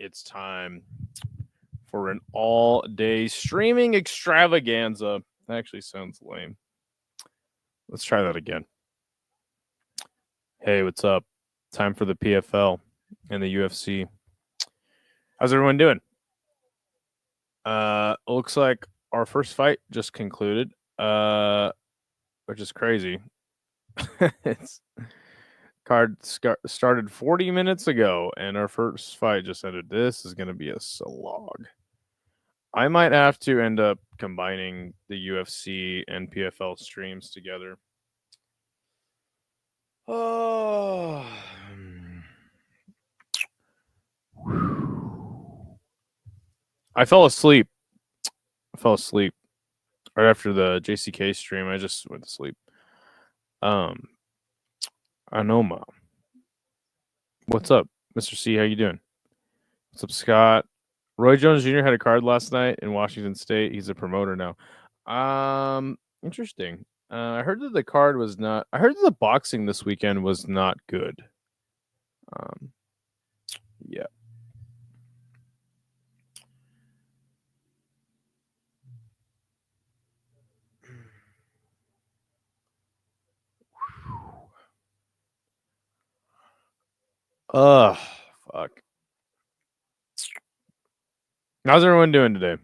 it's time for an all-day streaming extravaganza. That actually sounds lame. Let's try that again. Hey, what's up? Time for the PFL and the UFC. How's everyone doing? Looks like our first fight just concluded, which is crazy. It's started 40 minutes ago, and our first fight just ended. This is going to be a slog. I might have to end up combining the UFC and PFL streams together. Oh. I fell asleep. Right after the JCK stream. I just went to sleep. I know, Mom. What's up, Mr. C? How you doing? What's up, Scott? Roy Jones Jr. had a card last night in Washington State. He's a promoter now. Interesting. I heard that the card was not. I heard that the boxing this weekend was not good. Yeah. Ugh, fuck. How's everyone doing today?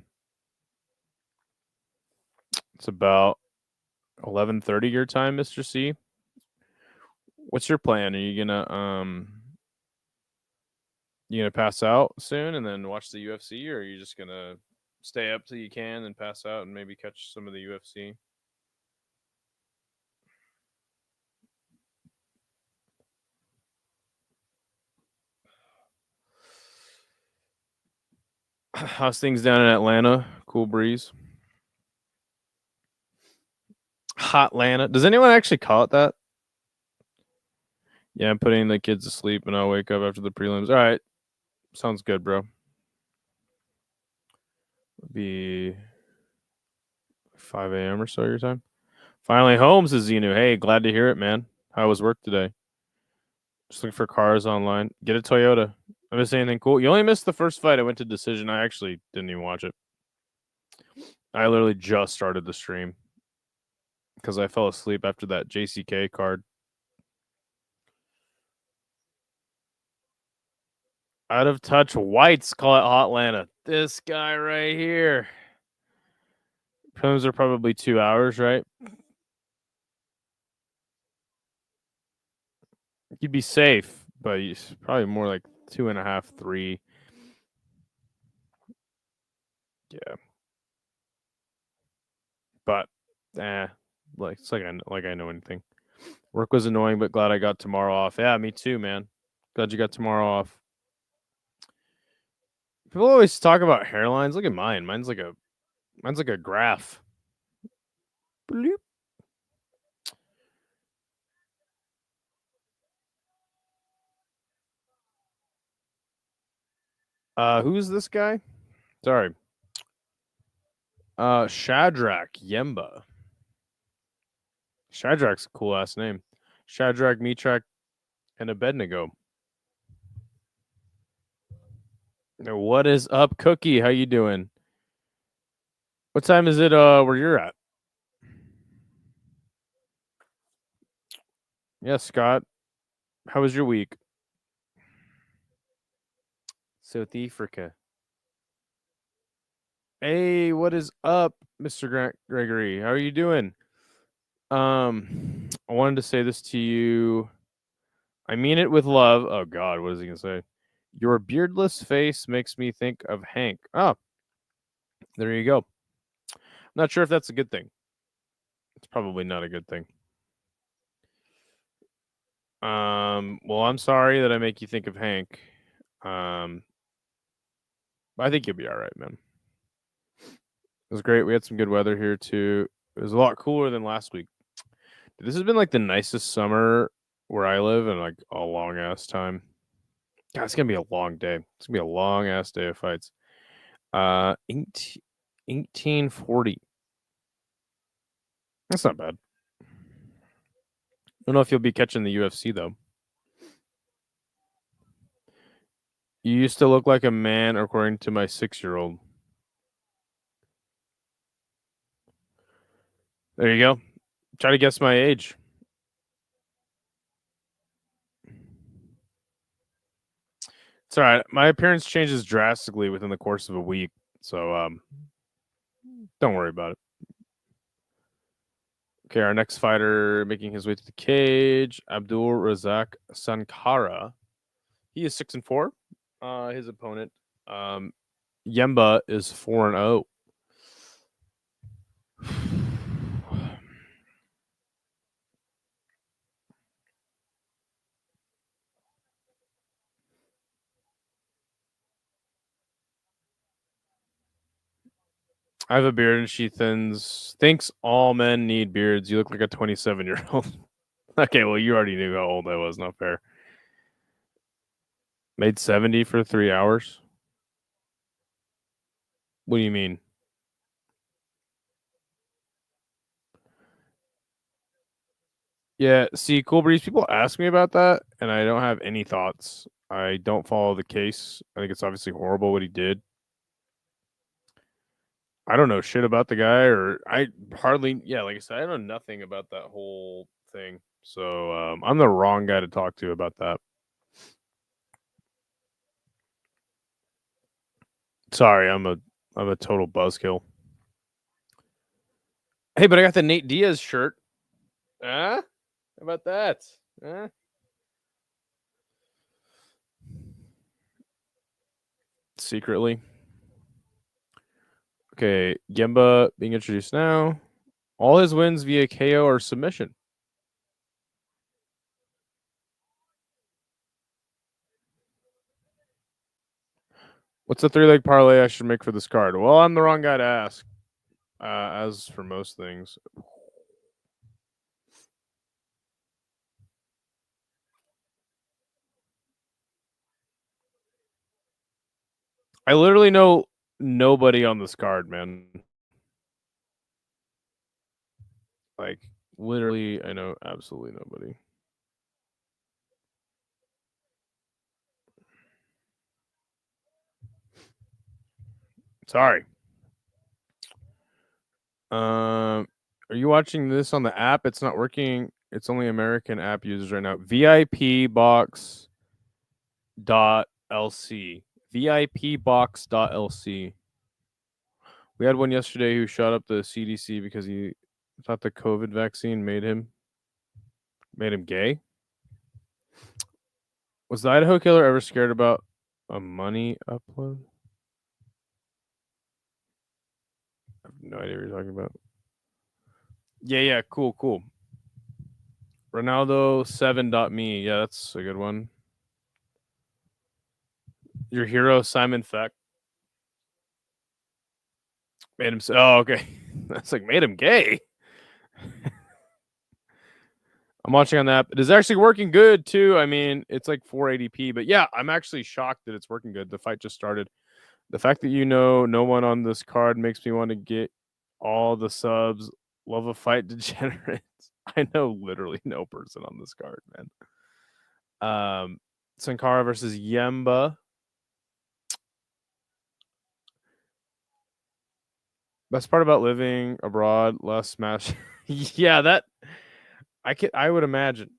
It's about 11:30 your time, Mr. C. What's your plan? Are you gonna pass out soon and then watch the UFC, or are you just gonna stay up till you can and pass out and maybe catch some of the UFC? How's things down in Atlanta? Cool breeze. Hot Atlanta. Does anyone actually call it that? Yeah, I'm putting the kids to sleep and I'll wake up after the prelims. All right. Sounds good, bro. It'll be 5 a.m. or so your time. Finally home, says Zenu. Hey, glad to hear it, man. How was work today? Just looking for cars online. Get a Toyota. I missed anything cool? You only missed the first fight. I went to decision. I actually didn't even watch it. I literally just started the stream because I fell asleep after that JCK card. Out of touch whites call it Hot Atlanta. This guy right here. Prelims are probably 2 hours, right? You'd be safe, but it's probably more like 2.5, 3. Yeah. But like it's like I know anything. Work was annoying, but glad I got tomorrow off. Yeah, me too, man. Glad you got tomorrow off. People always talk about hairlines. Look at mine. Mine's like a graph. Bloop. Who's this guy? Sorry. Shadrach Yemba. Shadrach's a cool ass name. Shadrach, Meshach, and Abednego. What is up, Cookie? How you doing? What time is it where you're at? Yeah, Scott. How was your week? South Africa. Hey, what is up, Mr. Gregory? How are you doing? I wanted to say this to you. I mean it with love. Oh God, what is he gonna say? Your beardless face makes me think of Hank. Oh, there you go. I'm not sure if that's a good thing. It's probably not a good thing. Well, I'm sorry that I make you think of Hank. I think you'll be all right, man. It was great. We had some good weather here too. It was a lot cooler than last week. This has been like the nicest summer where I live in like a long ass time. God, it's gonna be a long day. It's gonna be a long ass day of fights. 1840. That's not bad. I don't know if you'll be catching the UFC though. You used to look like a man, according to my 6-year-old. There you go. Try to guess my age. It's all right. My appearance changes drastically within the course of a week, so don't worry about it. Okay, our next fighter making his way to the cage, Abdul Razak Sankara. He is 6-4. His opponent, Yemba, is 4-0. I have a beard and she thinks all men need beards. You look like a 27-year-old. Okay, well, you already knew how old I was. Not fair. Made 70 for 3 hours. What do you mean? Yeah, see, Cool Breeze, people ask me about that, and I don't have any thoughts. I don't follow the case. I think it's obviously horrible what he did. I don't know shit about the guy, or I hardly, yeah, like I said, I know nothing about that whole thing. So I'm the wrong guy to talk to about that. Sorry, I'm a total buzzkill. Hey, but I got the Nate Diaz shirt. How about that? Secretly. Okay, Gemba being introduced now. All his wins via KO or submission. What's the 3-leg parlay I should make for this card? Well, I'm the wrong guy to ask, as for most things. I literally know nobody on this card, man. Like, literally, I know absolutely nobody. Sorry. Are you watching this on the app? It's not working. It's only American app users right now. VIP box dot lc. VIP box dot lc. We had one yesterday who shot up the CDC because he thought the COVID vaccine made him gay. Was the Idaho killer ever scared about a money upload? I have no idea what you're talking about. Yeah, cool. Ronaldo7.me. Yeah, that's a good one. Your hero, Simon Feck. Made him say, oh, okay. That's like, made him gay. I'm watching on the app. It is actually working good, too. I mean, it's like 480p, but yeah, I'm actually shocked that it's working good. The fight just started. The fact that you know no one on this card makes me want to get all the subs. Love a fight degenerates. I know literally no person on this card, man. Sankara versus Yemba. Best part about living abroad, less smash. Yeah, that I would imagine.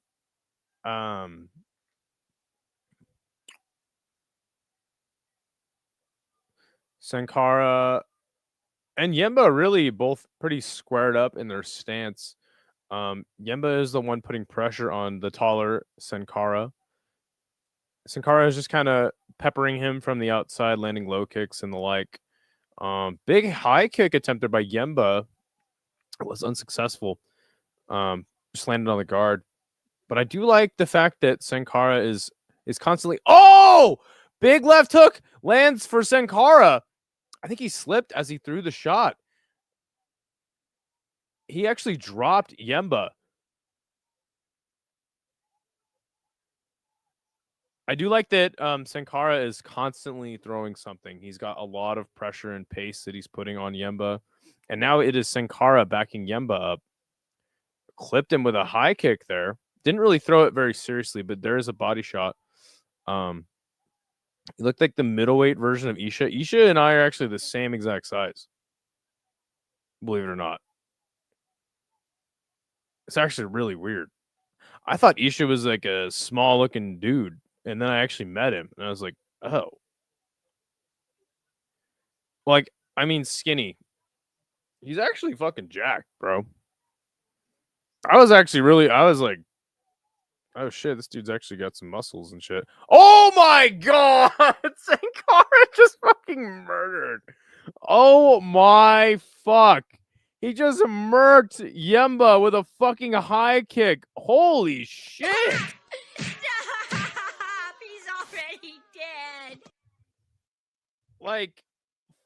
Sankara and Yemba really both pretty squared up in their stance. Yemba is the one putting pressure on the taller Sankara. Sankara is just kind of peppering him from the outside, landing low kicks and the like. Big high kick attempted by Yemba was unsuccessful. Just landed on the guard. But I do like the fact that Sankara is constantly. Oh, big left hook lands for Sankara. I think he slipped as he threw the shot. He actually dropped Yemba. I do like that Sankara is constantly throwing something. He's got a lot of pressure and pace that he's putting on Yemba. And now it is Sankara backing Yemba up. Clipped him with a high kick there. Didn't really throw it very seriously, but there is a body shot. He looked like the middleweight version of Isha. Isha and I are actually the same exact size. Believe it or not. It's actually really weird. I thought Isha was like a small looking dude, and then I actually met him, and I was like, oh, like I mean, skinny. He's actually fucking jacked, bro. I was like, oh shit, this dude's actually got some muscles and shit. Oh my god, Sankara just fucking murdered. Oh my fuck. He just murked Yemba with a fucking high kick. Holy shit. Stop! He's already dead. Like,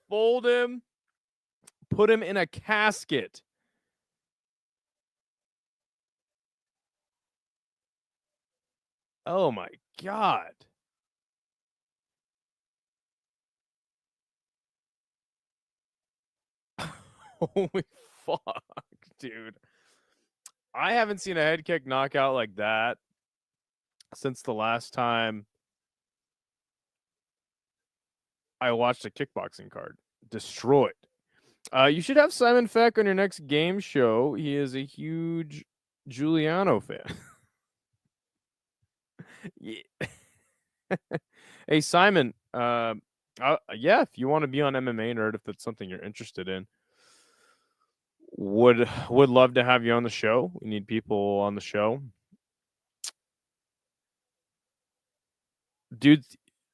fold him, put him in a casket. Oh my god. Holy fuck, dude. I haven't seen a head kick knockout like that since the last time I watched a kickboxing card. Destroyed. You should have Simon Feck on your next game show. He is a huge Giuliano fan. Hey, Simon. Yeah, if you want to be on MMA Nerd, if that's something you're interested in, would love to have you on the show. We need people on the show. Dude,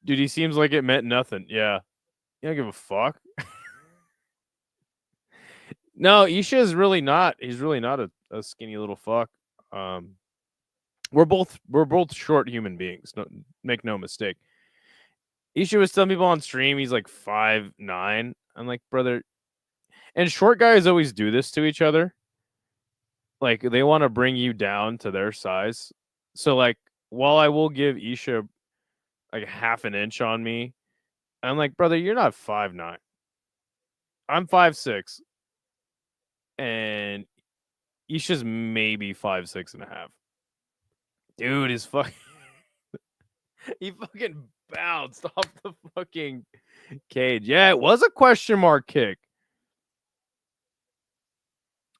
he seems like it meant nothing. Yeah. You don't give a fuck. No, Isha is really not. He's really not a skinny little fuck. We're both short human beings. No, make no mistake. Isha was telling people on stream he's like 5'9". I'm like, brother, and short guys always do this to each other. Like they want to bring you down to their size. So like, while I will give Isha like half an inch on me, I'm like, brother, you're not 5'9". I'm 5'6", and Isha's maybe 5'6.5". Dude is fucking. He fucking bounced off the fucking cage. Yeah, it was a question mark kick.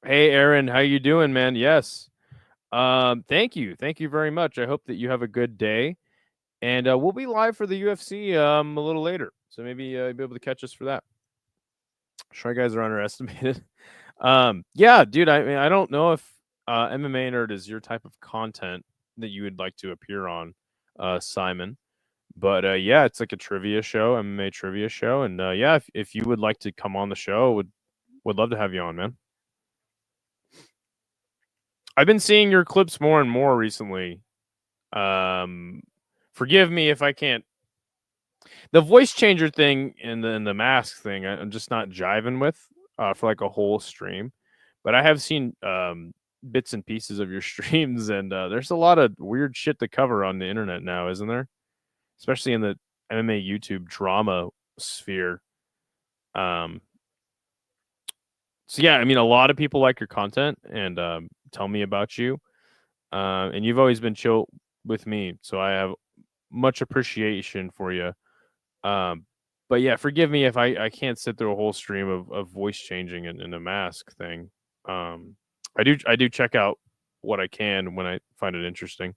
Hey, Aaron, how you doing, man? Yes. Thank you very much. I hope that you have a good day, and we'll be live for the UFC a little later, so maybe you'll be able to catch us for that. Shy guys are underestimated. Yeah, dude. I mean, I don't know if MMA Nerd is your type of content that you would like to appear on, Simon. But yeah, it's like a trivia show, MMA trivia show, and yeah, if you would like to come on the show, would love to have you on, man. I've been seeing your clips more and more recently. Forgive me if I can't. The voice changer thing and the mask thing, I'm just not jiving with for like a whole stream. But I have seen bits and pieces of your streams, and there's a lot of weird shit to cover on the internet now, isn't there? Especially in the MMA YouTube drama sphere. Um, so yeah, I mean, a lot of people like your content and tell me about you. And you've always been chill with me, so I have much appreciation for you. But yeah, forgive me if I can't sit through a whole stream of voice changing and a mask thing. I do check out what I can when I find it interesting.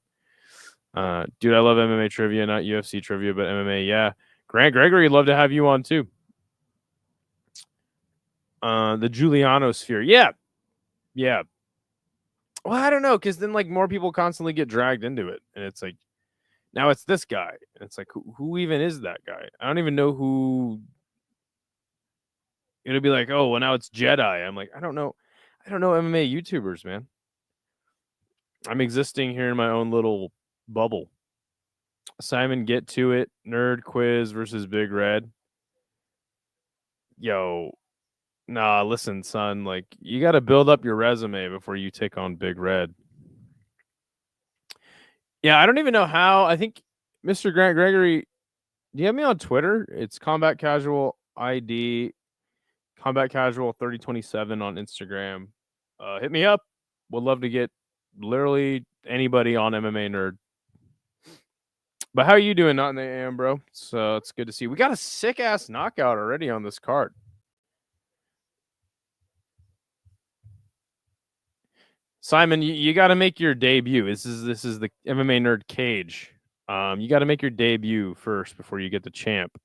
Dude, I love MMA trivia, not UFC trivia, but MMA. Yeah, Grant Gregory, love to have you on too. The Giuliano sphere, yeah. Well, I don't know, because then like more people constantly get dragged into it, and it's like now it's this guy, and it's like who even is that guy? I don't even know who. It'll be like, oh, well now it's Jedi. I'm like, I don't know MMA YouTubers, man. I'm existing here in my own little bubble. Simon, get to it. Nerd quiz versus Big Red. Yo, nah, listen, son. Like, you got to build up your resume before you take on Big Red. Yeah, I don't even know how. I think Mr. Grant Gregory, do you have me on Twitter? It's Combat Casual ID, Combat Casual 3027 on Instagram. Hit me up. Would love to get literally anybody on MMA Nerd. But how are you doing? Not in the AM, bro. So it's good to see. We got a sick ass knockout already on this card. Simon, you got to make your debut. This is the MMA Nerd Cage. You got to make your debut first before you get the champ.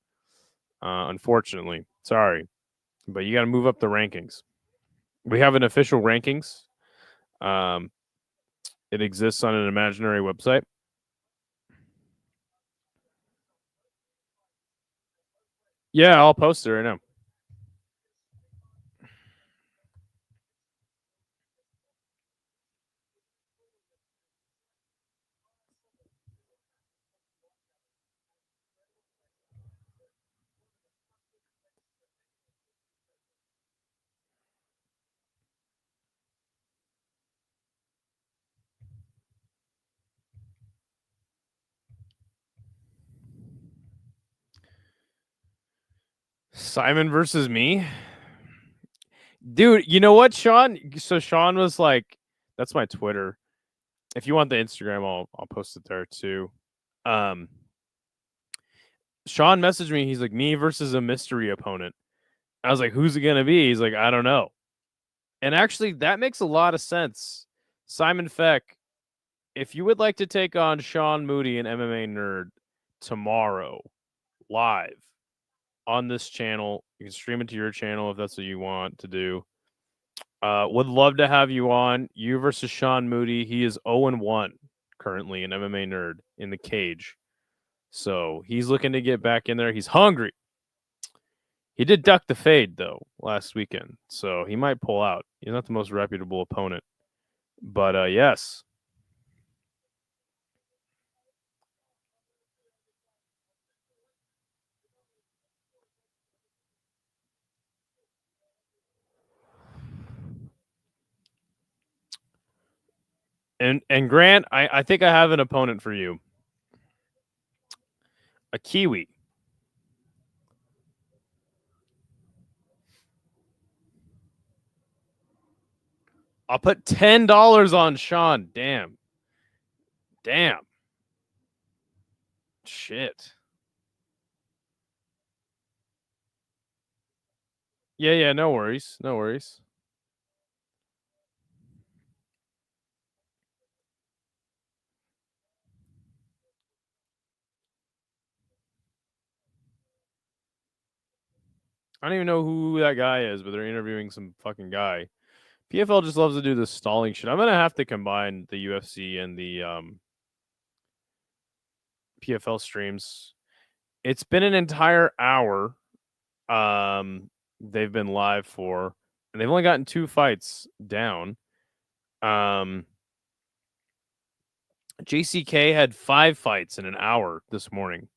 Unfortunately, sorry, but you got to move up the rankings. We have an official rankings. Um, it exists on an imaginary website. Yeah, I'll post it right now. Simon versus me. Dude, you know what, Sean? So Sean was like, that's my Twitter. If you want the Instagram, I'll post it there too. Um Sean messaged me, he's like, me versus a mystery opponent. I was like, who's it gonna be? He's like, I don't know. And actually that makes a lot of sense. Simon Feck, if you would like to take on Sean Moody and MMA Nerd tomorrow, live on this channel, you can stream it to your channel if that's what you want to do. Would love to have you on. You versus Sean Moody. He is 0-1 currently in MMA Nerd in the cage. So he's looking to get back in there. He's hungry. He did duck the fade, though, last weekend. So he might pull out. He's not the most reputable opponent. But yes. And Grant, I think I have an opponent for you. A Kiwi. I'll put $10 on Sean. Damn. Shit. Yeah, no worries. No worries. I don't even know who that guy is, but they're interviewing some fucking guy. PFL just loves to do this stalling shit. I'm gonna have to combine the UFC and the PFL streams. It's been an entire hour. They've been live for, and they've only gotten 2 fights down. JCK had 5 fights in an hour this morning.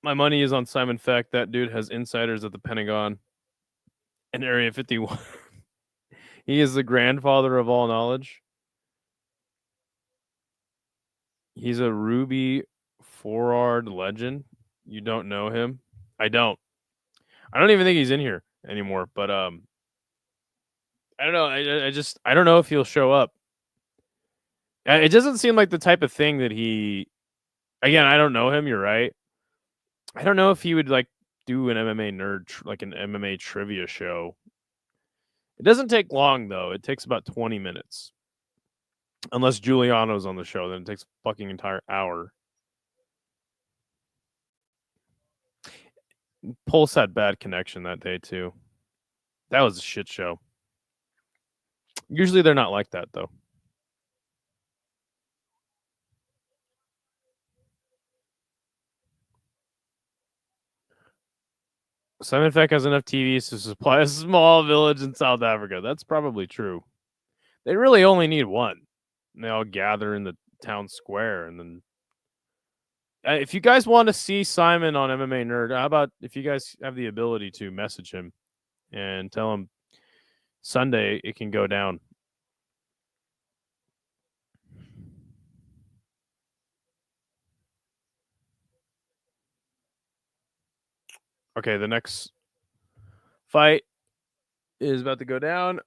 My money is on Simon Feck. That dude has insiders at the Pentagon and Area 51. He is the grandfather of all knowledge. He's a Ruby Forward legend. You don't know him? I don't. I don't even think he's in here anymore. But I don't know. I don't know if he'll show up. It doesn't seem like the type of thing that he. Again, I don't know him. You're right. I don't know if he would like do an MMA nerd like an MMA trivia show. It doesn't take long though. It takes about 20 minutes. Unless Giuliano's on the show, then it takes a fucking entire hour. Pulse had bad connection that day too. That was a shit show. Usually they're not like that though. Simon Feck has enough TVs to supply a small village in South Africa. That's probably true. They really only need one. And they all gather in the town square, and then if you guys want to see Simon on MMA Nerd, how about if you guys have the ability to message him and tell him Sunday it can go down. Okay, the next fight is about to go down.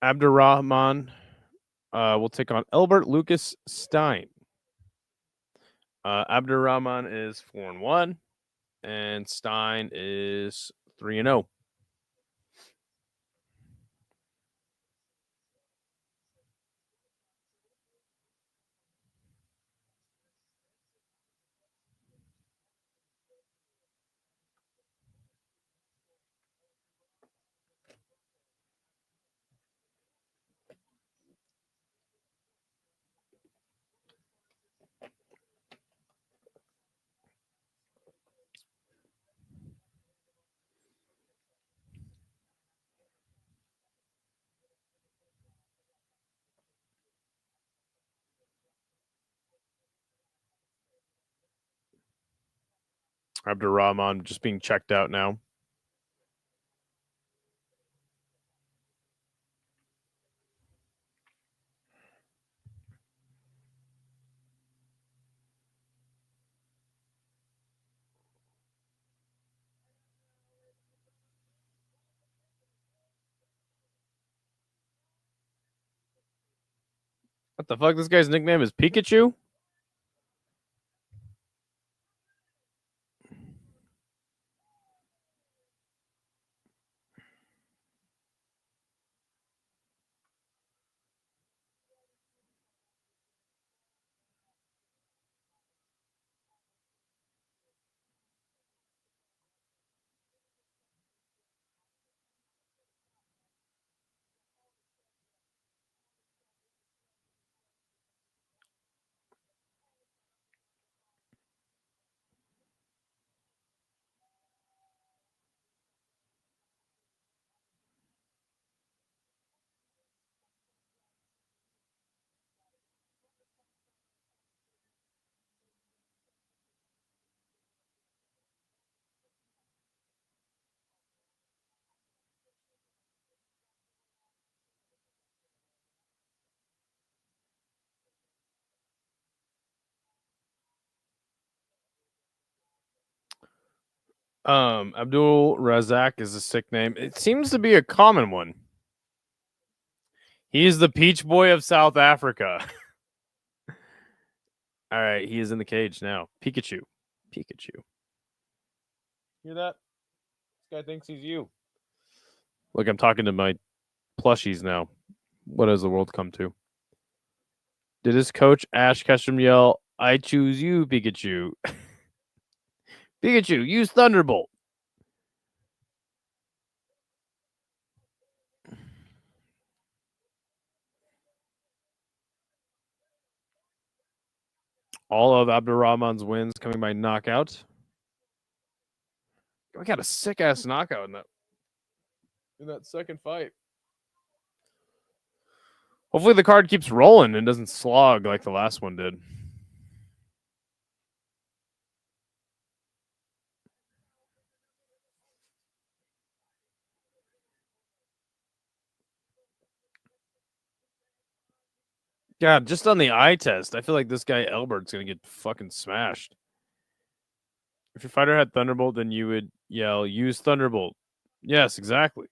Abdurrahman will take on Elbert Lucas Stein. Abdurrahman is 4-1, and Stein is 3-0. Abdurrahman just being checked out now. What the fuck? This guy's nickname is Pikachu? Abdul Razak is a sick name. It seems to be a common one. He's the Peach Boy of South Africa. All right, he is in the cage now. Pikachu. Pikachu. Hear that? This guy thinks he's you. Look, I'm talking to my plushies now. What does the world come to? Did his coach Ash Ketchum yell, "I choose you, Pikachu"? Pikachu, use Thunderbolt. All of Abdurrahman's wins coming by knockout. We got a sick ass knockout in that second fight. Hopefully the card keeps rolling and doesn't slog like the last one did. God, just on the eye test, I feel like this guy Elbert's gonna get fucking smashed. If your fighter had Thunderbolt, then you would yell, "Use Thunderbolt." Yes, exactly.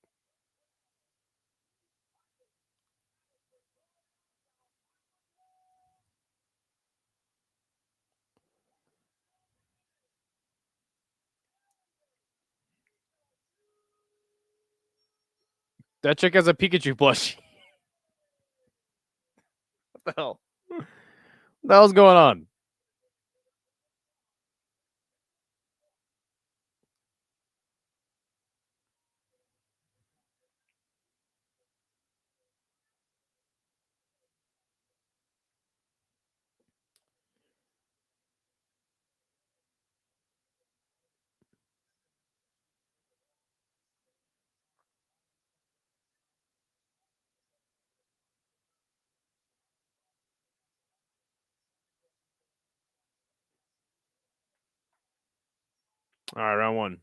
That chick has a Pikachu plushie. What the hell? What the hell's going on? All right, round one.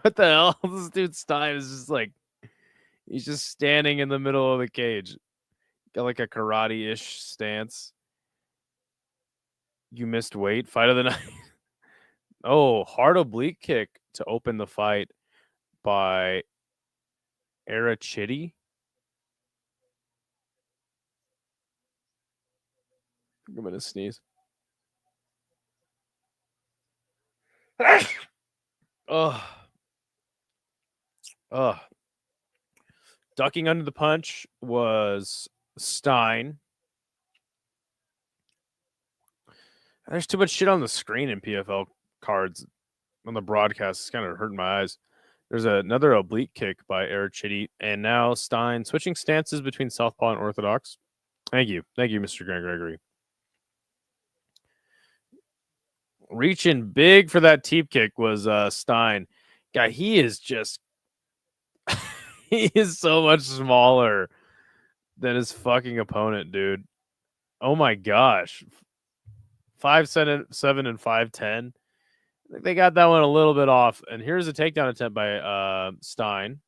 What the hell? This dude's time is just like he's just standing in the middle of the cage. Got like a karate-ish stance. You missed weight. Fight of the night. Oh, hard oblique kick to open the fight by Arachidi. I'm gonna sneeze. Ugh. Ugh. Ducking under the punch was Stein. There's too much shit on the screen in PFL cards on the broadcast. It's kind of hurting my eyes. There's another oblique kick by Arachidi, and now Stein switching stances between southpaw and orthodox. Thank you, Mr. Grant Gregory. Reaching big for that teep kick was Stein. Guy, he is just he is so much smaller than his fucking opponent, dude. Oh my gosh. 5'7" and 5'10". I think they got that one a little bit off. And here's a takedown attempt by Stein.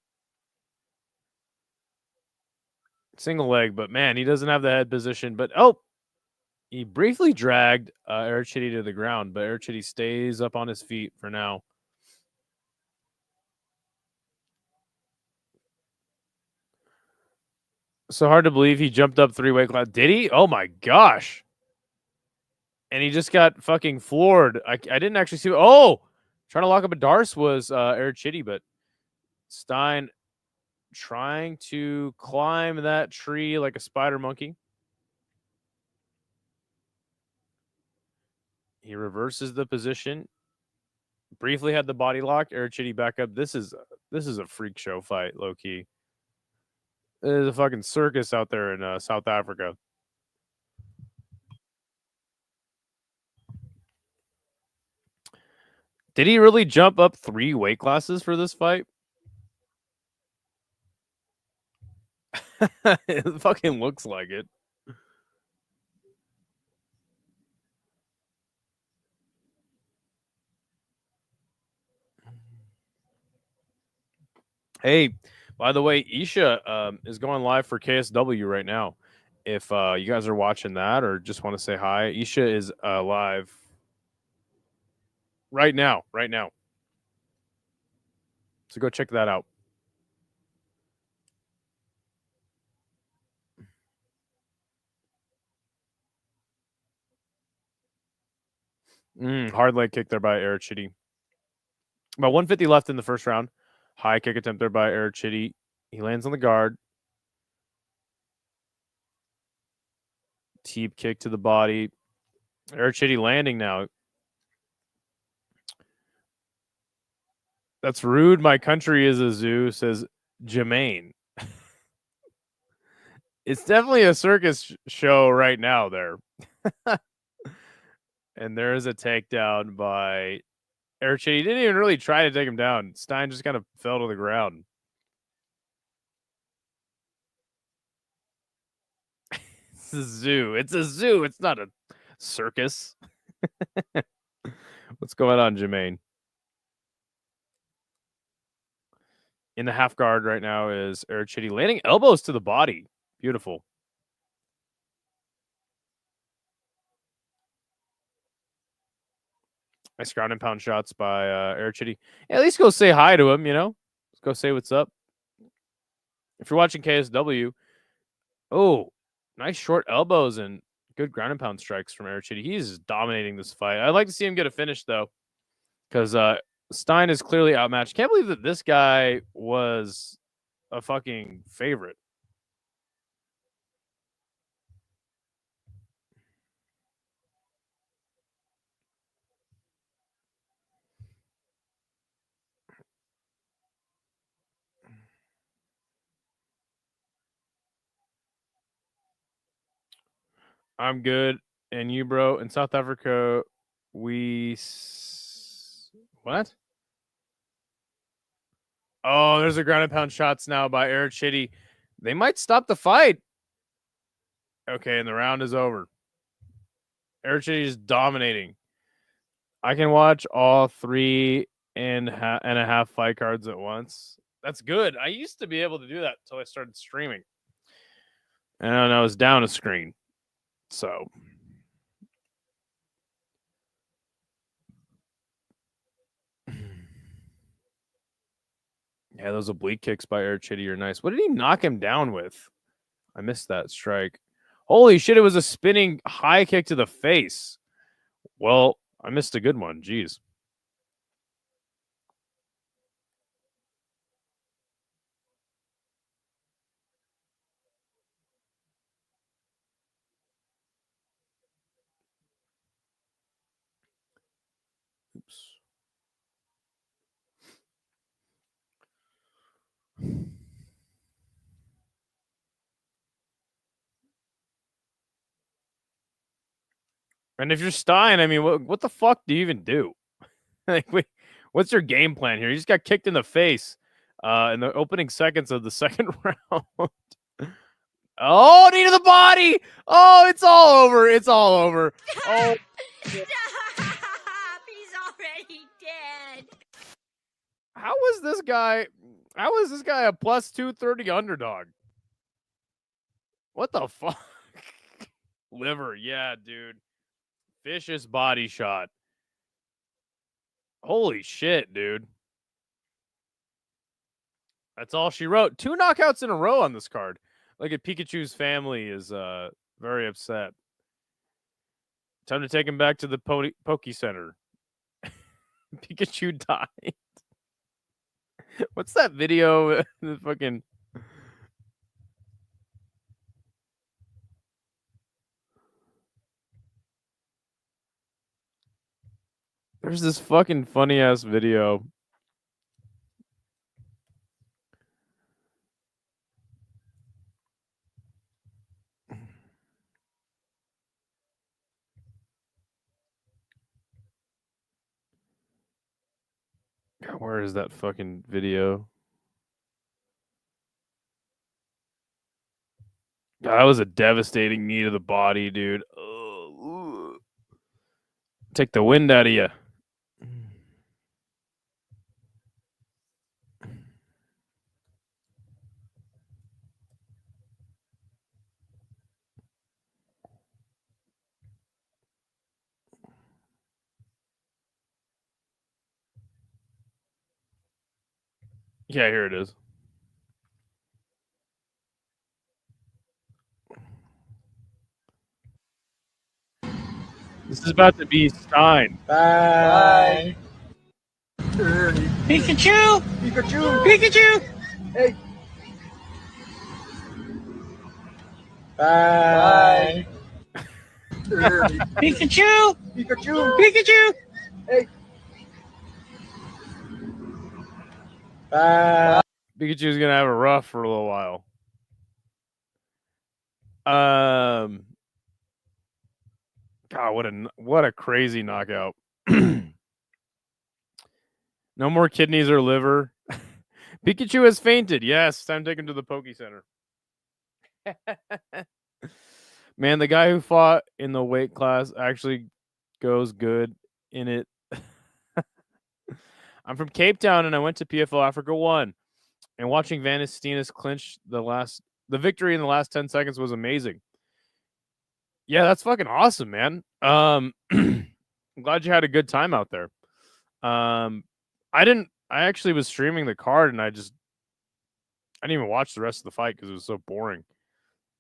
Single leg, but man, he doesn't have the head position. But he briefly dragged Arachidi to the ground, but Arachidi stays up on his feet for now. So hard to believe he jumped up 3 weight class. Did he? Oh my gosh. And he just got fucking floored. I didn't actually see. Trying to lock up a Darce was Arachidi, but Stein trying to climb that tree like a spider monkey. He reverses the position. Briefly had the body lock. Arachidi back up. This is a freak show fight, low key. There's a fucking circus out there in South Africa. Did he really jump up 3 weight classes for this fight? It fucking looks like it. Hey, by the way, Isha is going live for KSW right now. If you guys are watching that or just want to say hi, Isha is live right now. So go check that out. Hard leg kick there by Arachidi. About 150 left in the first round. High kick attempt there by Arachidi. He lands on the guard. Teep kick to the body. Arachidi landing now. That's rude. My country is a zoo, says Jermaine. It's definitely a circus show right now there. And there is a takedown by Arachidi. He didn't even really try to take him down. Stein just kind of fell to the ground. It's a zoo. It's a zoo. It's not a circus. What's going on, Jermaine? In the half guard right now is Arachidi landing elbows to the body. Beautiful. Nice ground and pound shots by Arachidi. At least go say hi to him, Let's go say what's up. If you're watching KSW, nice short elbows and good ground and pound strikes from Arachidi. He's dominating this fight. I'd like to see him get a finish, though, because Stein is clearly outmatched. Can't believe that this guy was a fucking favorite. I'm good. And you, bro? In South Africa, what? Oh, there's a ground and pound shots now by Arachidi. They might stop the fight. Okay, and the round is over. Arachidi is dominating. I can watch all 3.5 fight cards at once. That's good. I used to be able to do that until I started streaming. And I was down a screen. So Yeah, those oblique kicks by Air Chitty are nice. What did he knock him down with? I missed that strike. Holy shit, it was a spinning high kick to the face. Well, I missed a good one. Jeez. Oops. And if you're Stein, I mean, what the fuck do you even do? Like, wait, what's your game plan here? You just got kicked in the face in the opening seconds of the second round. Oh, knee to the body. Oh, it's all over. It's all over. Oh, Stop! He's already dead. how was this guy? How was this guy a plus 230 underdog? What the fuck? Liver, yeah, dude. Vicious body shot. Holy shit, dude. That's all she wrote. 2 knockouts in a row on this card. Look at Pikachu's family is very upset. Time to take him back to the Poke Center. Pikachu died. What's that video? The fucking. There's this fucking funny ass video. God, where is that fucking video? God, that was a devastating knee to the body, dude. Ugh. Take the wind out of you. Yeah, here it is. This is about to be Stein. Bye. Pikachu! Pikachu! Pikachu! Hey! Bye. Pikachu! Pikachu! Pikachu! Hey! Bye. Pikachu's gonna have a rough for a little while. God, what a crazy knockout. No more kidneys or liver. Pikachu has fainted. Yes, time to take him to the Poke Center. Man, the guy who fought in the weight class actually goes good in it. I'm from Cape Town and I went to PFL Africa 1. And watching Vanestinus clinch the victory in the last 10 seconds was amazing. Yeah, that's fucking awesome, man. I'm glad you had a good time out there. I actually was streaming the card and I didn't even watch the rest of the fight because it was so boring.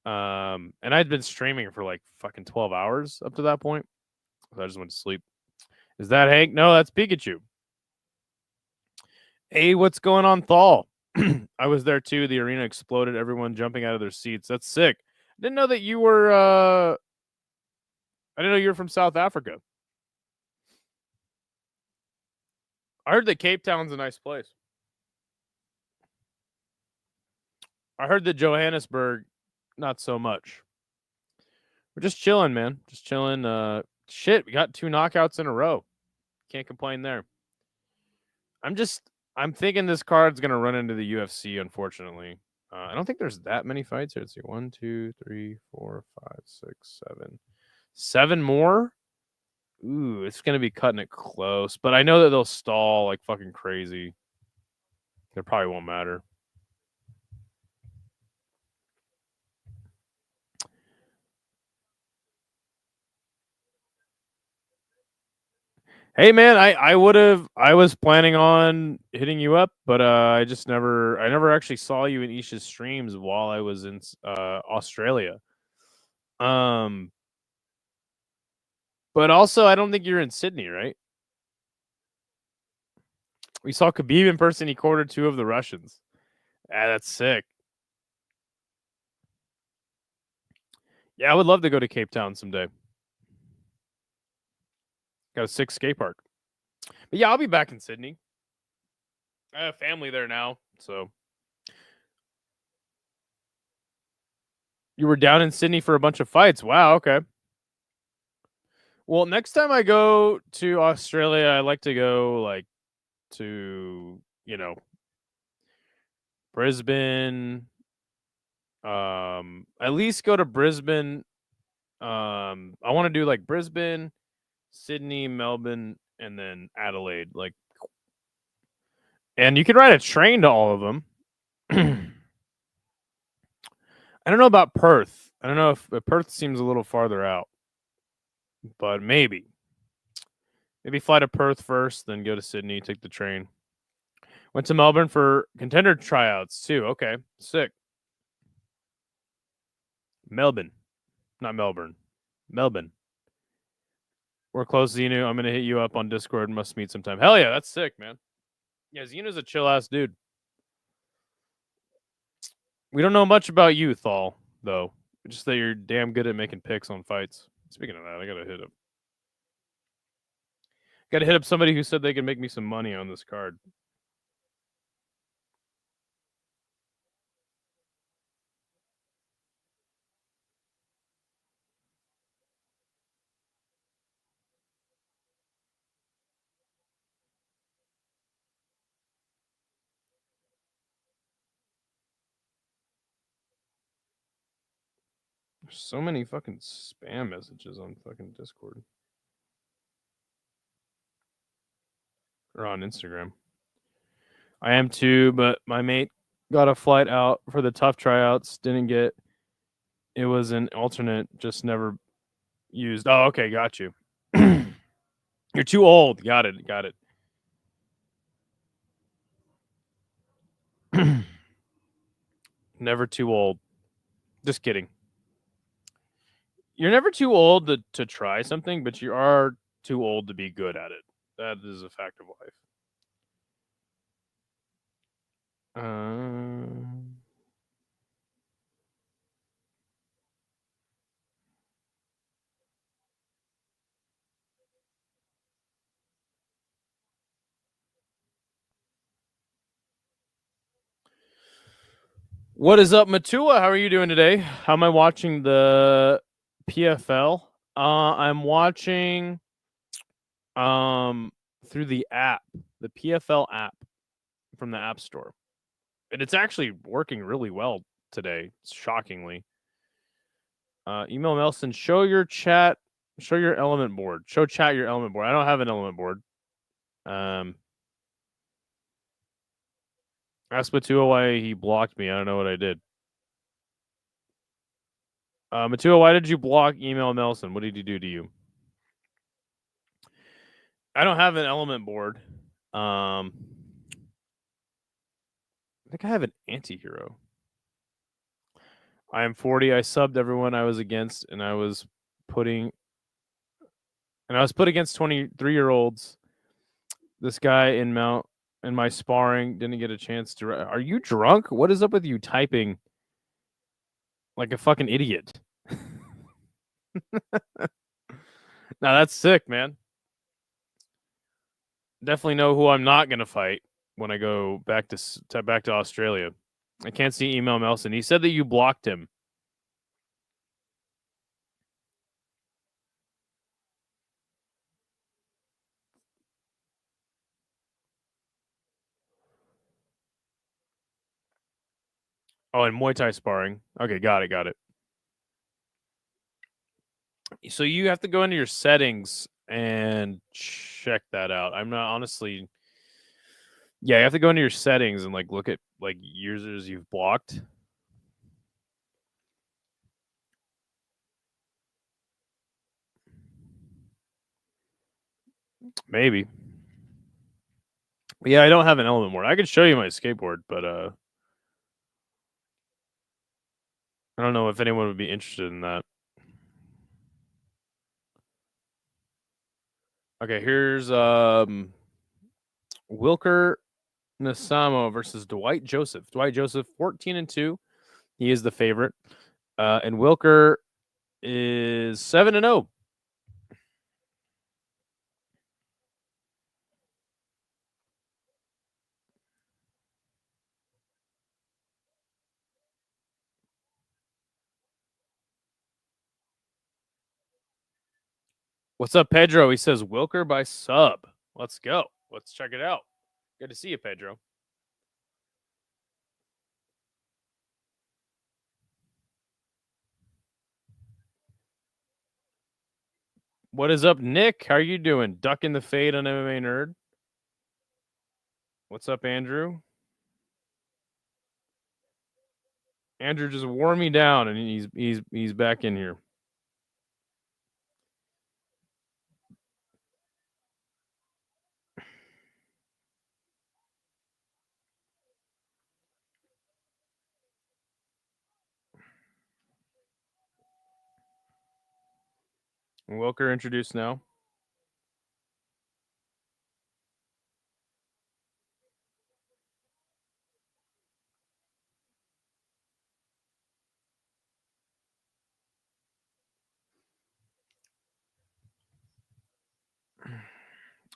And I'd been streaming for like fucking 12 hours up to that point. So I just went to sleep. Is that Hank? No, that's Pikachu. Hey, what's going on, Thal? I was there too. The arena exploded, everyone jumping out of their seats. That's sick. I didn't know that you were I didn't know you were from South Africa. I heard that Cape Town's a nice place. I heard that Johannesburg, not so much. We're just chilling, man. Just chilling. Shit, we got 2 knockouts in a row. Can't complain there. I'm thinking this card's gonna run into the UFC, unfortunately. I don't think there's that many fights here. Let's see. 1, 2, 3, 4, 5, 6, 7. 7 more? Ooh, it's gonna be cutting it close. But I know that they'll stall like fucking crazy. It probably won't matter. Hey man, I was planning on hitting you up, but I never actually saw you in Isha's streams while I was in Australia. Um, but also I don't think you're in Sydney, right? We saw Khabib in person. He quartered 2 of the Russians. Ah, that's sick. Yeah, I would love to go to Cape Town someday. Got a sick skate park. But yeah, I'll be back in Sydney. I have family there now, so. You were down in Sydney for a bunch of fights. Wow, okay. Well, next time I go to Australia, I like to go like to, Brisbane. At least go to Brisbane. I want to do like Brisbane, Sydney, Melbourne, and then Adelaide. Like, and you can ride a train to all of them. I don't know about Perth. I don't know if Perth seems a little farther out, but maybe. Maybe fly to Perth first, then go to Sydney, take the train. Went to Melbourne for contender tryouts too. Okay, sick. Melbourne, not Melbourne. Melbourne. We're close, Xenu. I'm gonna hit you up on Discord. Must meet sometime. Hell yeah, that's sick, man. Yeah, Xenu's a chill ass dude. We don't know much about you, Thal, though. Just that you're damn good at making picks on fights. Speaking of that, I gotta hit up. Gotta hit up somebody who said they could make me some money on this card. There's so many fucking spam messages on fucking Discord. Or on Instagram. I am too, but my mate got a flight out for the tough tryouts. Didn't get. It was an alternate, just never used. Oh, okay, got you. You're too old. Got it. Got it. Never too old. Just kidding. You're never too old to try something, but you are too old to be good at it. That is a fact of life. What is up, Matua? How are you doing today? How am I watching the PFL? I'm watching through the app, the PFL app from the App Store. And it's actually working really well today, shockingly. Email Nelson, show your element board. Show chat your element board. I don't have an element board. Ask Matua why he blocked me. I don't know what I did. Matua, why did you block Email Nelson? What did he do to you? I don't have an element board. I think I have an anti-hero. I am 40. I subbed everyone I was against, and I was put against 23-year-olds. This guy in my sparring didn't get a chance to. Are you drunk? What is up with you typing like a fucking idiot? Now that's sick, man. Definitely know who I'm not gonna fight when I go back to Australia. I can't see email Melson. He said that you blocked him. Oh, and Muay Thai sparring. Okay, got it. So you have to go into your settings and check that out. I'm not honestly. Yeah, you have to go into your settings and like look at like users you've blocked. Maybe. Yeah, I don't have an element board. I could show you my skateboard, but I don't know if anyone would be interested in that. Okay, here's Wilker Nasamo versus Dwight Joseph. Dwight Joseph, 14-2. He is the favorite. And Wilker is 7-0. What's up, Pedro? He says Wilker by sub. Let's go. Let's check it out. Good to see you, Pedro. What is up, Nick? How are you doing? Ducking the fade on MMA Nerd. What's up, Andrew? Andrew just wore me down, and he's back in here. Wilker introduced now.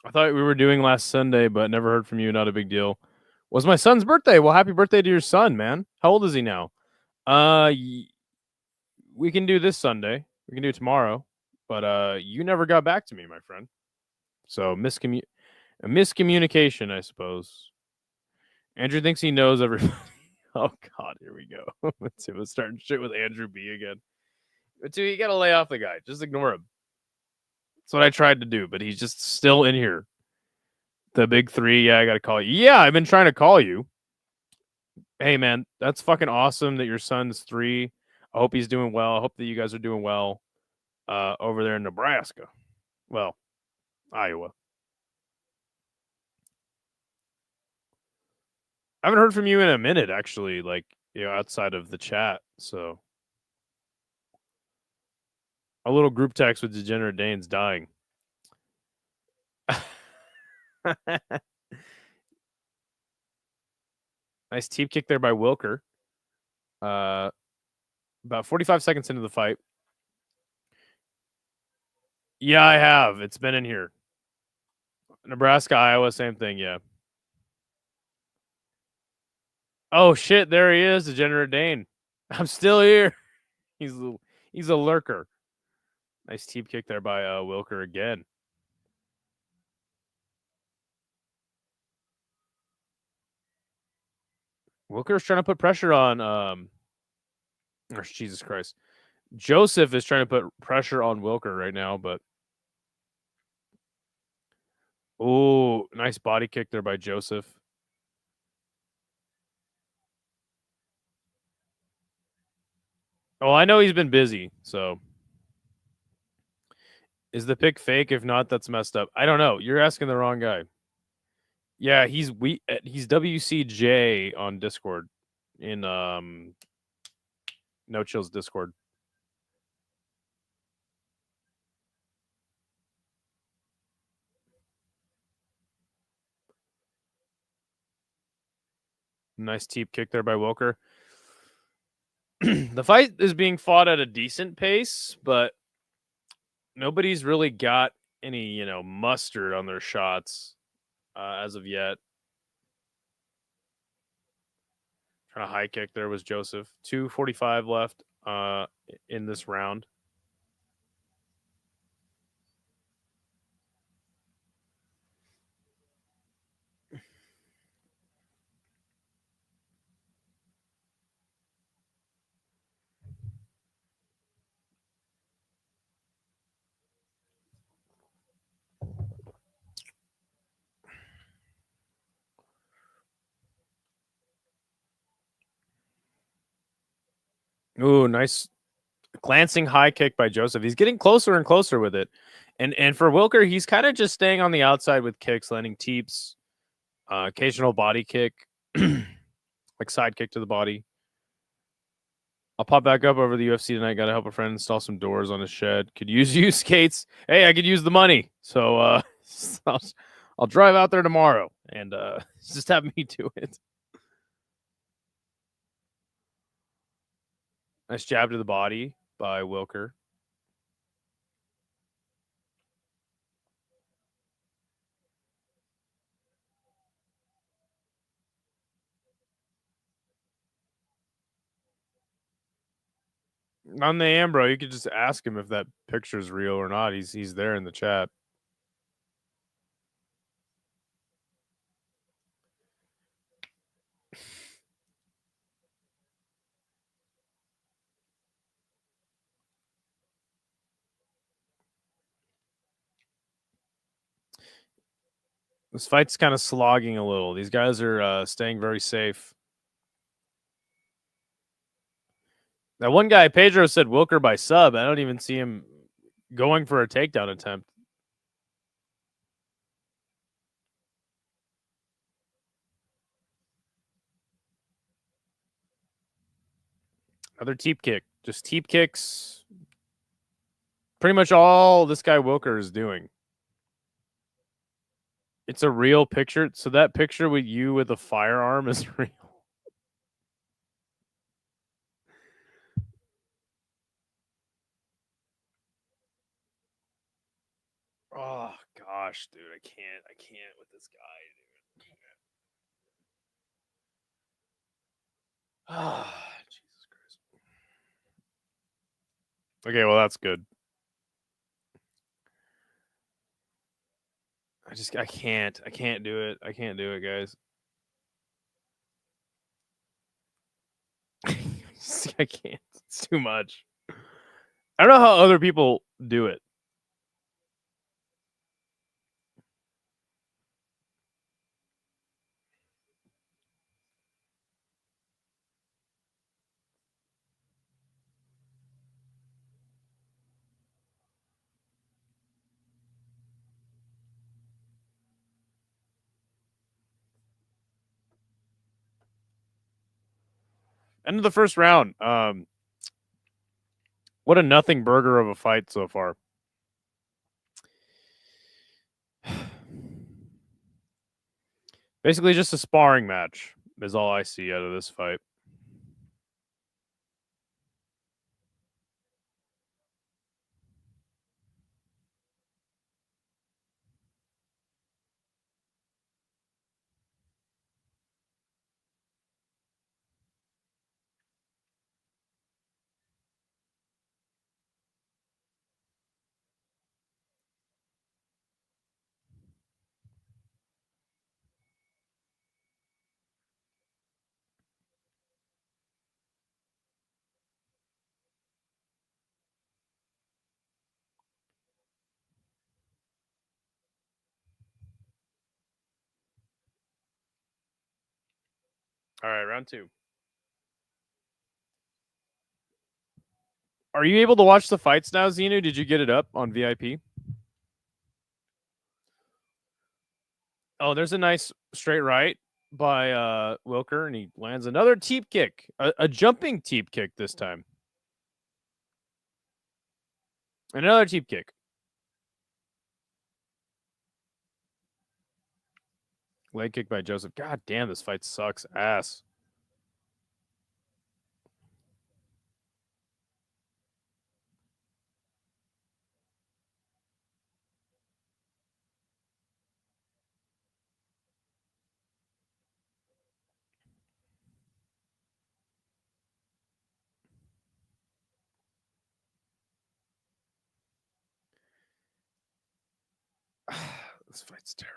I thought we were doing last Sunday, but never heard from you. Not a big deal. Was my son's birthday? Well, happy birthday to your son, man. How old is he now? We can do this Sunday. We can do it tomorrow. But you never got back to me, my friend. So miscommunication, I suppose. Andrew thinks he knows everybody. Oh God, here we go. We're starting shit with Andrew B again. But dude, you gotta lay off the guy. Just ignore him. That's what I tried to do, but he's just still in here. The big three. Yeah, I gotta call you. Yeah, I've been trying to call you. Hey man, that's fucking awesome that your son's 3. I hope he's doing well. I hope that you guys are doing well over there in Nebraska. Well, Iowa. I haven't heard from you in a minute, actually, like, outside of the chat. So a little group text with Degenerate Dane's dying. Nice teep kick there by Wilker. About 45 seconds into the fight. Yeah, I have. It's been in here. Nebraska, Iowa, same thing, yeah. Oh shit, there he is, Degenerate Dane. I'm still here. He's a lurker. Nice teep kick there by Wilker again. Wilker's trying to put pressure on Jesus Christ. Joseph is trying to put pressure on Wilker right now, but oh, nice body kick there by Joseph. Oh, I know he's been busy, so is the pick fake? If not, that's messed up. I don't know. You're asking the wrong guy. Yeah, he's WCJ on Discord in No Chill's Discord. Nice teep kick there by Wilker. The fight is being fought at a decent pace, but nobody's really got any, mustard on their shots as of yet. Trying to high kick there was Joseph. 2:45 left in this round. Ooh, nice glancing high kick by Joseph. He's getting closer and closer with it. And for Wilker, he's kind of just staying on the outside with kicks, landing teeps, occasional body kick, like side kick to the body. I'll pop back up over the UFC tonight. Got to help a friend install some doors on his shed. Could use you skates. Hey, I could use the money. So I'll drive out there tomorrow and just have me do it. Nice jab to the body by Wilker. On the Ambro, you could just ask him if that picture's real or not. He's there in the chat. This fight's kind of slogging a little. These guys are staying very safe. That one guy, Pedro, said Wilker by sub. I don't even see him going for a takedown attempt. Another teep kick. Just teep kicks. Pretty much all this guy Wilker is doing. It's a real picture. So that picture with you with a firearm is real. Oh gosh, dude, I can't with this guy, dude. Ah, Jesus Christ. Okay, well that's good. I can't do it. I can't do it, guys. I can't. It's too much. I don't know how other people do it. End of the first round. What a nothing burger of a fight so far. Basically just a sparring match is all I see out of this fight. All right, round 2. Are you able to watch the fights now, Xenu? Did you get it up on VIP? Oh, there's a nice straight right by Wilker, and he lands another teep kick, a jumping teep kick this time. And another teep kick. Leg kick by Joseph. God damn, this fight sucks ass. This fight's terrible.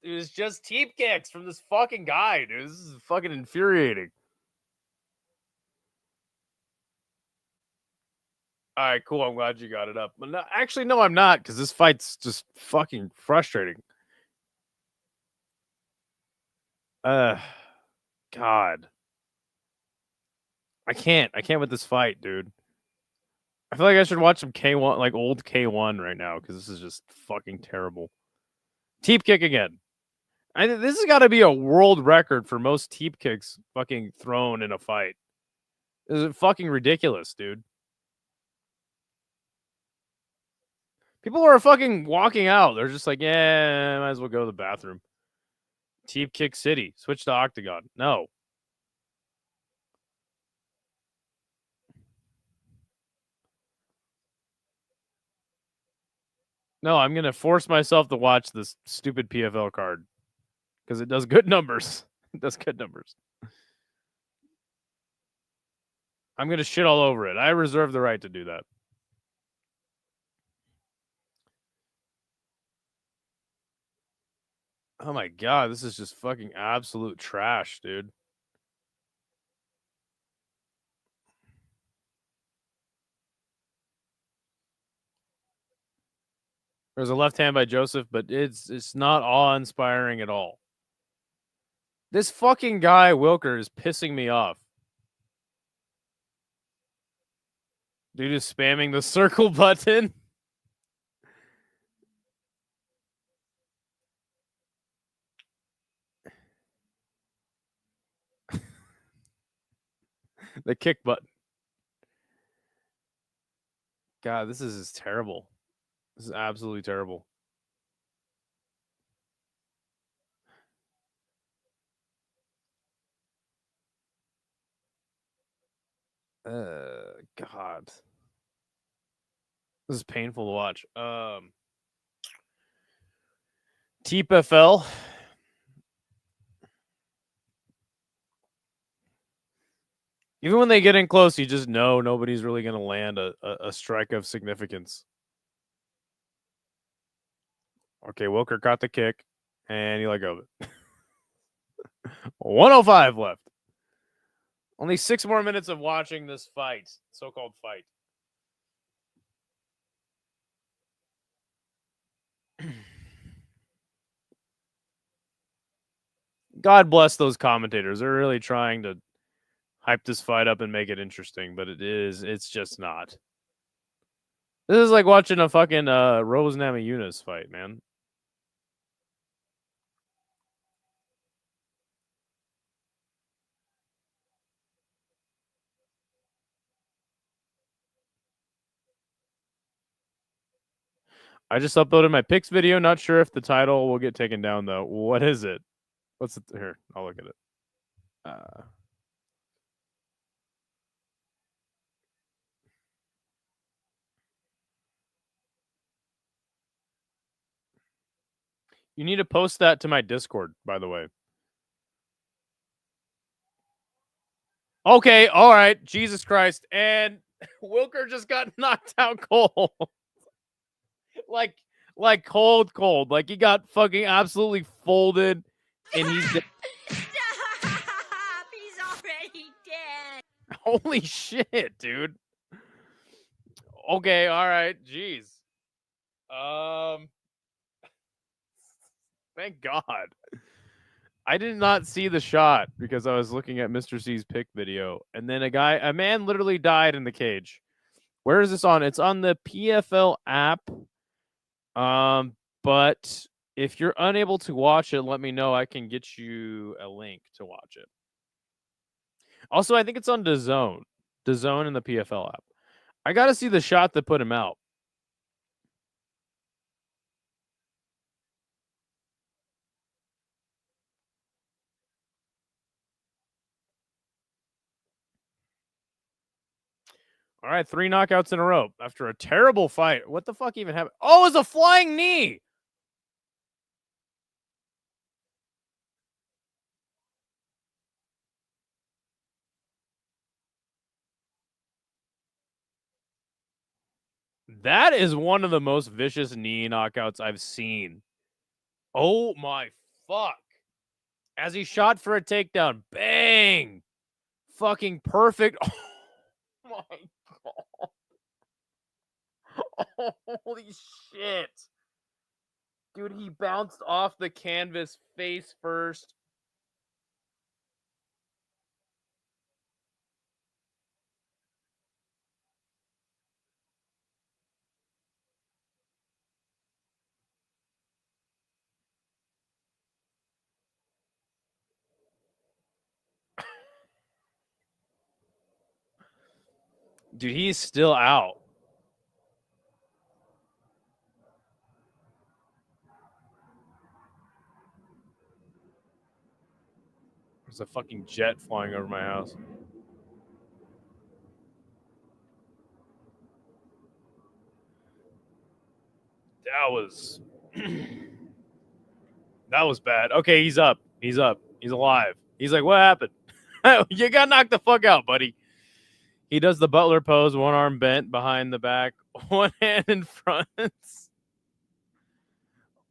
Dude, it's just teep kicks from this fucking guy, dude. This is fucking infuriating. All right, cool. I'm glad you got it up. But no, actually, no, I'm not, because this fight's just fucking frustrating. God. I can't with this fight, dude. I feel like I should watch some K1, like old K1 right now, because this is just fucking terrible. Teep kick again. This has got to be a world record for most teep kicks fucking thrown in a fight. This is fucking ridiculous, dude. People are fucking walking out. They're just like, yeah, might as well go to the bathroom. Teep kick city. Switch to octagon. No. No, I'm going to force myself to watch this stupid PFL card because it does good numbers. It does good numbers. I'm going to shit all over it. I reserve the right to do that. Oh my God, this is just fucking absolute trash, dude. There's a left hand by Joseph, but it's not awe-inspiring at all. This fucking guy, Wilker, is pissing me off. Dude is spamming the circle button. The kick button. God, this is terrible. This is absolutely terrible. God. This is painful to watch. PFL. Even when they get in close, you just know nobody's really going to land a strike of significance. Okay, Wilker caught the kick, and he let go of it. 105 left. Only 6 more minutes of watching this fight, so-called fight. God bless those commentators. They're really trying to hype this fight up and make it interesting, but it's just not. This is like watching a fucking Rose Namajunas fight, man. I just uploaded my picks video. Not sure if the title will get taken down though. What is it? What's it? Here, I'll look at it. You need to post that to my Discord, by the way. Okay, all right. Jesus Christ. And Wilker just got knocked out cold. like cold. Like he got fucking absolutely folded and he's Stop! He's already dead. Holy shit, dude. Okay, all right. Jeez. Thank God. I did not see the shot because I was looking at Mr. C's pick video, and then a man literally died in the cage. Where is this on? It's on the PFL app. But if you're unable to watch it, let me know. I can get you a link to watch it. Also, I think it's on DAZN. DAZN in the PFL app. I got to see the shot that put him out. All right, 3 knockouts in a row after a terrible fight. What the fuck even happened? Oh, it's a flying knee. That is one of the most vicious knee knockouts I've seen. Oh my fuck. As he shot for a takedown. Bang. Fucking perfect. Oh my God. Holy shit. Dude, he bounced off the canvas face first. Dude, he's still out. There's a fucking jet flying over my house. That was that was bad. Okay, he's up. He's up. He's alive. He's like, what happened? You got knocked the fuck out, buddy. He does the Butler pose, one arm bent behind the back, one hand in front.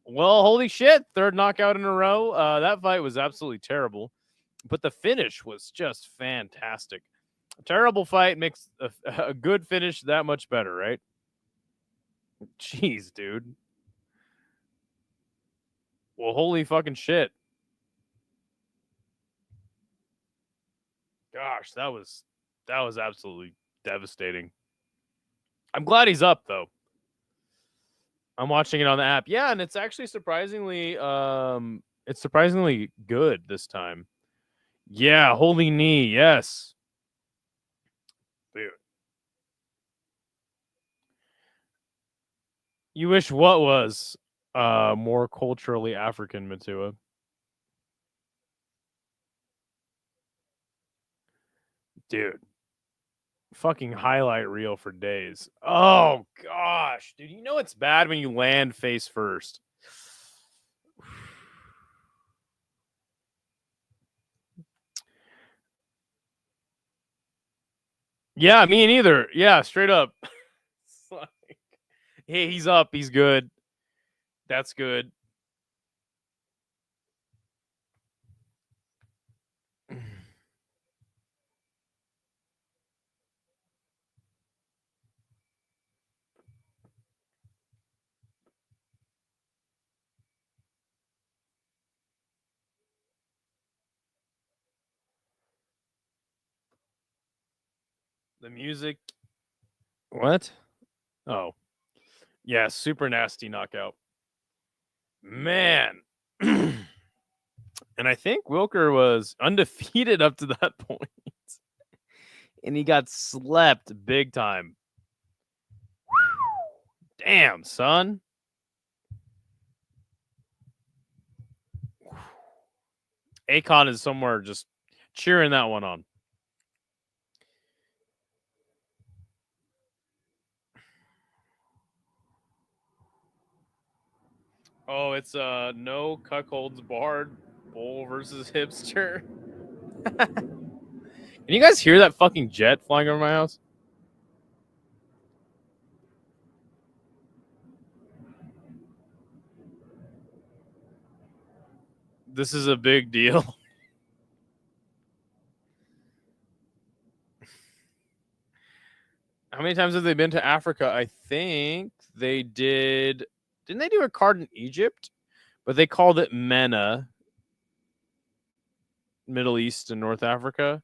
Well, holy shit. Third knockout in a row. That fight was absolutely terrible. But the finish was just fantastic. A terrible fight makes a good finish that much better, right? Jeez, dude. Well, holy fucking shit. Gosh, that was absolutely devastating. I'm glad he's up though. I'm watching it on the app. Yeah, and it's actually surprisingly good this time. Yeah, holy knee, yes. Dude. You wish what was more culturally African, Matua? Dude. Fucking highlight reel for days. Oh gosh, dude, you know it's bad when you land face first. Yeah, me neither. Yeah, straight up. Like, hey, he's up. He's good. That's good. The music. What? Oh. Yeah, super nasty knockout. Man. And I think Wilker was undefeated up to that point. And he got slept big time. Damn, son. Akon is somewhere just cheering that one on. Oh, it's no cuckolds barred bull versus hipster. Can you guys hear that fucking jet flying over my house? This is a big deal. How many times have they been to Africa? I think they did. Didn't they do a card in Egypt? But they called it MENA, Middle East and North Africa.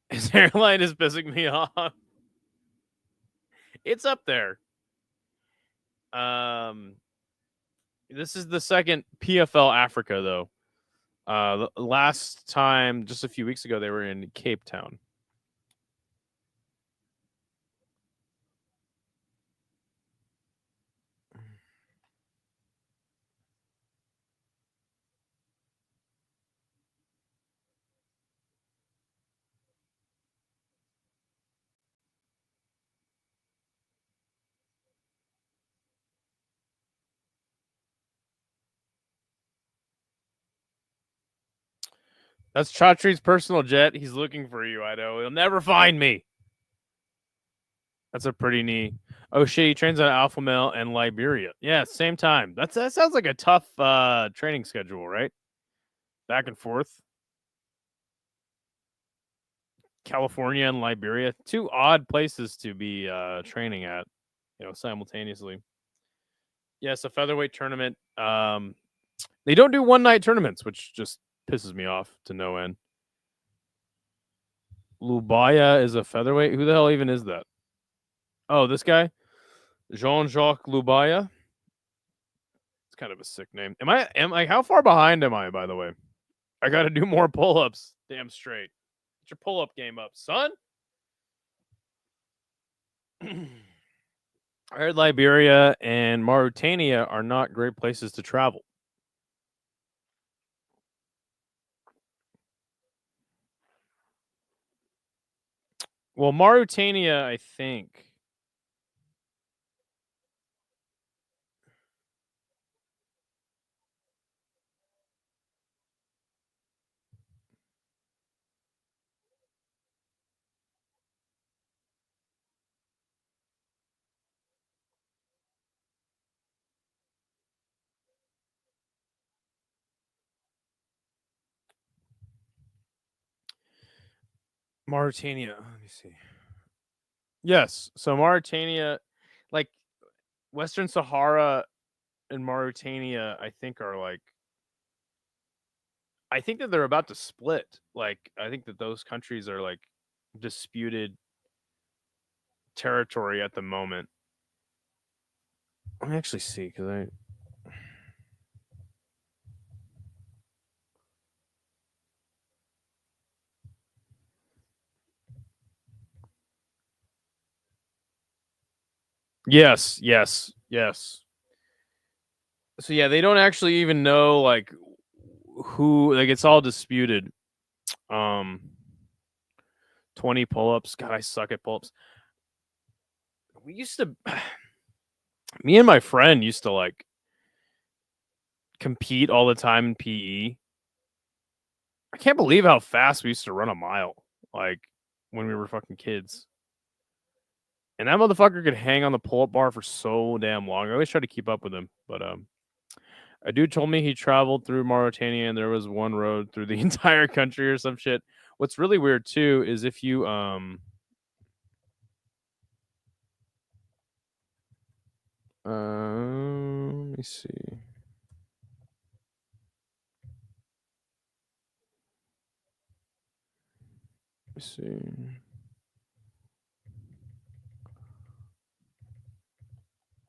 His airline is pissing me off. It's up there. This is the second PFL Africa, though. The last time, just a few weeks ago, they were in Cape Town. That's Chatri's personal jet. He's looking for you, Ido. He'll never find me. That's a pretty knee. Oh shit, he trains on Alpha Male and Liberia. Yeah, same time. That sounds like a tough training schedule, right? Back and forth. California and Liberia. Two odd places to be training at, simultaneously. Yes, a featherweight tournament. They don't do one night tournaments, which just pisses me off to no end. Lubaya is a featherweight. Who the hell even is that? Oh, this guy, Jean-Jacques Lubaya. It's kind of a sick name. Am I? How far behind am I? By the way, I got to do more pull-ups. Damn straight. Get your pull-up game up, son. I heard Liberia and Mauritania are not great places to travel. Well, Mauritania, I think. Mauritania. Let me see. Yes. So Mauritania, like Western Sahara and Mauritania, I think are like. I think that they're about to split. Like, I think that those countries are like disputed territory at the moment. Let me actually see because I. Yes, yes, yes. So yeah, they don't actually even know like who. Like, it's all disputed. Um, 20 pull-ups. God, I suck at pull-ups. We used to. Me and my friend used to like compete all the time in PE. I can't believe how fast we used to run a mile, like when we were fucking kids. And that motherfucker could hang on the pull-up bar for so damn long. I always try to keep up with him, but a dude told me he traveled through Mauritania and there was one road through the entire country or some shit. What's really weird too is if you let me see. Let me see.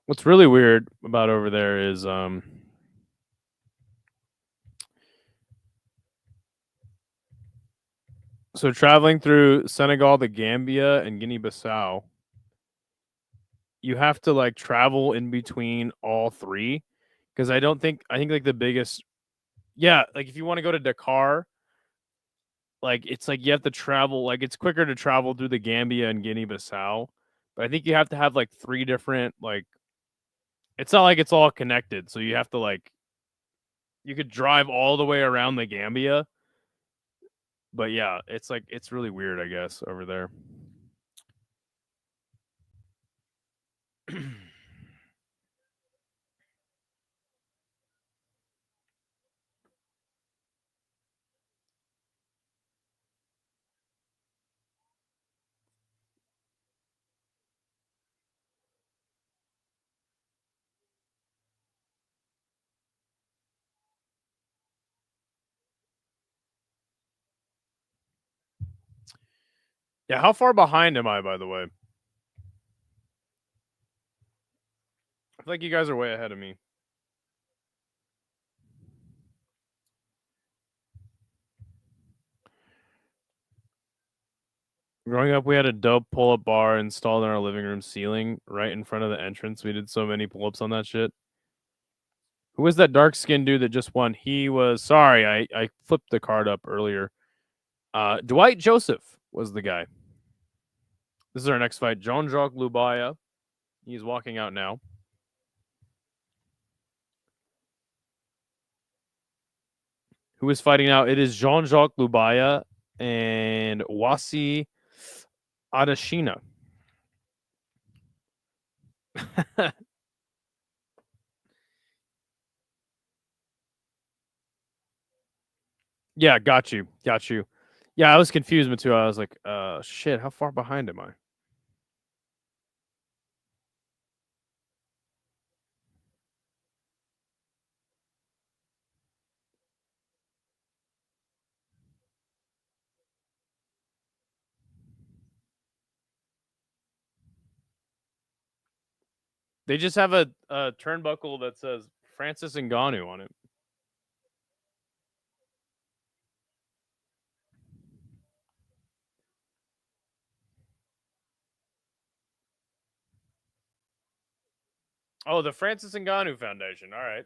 What's really weird about over there is so traveling through Senegal to Gambia and Guinea-Bissau, you have to like travel in between all three because I think like the biggest, yeah, like if you want to go to Dakar, like it's like you have to travel, like it's quicker to travel through the Gambia and Guinea-Bissau, but I think you have to have like three different, like it's not like it's all connected, so you have to like you could drive all the way around the Gambia, but yeah, it's like it's really weird, I guess, over there. Yeah, how far behind am I, by the way? I feel like you guys are way ahead of me. Growing up, we had a dope pull-up bar installed in our living room ceiling right in front of the entrance. We did so many pull-ups on that shit. Who was that dark-skinned dude that just won? He was sorry, I flipped the card up earlier. Dwight Joseph was the guy. This is our next fight. Jean-Jacques Lubaya. He's walking out now. Who is fighting now? It is Jean-Jacques Lubaya and Wasi Adashina. Yeah, got you. Got you. Yeah, I was confused, Matu. I was like, shit, how far behind am I? They just have a turnbuckle that says Francis Ngannou on it. Oh, the Francis Ngannou Foundation. All right.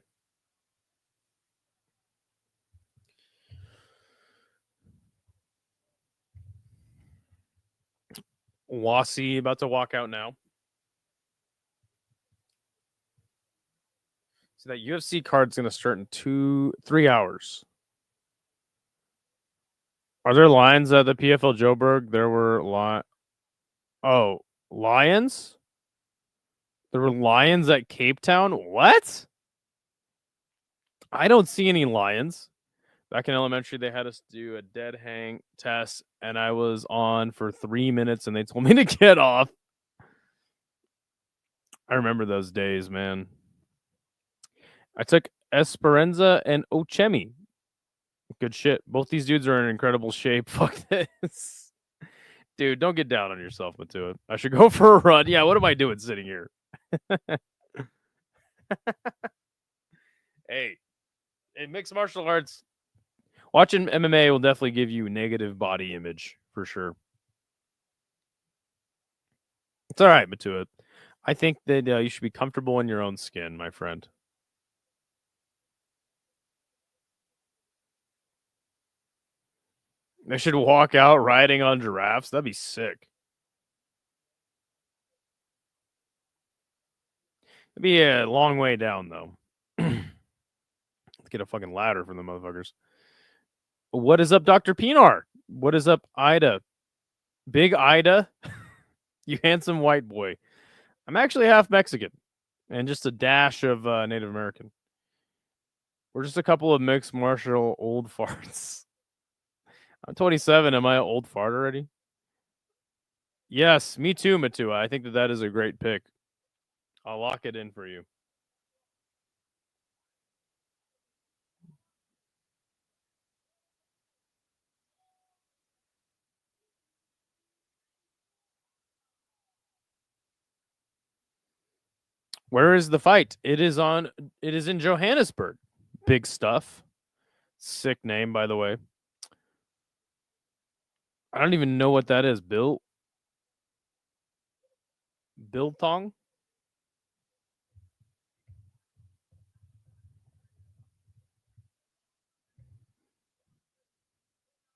Wasi about to walk out now. So that UFC card's going to start in 3 hours. Are there lions at the PFL Joburg? There were lions? There were lions at Cape Town? What? I don't see any lions. Back in elementary, they had us do a dead hang test, and I was on for 3 minutes, and they told me to get off. I remember those days, man. I took Esperanza and Ochemi. Good shit. Both these dudes are in incredible shape. Fuck this. Dude, don't get down on yourself, Matua. I should go for a run. Yeah, what am I doing sitting here? Hey, in mixed martial arts, watching MMA will definitely give you negative body image for sure. It's all right, Matua. I think that you should be comfortable in your own skin, my friend. They should walk out riding on giraffes. That'd be sick. It'd be a long way down, though. Let's get a fucking ladder from the motherfuckers. What is up, Dr. Pinar? What is up, Ida? Big Ida? You handsome white boy. I'm actually half Mexican and just a dash of Native American. We're just a couple of mixed martial old farts. I'm 27. Am I an old fart already? Yes, me too, Matua. I think that is a great pick. I'll lock it in for you. Where is the fight? It is in Johannesburg. Big stuff. Sick name, by the way. I don't even know what that is. Biltong?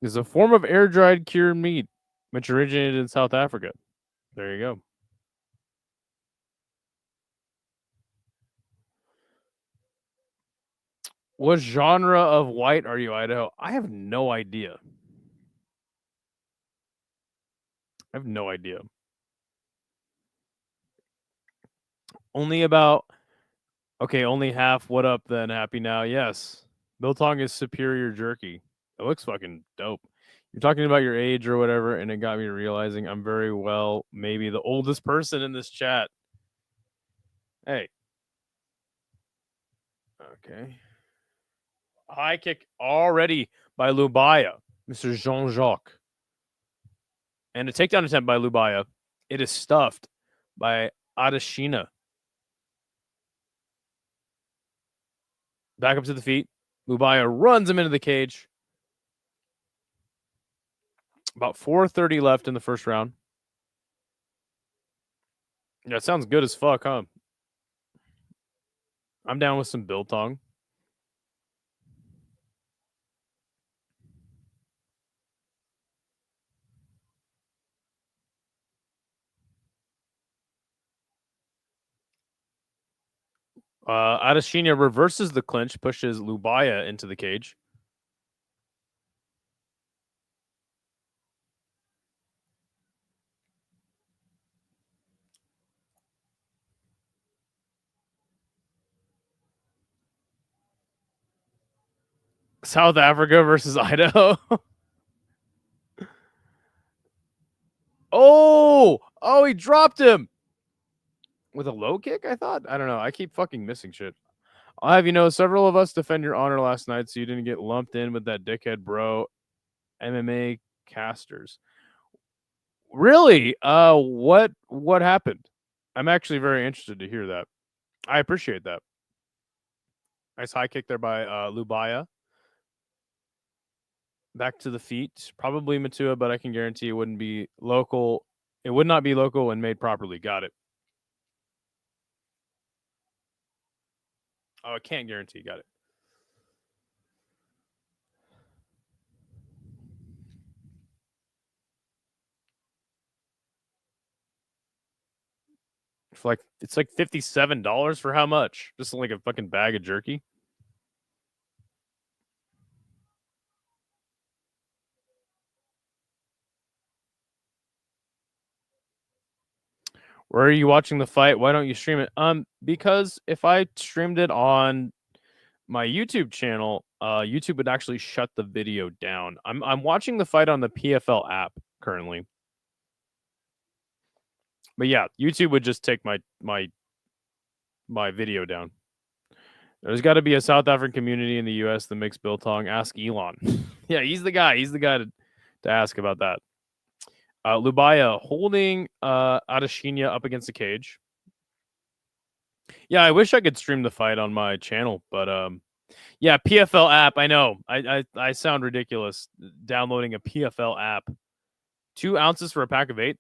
Is a form of air dried cured meat which originated in South Africa. There you go. What genre of white are you, Idaho? I have no idea. I have no idea. Only about only half. What up then? Happy now? Yes. Biltong is superior jerky. It looks fucking dope. You're talking about your age or whatever, and it got me realizing I'm very well maybe the oldest person in this chat. Hey. Okay. High kick already by Lubaya, Mr. Jean-Jacques. And a takedown attempt by Lubaya. It is stuffed by Adesina. Back up to the feet. Lubaya runs him into the cage. About 4:30 left in the first round. Yeah, it sounds good as fuck, huh? I'm down with some biltong. Adesina reverses the clinch, pushes Lubaya into the cage. South Africa versus Idaho. Oh, he dropped him with a low kick. I thought. I don't know. I keep fucking missing shit. I'll have you know, several of us defend your honor last night, so you didn't get lumped in with that dickhead bro. MMA casters. Really? What happened? I'm actually very interested to hear that. I appreciate that. Nice high kick there by Lubaya. Back to the feet. Probably Matua, but I can guarantee it wouldn't be local. It would not be local and made properly. Got it. Oh, I can't guarantee. Got it. For like it's like $57 for how much? Just like a fucking bag of jerky. Where are you watching the fight? Why don't you stream it? Because if I streamed it on my YouTube channel, YouTube would actually shut the video down. I'm watching the fight on the PFL app currently. But yeah, YouTube would just take my video down. There's got to be a South African community in the U.S. that makes biltong. Ask Elon. Yeah, he's the guy. He's the guy to ask about that. Lubaya holding Adesanya up against the cage. Yeah, I wish I could stream the fight on my channel, but yeah, PFL app. I know. I sound ridiculous downloading a PFL app. 2 ounces for a pack of 8.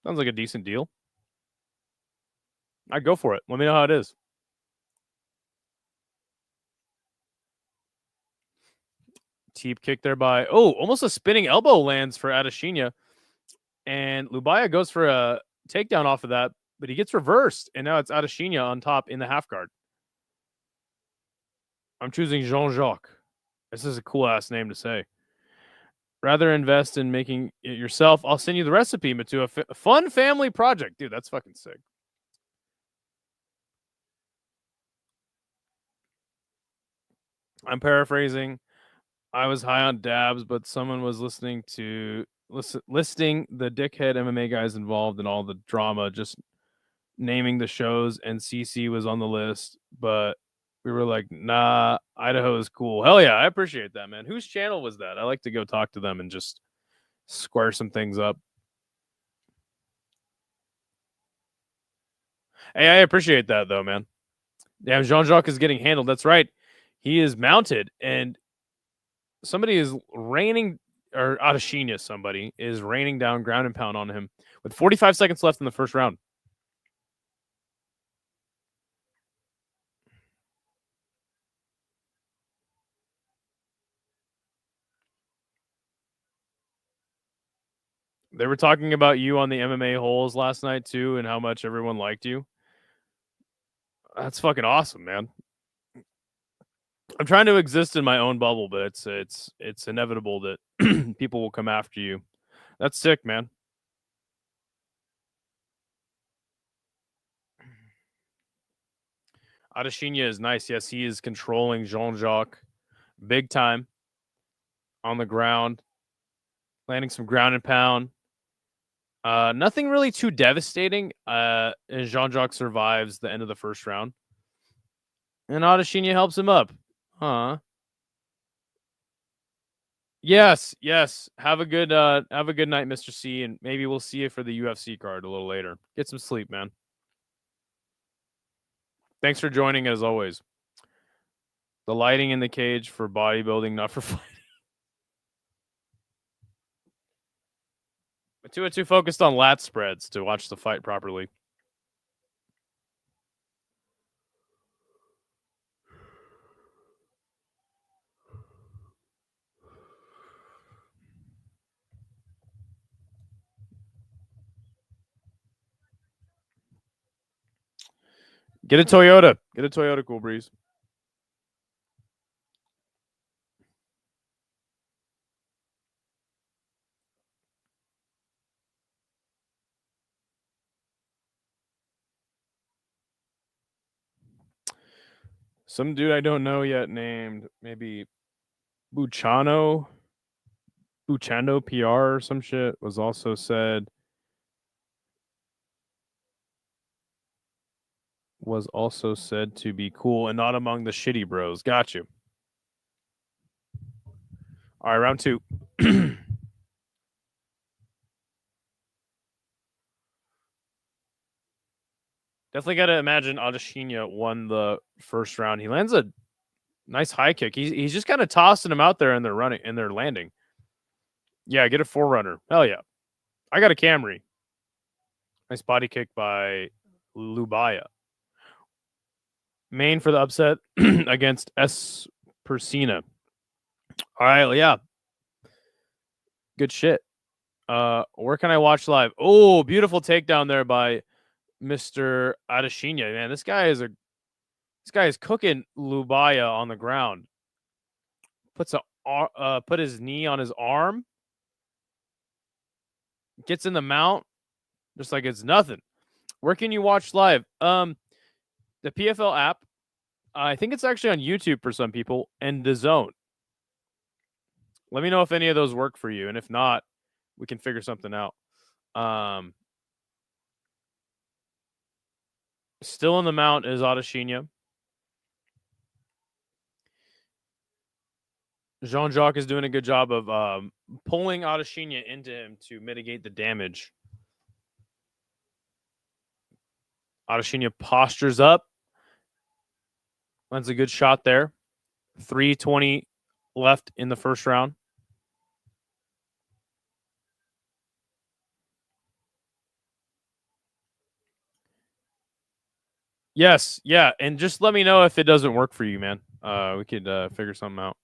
Sounds like a decent deal. I'd go for it. Let me know how it is. Teep kick there by almost a spinning elbow lands for Adesanya, and Lubaya goes for a takedown off of that, but he gets reversed, and now it's Adesanya on top in the half guard. I'm choosing Jean-Jacques. This is a cool ass name to say. Rather invest in making it yourself. I'll send you the recipe, Matu. A fun family project, dude. That's fucking sick. I'm paraphrasing. I was high on dabs, but someone was listing the dickhead MMA guys involved in all the drama, just naming the shows, and CC was on the list, but we were like, nah, Idaho is cool. Hell yeah, I appreciate that, man. Whose channel was that? I like to go talk to them and just square some things up. Hey, I appreciate that though, man. Damn, Jean-Jacques is getting handled. That's right. He is mounted, and somebody is raining, or Adesanya, somebody is raining down ground and pound on him with 45 seconds left in the first round. They were talking about you on the MMA holes last night too, and how much everyone liked you. That's fucking awesome, man. I'm trying to exist in my own bubble, but it's inevitable that people will come after you. That's sick, man. Adesanya is nice. Yes, he is controlling Jean-Jacques big time on the ground, landing some ground and pound. Nothing really too devastating. And Jean-Jacques survives the end of the first round, and Adesanya helps him up. Huh? Yes, yes. Have a good night, Mr. C, and maybe we'll see you for the UFC card a little later. Get some sleep, man. Thanks for joining as always. The lighting in the cage for bodybuilding, not for fighting. Too focused on lat spreads to watch the fight properly. Get a Toyota. Get a Toyota, Cool Breeze. Some dude I don't know yet named maybe Buchano PR or some shit was also said to be cool and not among the shitty bros. Got you. All right, round 2. Definitely got to imagine Adesanya won the first round. He lands a nice high kick. He's just kind of tossing him out there, and they're running and they're landing. Yeah, get a forerunner. Hell yeah. I got a Camry. Nice body kick by Lubaya. Main for the upset against S. Persina. All right, well, yeah. Good shit. Where can I watch live? Oh, beautiful takedown there by Mr. Adesanya. Man, this guy is cooking Lubaya on the ground. Put his knee on his arm. Gets in the mount just like it's nothing. Where can you watch live? The PFL app. I think it's actually on YouTube for some people, and the Zone. Let me know if any of those work for you, and if not, we can figure something out. Still in the mount is Adesanya. Jean-Jacques is doing a good job of pulling Adesanya into him to mitigate the damage. Adesanya postures up. Lands a good shot there. 3:20 left in the first round. Yes, yeah, and just let me know if it doesn't work for you, man. We could figure something out.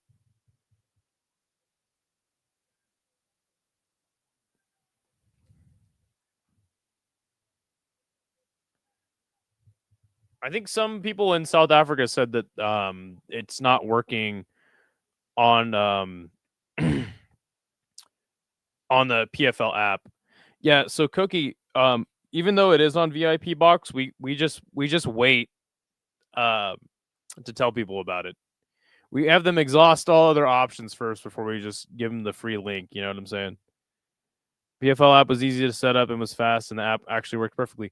I think some people in South Africa said that it's not working on on the PFL app. Yeah, so Cookie, even though it is on VIP box, we just wait to tell people about it. We have them exhaust all other options first before we just give them the free link. You know what I'm saying? PFL app was easy to set up and was fast, and the app actually worked perfectly.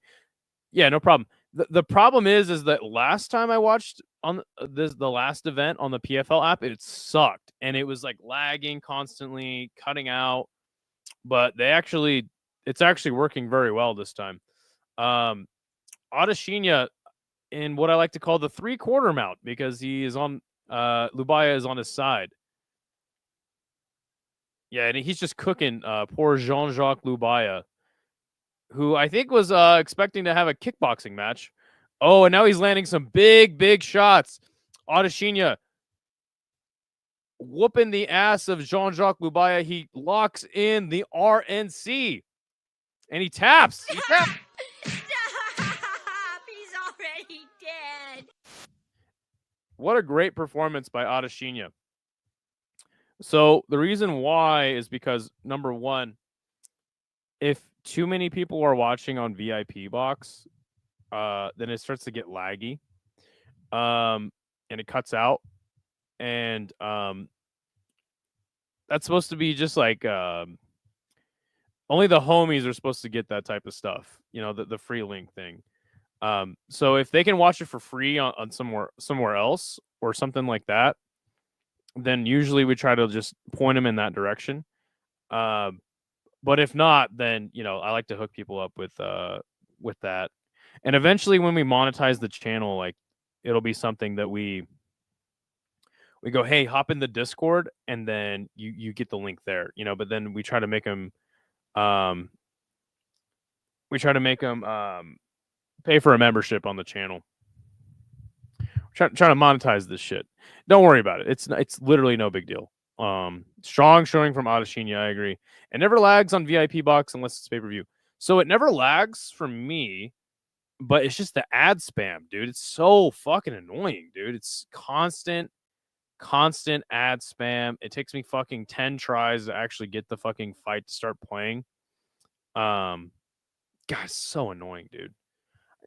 Yeah, no problem. The problem is that last time I watched on the last event on the PFL app, it sucked and it was like lagging constantly, cutting out. But it's actually working very well this time. Adesanya in what I like to call the 3/4 mount because he is on Lubaya is on his side. Yeah, and he's just cooking poor Jean-Jacques Lubaya, who I think was expecting to have a kickboxing match. Oh, and now he's landing some big shots. Adesanya whooping the ass of Jean-Jacques Lubaya. He locks in the RNC, and he taps. He taps. Stop! He's already dead. What a great performance by Adesanya. So the reason why is because, number one, if too many people are watching on VIP box, then it starts to get laggy, and it cuts out, and that's supposed to be just like only the homies are supposed to get that type of stuff, you know, the free link thing. So if they can watch it for free on somewhere else or something like that, then usually we try to just point them in that direction. But if not, then I like to hook people up with that. And eventually, when we monetize the channel, like it'll be something that we go, hey, hop in the Discord, and then you get the link there, But then we try to make them, pay for a membership on the channel. Trying to monetize this shit. Don't worry about it. It's literally no big deal. Strong showing from Adesanya, I agree. It never lags on VIP box unless it's pay-per-view. So it never lags for me, but it's just the ad spam, dude. It's so fucking annoying, dude. It's constant ad spam. It takes me fucking 10 tries to actually get the fucking fight to start playing. God, it's so annoying, dude.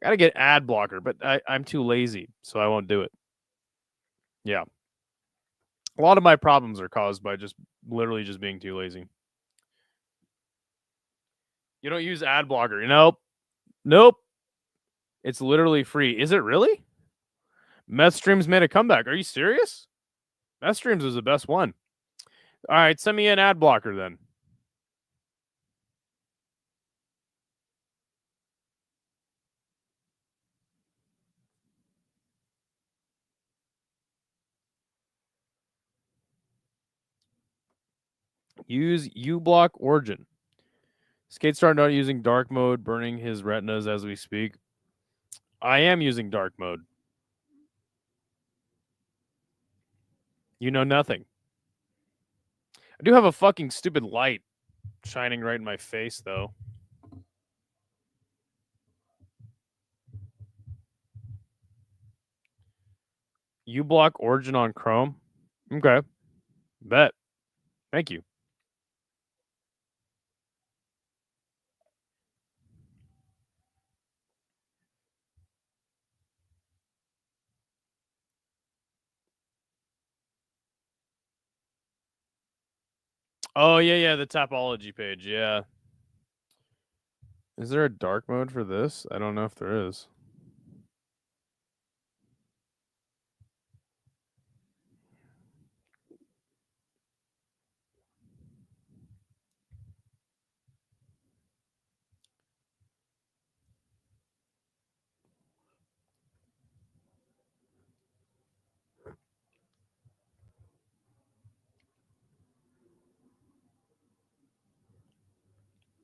I gotta get ad blocker, but I'm too lazy, so I won't do it. Yeah. A lot of my problems are caused by just literally just being too lazy. You don't use ad blocker. Nope. It's literally free. Is it really? Meth Streams made a comeback. Are you serious? Meth Streams was the best one. All right, send me an ad blocker then. Use uBlock Origin. Skatestar not using dark mode, burning his retinas as we speak. I am using dark mode. You know nothing. I do have a fucking stupid light shining right in my face, though. You block Origin on Chrome? Okay. Bet. Thank you. Oh, yeah, the topology page, yeah. Is there a dark mode for this? I don't know if there is.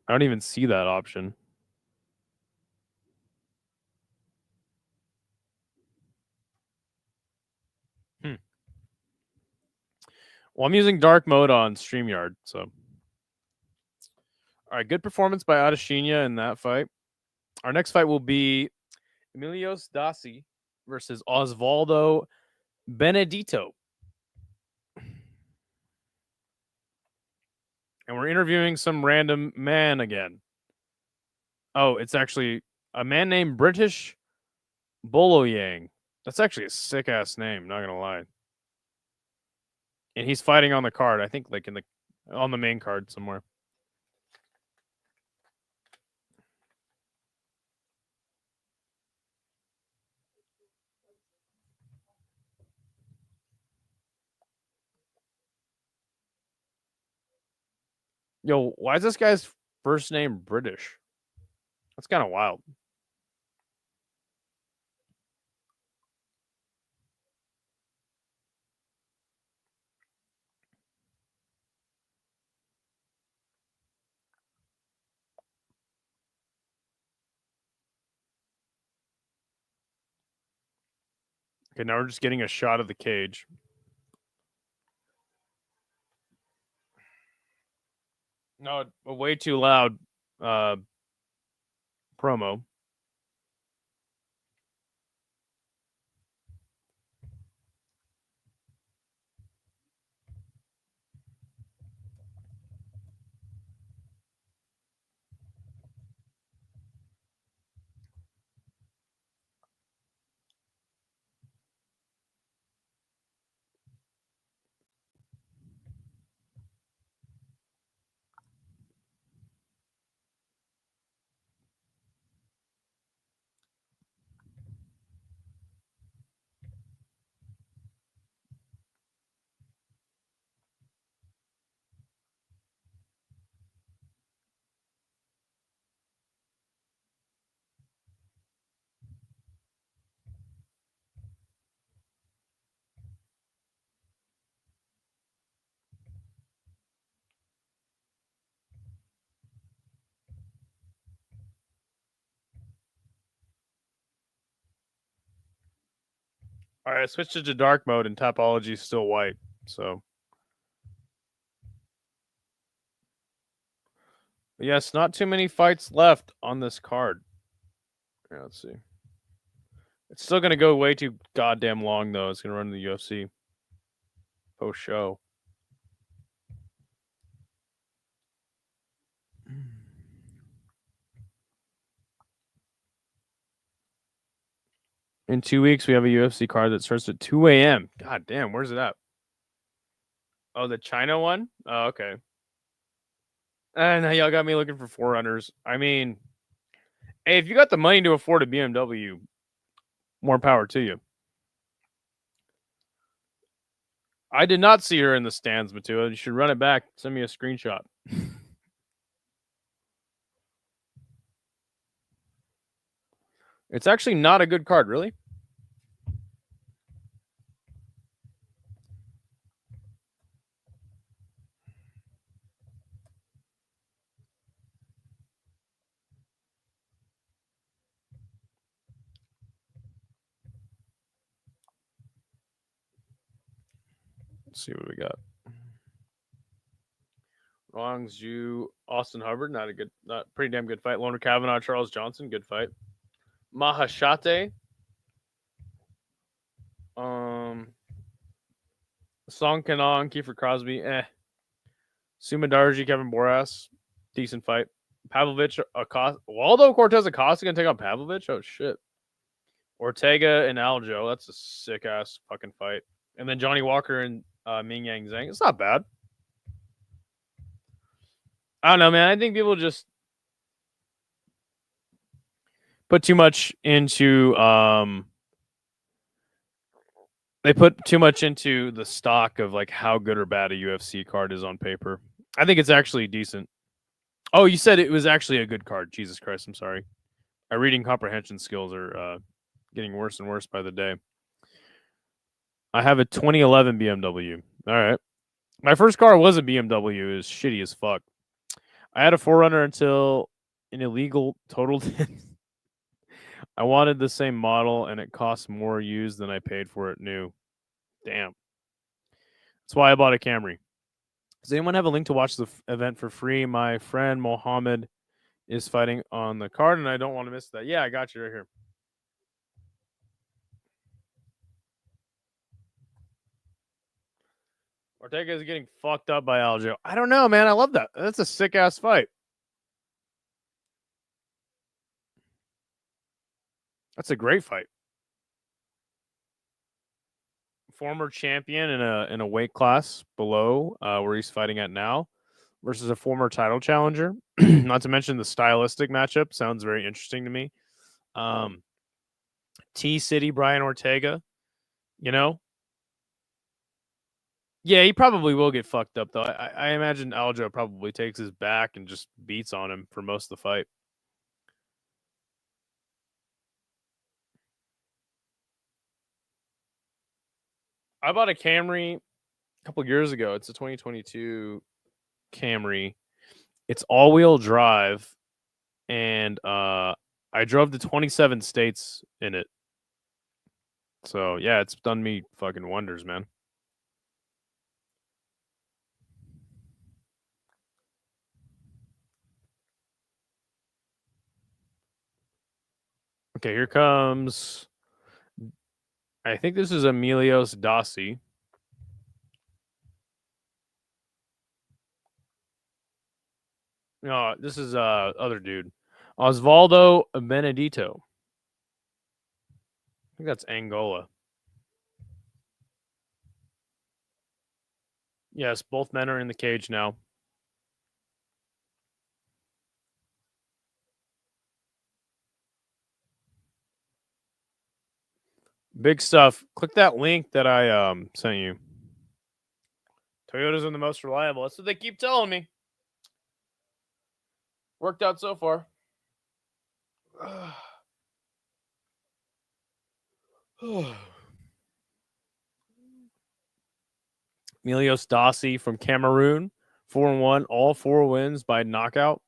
I don't even see that option. Well, I'm using dark mode on StreamYard, so. All right, good performance by Adesanya in that fight. Our next fight will be Emilios Dasi versus Osvaldo Benedito. And we're interviewing some random man again. Oh, it's actually a man named British Boloyang. That's actually a sick ass name, not gonna lie. And he's fighting on the card, I think like on the main card somewhere. Yo, why is this guy's first name British? That's kind of wild. Okay, now we're just getting a shot of the cage. No, a way too loud promo. All right, I switched it to dark mode and topology is still white. So, but yes, not too many fights left on this card. Yeah, let's see. It's still gonna go way too goddamn long though. It's gonna run to the UFC post show. In 2 weeks, we have a UFC card that starts at 2 a.m. God damn, where's it at? Oh, the China one? Oh, okay. And now y'all got me looking for forerunners. I mean, hey, if you got the money to afford a BMW, more power to you. I did not see her in the stands, Matua. You should run it back. Send me a screenshot. It's actually not a good card, really. Let's see what we got. Wrongs you Austin Hubbard, not pretty damn good fight. Loner Kavanaugh, Charles Johnson, good fight. Mahashate. Song Kanon, Kiefer Crosby, Sumadarji, Kevin Boras, decent fight. Pavlovich, Acosta, Waldo Cortez Acosta gonna take on Pavlovich? Oh shit. Ortega and Aljo, that's a sick ass fucking fight. And then Johnny Walker and Ming Yang Zhang. It's not bad. I don't know, man. I think people just put too much into they put too much into the stock of like how good or bad a UFC card is on paper. I think it's actually decent. Oh, you said it was actually a good card. Jesus Christ, I'm sorry. My reading comprehension skills are getting worse and worse by the day. I have a 2011 BMW. All right. My first car was a BMW. It was shitty as fuck. I had a 4Runner until an illegal totaled it. I wanted the same model, and it cost more used than I paid for it new. Damn. That's why I bought a Camry. Does anyone have a link to watch the event for free? My friend Mohammed is fighting on the card, and I don't want to miss that. Yeah, I got you right here. Ortega is getting fucked up by Aljo. I don't know, man. I love that. That's a sick ass fight. That's a great fight. Former champion in a weight class below where he's fighting at now versus a former title challenger. Not to mention the stylistic matchup sounds very interesting to me. T City Brian Ortega, you know. Yeah, he probably will get fucked up though. I imagine Aljo probably takes his back and just beats on him for most of the fight. I bought a Camry a couple years ago. It's a 2022 Camry. It's all-wheel drive, and I drove to 27 states in it. So yeah, it's done me fucking wonders, man. Okay, here comes. I think this is Emilios Dossi. No, this is other dude. Osvaldo Benedito. I think that's Angola. Yes, both men are in the cage now. Big stuff. Click that link that I sent you. Toyotas are the most reliable. That's what they keep telling me. Worked out so far. Emilios Dossi from Cameroon, 4-1, all 4 wins by knockout.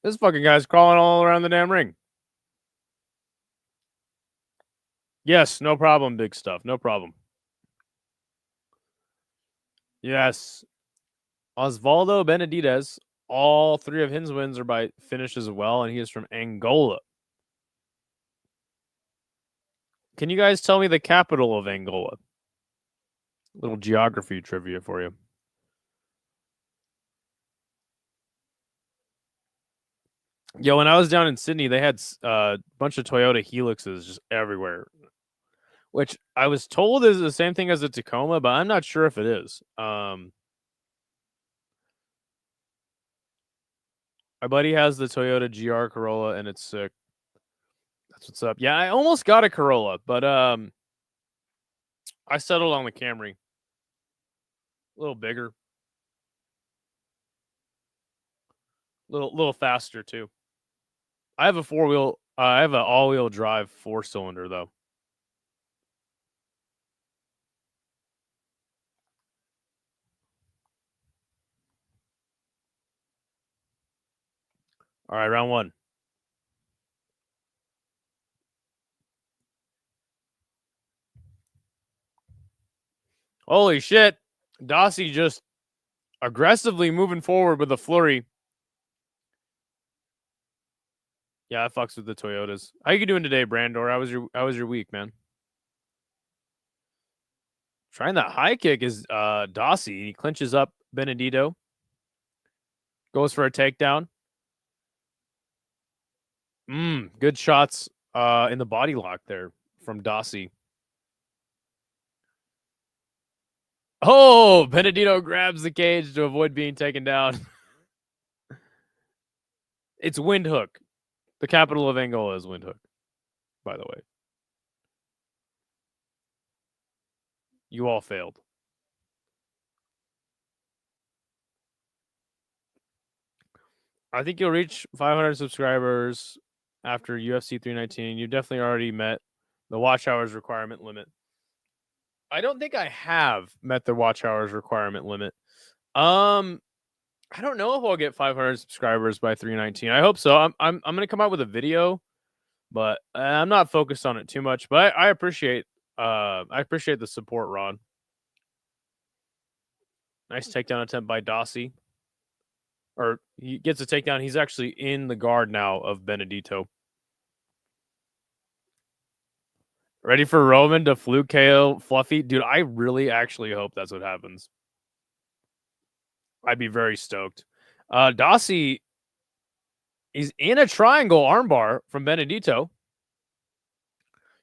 This fucking guy's crawling all around the damn ring. Yes, no problem, big stuff. No problem. Yes. Osvaldo Beneditez, all 3 of his wins are by finish as well, and he is from Angola. Can you guys tell me the capital of Angola? Little geography trivia for you. Yo, when I was down in Sydney, they had a bunch of Toyota Helixes just everywhere, which I was told is the same thing as a Tacoma, but I'm not sure if it is. My buddy has the Toyota GR Corolla, and it's sick. That's what's up. Yeah, I almost got a Corolla, but I settled on the Camry. A little bigger, little faster too. I have a 4-wheel. I have an all-wheel drive 4-cylinder though. All right, round one. Holy shit. Dossie just aggressively moving forward with a flurry. Yeah, I fucks with the Toyotas. How you doing today, Brandor? How was your week, man? Trying that high kick is Dossie. He clinches up Benedito. Goes for a takedown. Good shots in the body lock there from Dossie. Oh, Benedito grabs the cage to avoid being taken down. It's Windhoek. The capital of Angola is Windhoek, by the way. You all failed. I think you'll reach 500 subscribers after UFC 319. You definitely already met the watch hours requirement limit. I don't think I have met the watch hours requirement limit. I don't know if I'll get 500 subscribers by 319. I hope so. I'm gonna come out with a video, but I'm not focused on it too much. But I appreciate the support, Ron. Nice takedown attempt by Dossie. Or he gets a takedown. He's actually in the guard now of Benedito. Ready for Roman to fluke KO Fluffy? Dude, I really actually hope that's what happens. I'd be very stoked. Dossie is in a triangle armbar from Benedito.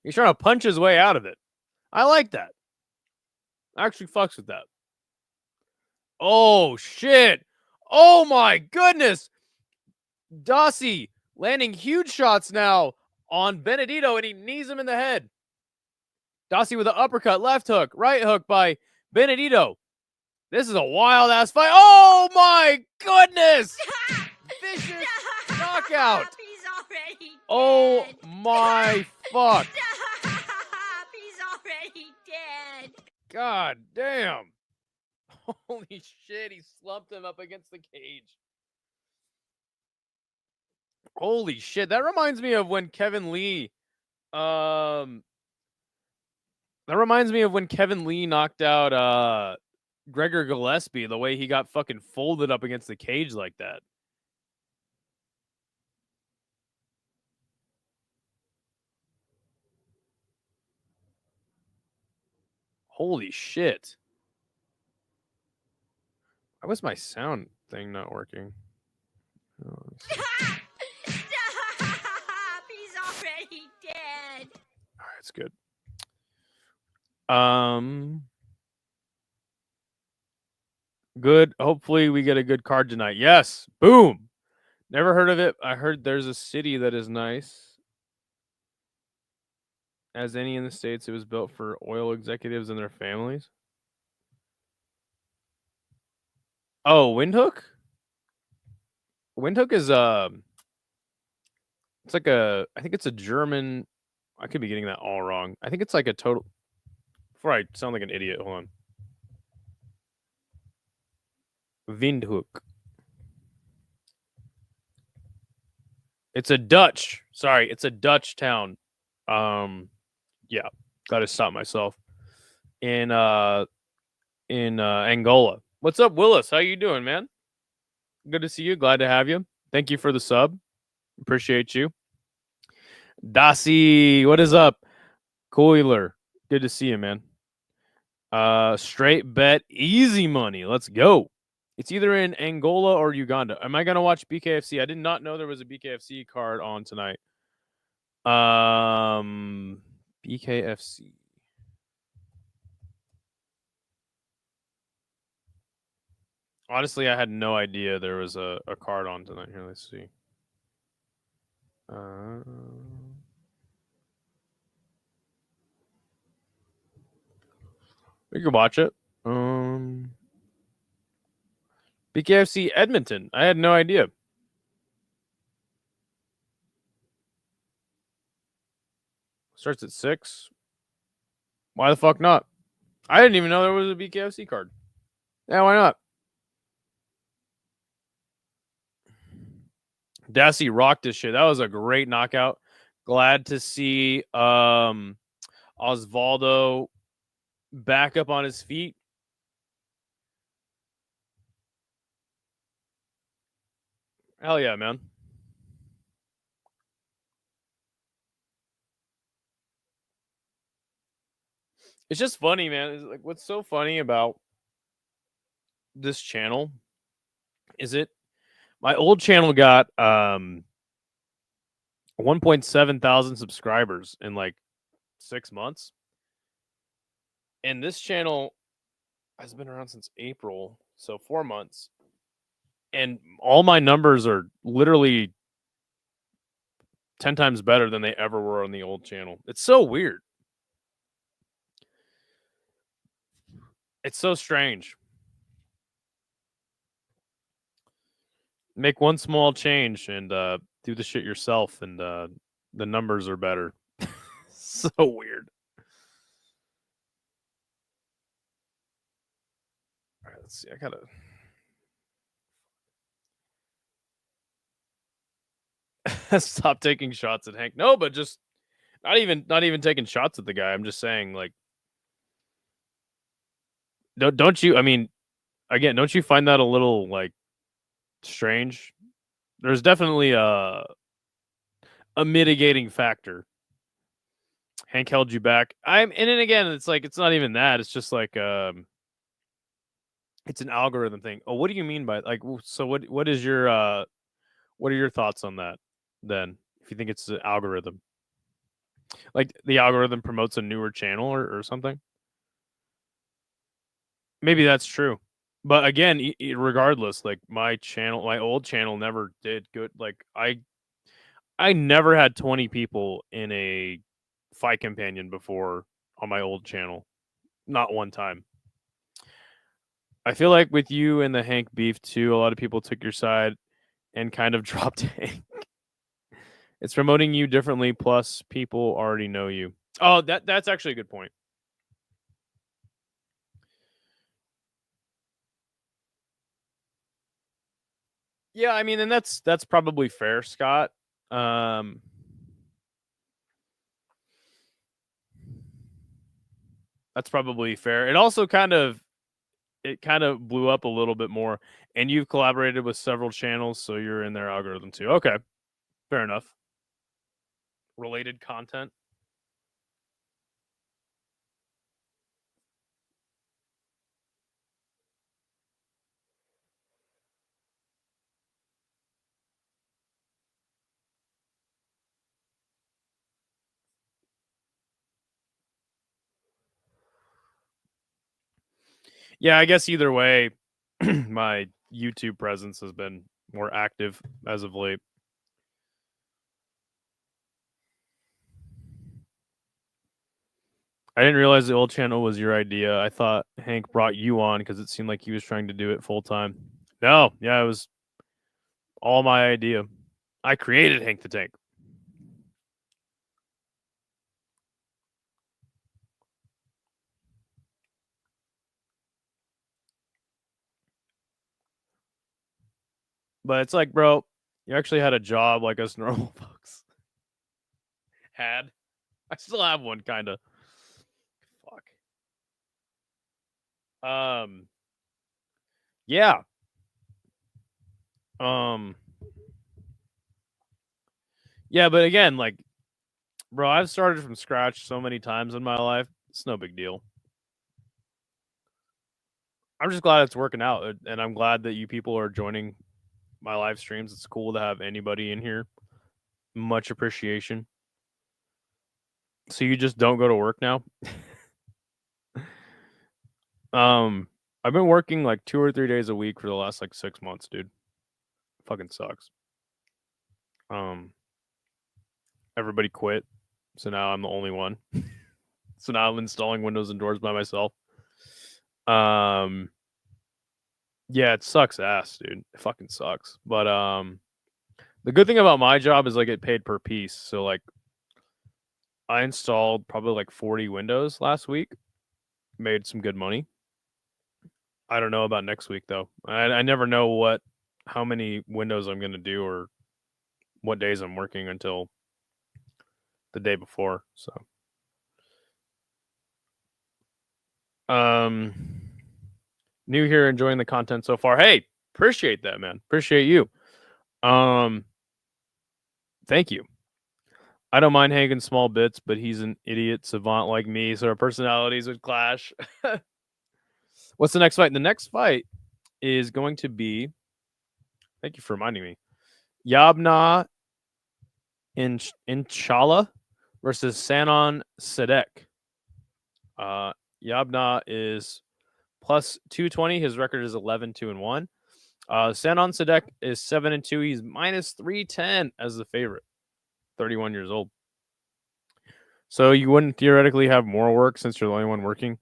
He's trying to punch his way out of it. I like that. I actually fucks with that. Oh, shit. Oh, my goodness. Dossie landing huge shots now on Benedito, and he knees him in the head. Dossie with an uppercut, left hook, right hook by Benedito. This is a wild-ass fight. Oh, my goodness. Vicious knockout. He's already dead. Oh, my fuck. Stop. He's already dead. God damn. Holy shit, he slumped him up against the cage. Holy shit. That reminds me of when Kevin Lee knocked out Gregor Gillespie, the way he got fucking folded up against the cage like that. Holy shit. Why was my sound thing not working? Oh, Stop. He's already dead. all right, it's good. Good. Hopefully we get a good card tonight. Yes. Boom. Never heard of it. I heard there's a city that is nice. As any in the States, it was built for oil executives and their families. Oh, Windhoek? Windhoek is it's like I think it's a German. I could be getting that all wrong. I think it's like a total. Before I sound like an idiot, hold on. Windhoek. It's a Dutch. Sorry, it's a Dutch town. Yeah, got to stop myself. In Angola. What's up, Willis? How you doing, man? Good to see you. Glad to have you. Thank you for the sub. Appreciate you. Dossie, what is up? Coiler. Good to see you, man. Straight bet, easy money. Let's go. It's either in Angola or Uganda. Am I gonna watch BKFC? I did not know there was a BKFC card on tonight. BKFC. Honestly, I had no idea there was a card on tonight. Here, let's see. We could watch it. BKFC Edmonton. I had no idea. Starts at 6. Why the fuck not? I didn't even know there was a BKFC card. Yeah, why not? Dassey rocked this shit. That was a great knockout. Glad to see Osvaldo back up on his feet. Hell yeah, man. It's just funny, man. It's like, what's so funny about this channel is my old channel got 1.7 thousand subscribers in like 6 months. And this channel has been around since April, so 4 months. And all my numbers are literally 10 times better than they ever were on the old channel. It's so weird. It's so strange. Make one small change and do the shit yourself, and the numbers are better. So weird. All right, let's see. I gotta. Stop taking shots at Hank. No, but just not even taking shots at the guy. I'm just saying, like, don't you? I mean, again, don't you find that a little like strange? There's definitely a mitigating factor. Hank held you back. And then again, it's like it's not even that. It's just like it's an algorithm thing. Oh, what do you mean by like? So what is your what are your thoughts on that? Then, if you think it's an algorithm, like the algorithm promotes a newer channel or something, maybe that's true. But again, regardless, like my old channel never did good. Like I never had 20 people in a fight companion before on my old channel. Not one time. I feel like with you and the Hank beef too, a lot of people took your side and kind of dropped Hank. It's promoting you differently, plus people already know you. Oh, that's actually a good point. Yeah, I mean, and that's probably fair, Scott. That's probably fair. It kind of blew up a little bit more, and you've collaborated with several channels, so you're in their algorithm too. Okay, fair enough. Related content. Yeah, I guess either way, my YouTube presence has been more active as of late. I didn't realize the old channel was your idea. I thought Hank brought you on because it seemed like he was trying to do it full time. No, yeah, it was all my idea. I created Hank the Tank. But it's like, bro, you actually had a job like us normal folks had. I still have one, kind of. Fuck. Yeah. Um. Yeah, but again, like, bro, I've started from scratch so many times in my life. It's no big deal. I'm just glad it's working out, and I'm glad that you people are joining my live streams. It's cool to have anybody in here. Much appreciation. So you just don't go to work now? I've been working like 2 or 3 days a week for the last like 6 months, dude. Fucking sucks. Everybody quit, so now I'm the only one. So now I'm installing windows and doors by myself. Yeah, it sucks ass, dude. It fucking sucks. But the good thing about my job is I get paid per piece. So like I installed probably like 40 windows last week. Made some good money. I don't know about next week though. I never know how many windows I'm gonna do or what days I'm working until the day before. So, new here, enjoying the content so far. Hey, appreciate that, man. Appreciate you. Thank you. I don't mind Hagen small bits, but he's an idiot savant like me, so our personalities would clash. What's the next fight? The next fight is going to be. Thank you for reminding me. Yabna Inshallah versus Sanon Sadek. Yabna is plus 220. His record is 11-2-1. Sanon Sadek is 7-2. He's minus 310 as the favorite. 31 years old. So you wouldn't theoretically have more work since you're the only one working.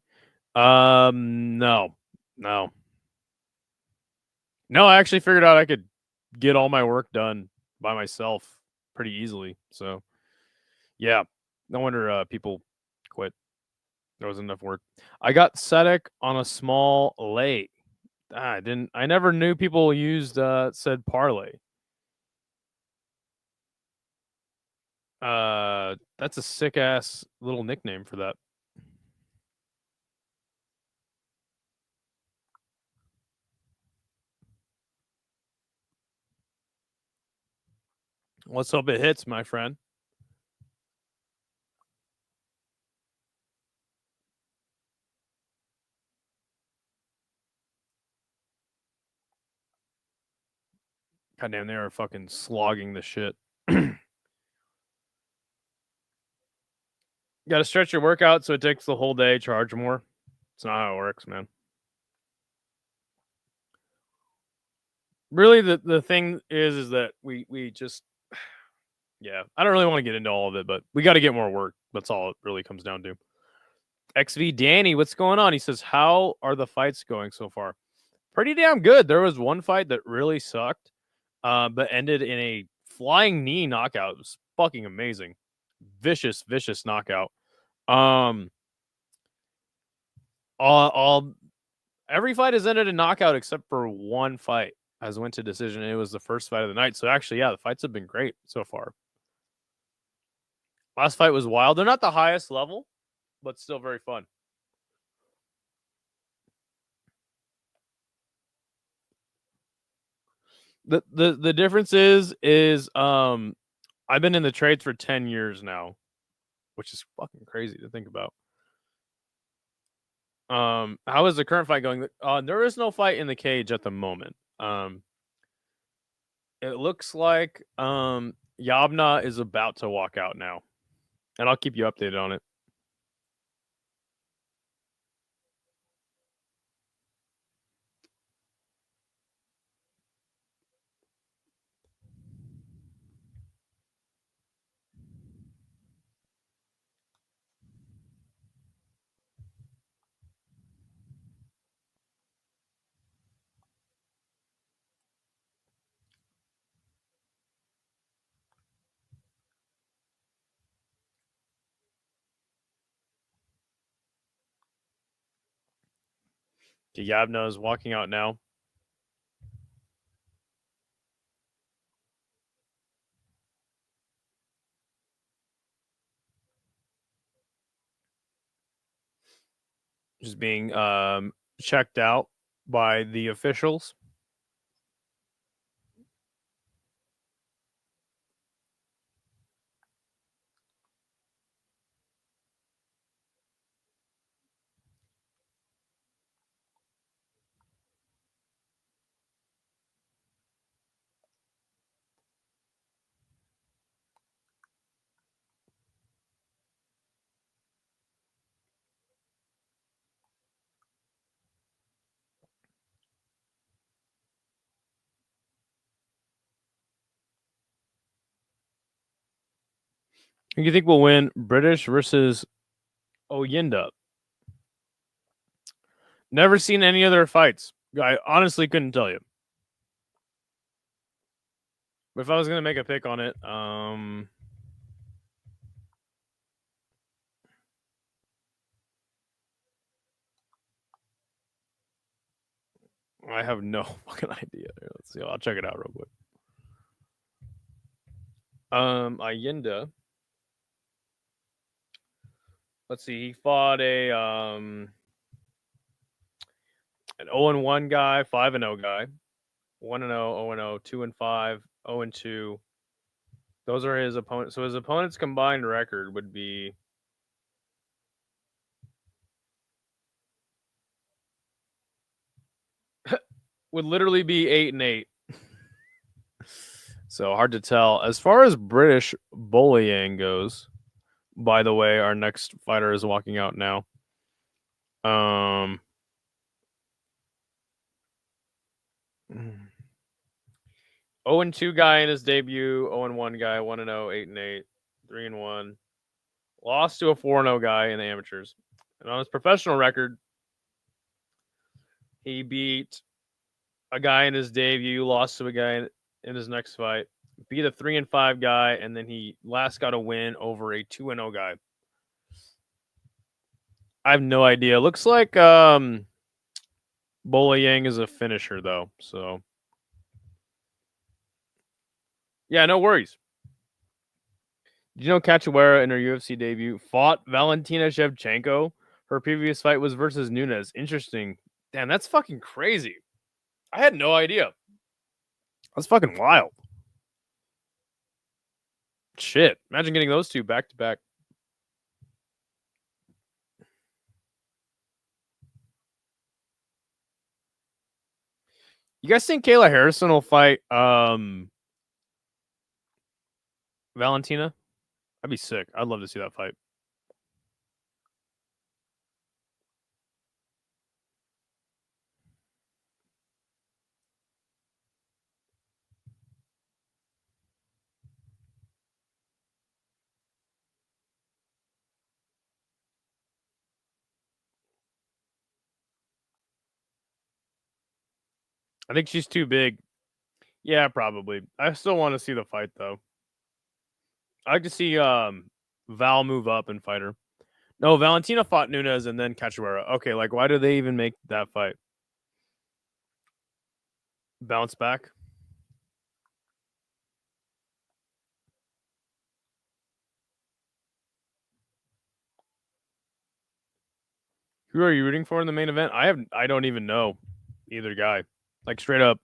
No. I actually figured out I could get all my work done by myself pretty easily. So, yeah, no wonder people quit. There was enough work. I got Sedek on a small lay. I never knew people used said parlay. That's a sick ass little nickname for that. Let's hope it hits, my friend. Goddamn, they are fucking slogging the shit. Got to stretch your workout so it takes the whole day, charge more. It's not how it works, man. Really, the thing is that we just, yeah, I don't really want to get into all of it, but we got to get more work. That's all it really comes down to. XV Danny, what's going on? He says, how are the fights going so far? Pretty damn good. There was one fight that really sucked, but ended in a flying knee knockout. It was fucking amazing. Vicious knockout. All every fight has ended in knockout except for one fight has went to decision. And it was the first fight of the night. So actually, yeah, the fights have been great so far. Last fight was wild. They're not the highest level, but still very fun. The difference is I've been in the trades for 10 years now, which is fucking crazy to think about. How is the current fight going? There is no fight in the cage at the moment. It looks like Yabna is about to walk out now, and I'll keep you updated on it. Yabna is walking out now. Just being checked out by the officials. Who do you think will win? British versus Oyinda. Never seen any other fights. I honestly couldn't tell you. But if I was gonna make a pick on it, I have no fucking idea. Let's see. I'll check it out real quick. Ayinda. Let's see. He fought an 0-1 guy, 5-0 guy, 1-0, 0-0, 2-5, 0-2. Those are his opponents. So his opponent's combined record would be would literally be 8-8. So hard to tell. As far as British bullying goes, by the way, our next fighter is walking out now. 0-2 guy in his debut, 0-1 guy, 1-0, 8-8, 3-1. Lost to a 4-0 guy in the amateurs. And on his professional record, he beat a guy in his debut, lost to a guy in his next fight, beat a 3-5 guy, and then he last got a win over a 2-0 guy. I have no idea. Looks like bullying is a finisher though, so yeah, no worries. Did you know Cachoeira in her UFC debut fought Valentina Shevchenko? Her previous fight was versus Nunes. Interesting. Damn, that's fucking crazy. I had no idea. That's fucking wild. Shit. Imagine getting those two back to back. You guys think Kayla Harrison will fight Valentina? That'd be sick. I'd love to see that fight. I think she's too big. Yeah, probably. I still want to see the fight though. I like to see Val move up and fight her. No, Valentina fought Nunes and then Cachoeira. Okay, like why do they even make that fight? Bounce back. Who are you rooting for in the main event? I don't even know either guy. Like straight up.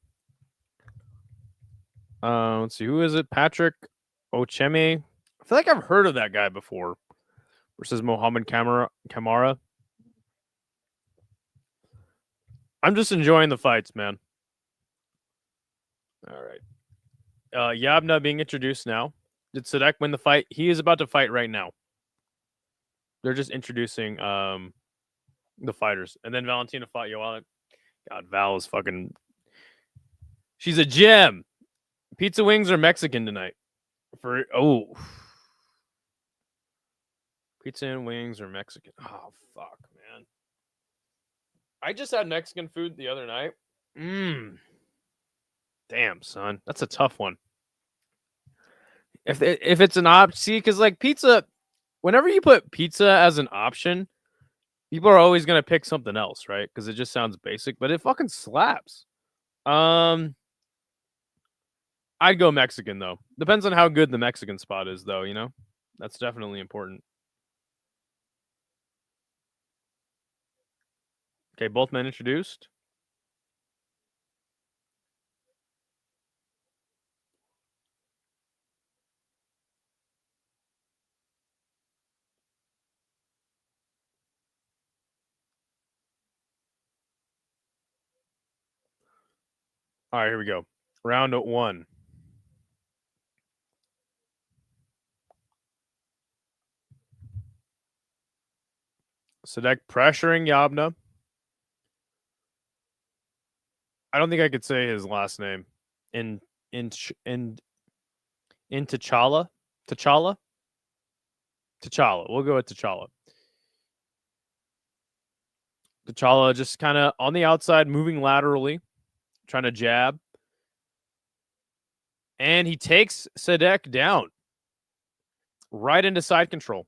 Let's see, who is it? Patrick Ocheme. I feel like I've heard of that guy before. Versus Mohammed Kamara. I'm just enjoying the fights, man. All right. Yabna being introduced now. Did Sadek win the fight? He is about to fight right now. They're just introducing the fighters. And then Valentina fought Joanna. God, Val is fucking. She's a gem. Pizza wings are Mexican tonight. Pizza and wings are Mexican. Oh fuck, man. I just had Mexican food the other night. Damn, son. That's a tough one. If it's an option, see, because like pizza, whenever you put pizza as an option, people are always gonna pick something else, right? Because it just sounds basic, but it fucking slaps. I'd go Mexican though. Depends on how good the Mexican spot is, though. You know, that's definitely important. Okay, both men introduced. All right, here we go. Round 1. Sadek pressuring Yabna. I don't think I could say his last name. In T'Challa. T'Challa. T'Challa. We'll go with T'Challa. T'Challa just kind of on the outside, moving laterally, trying to jab. And he takes Sadek down right into side control.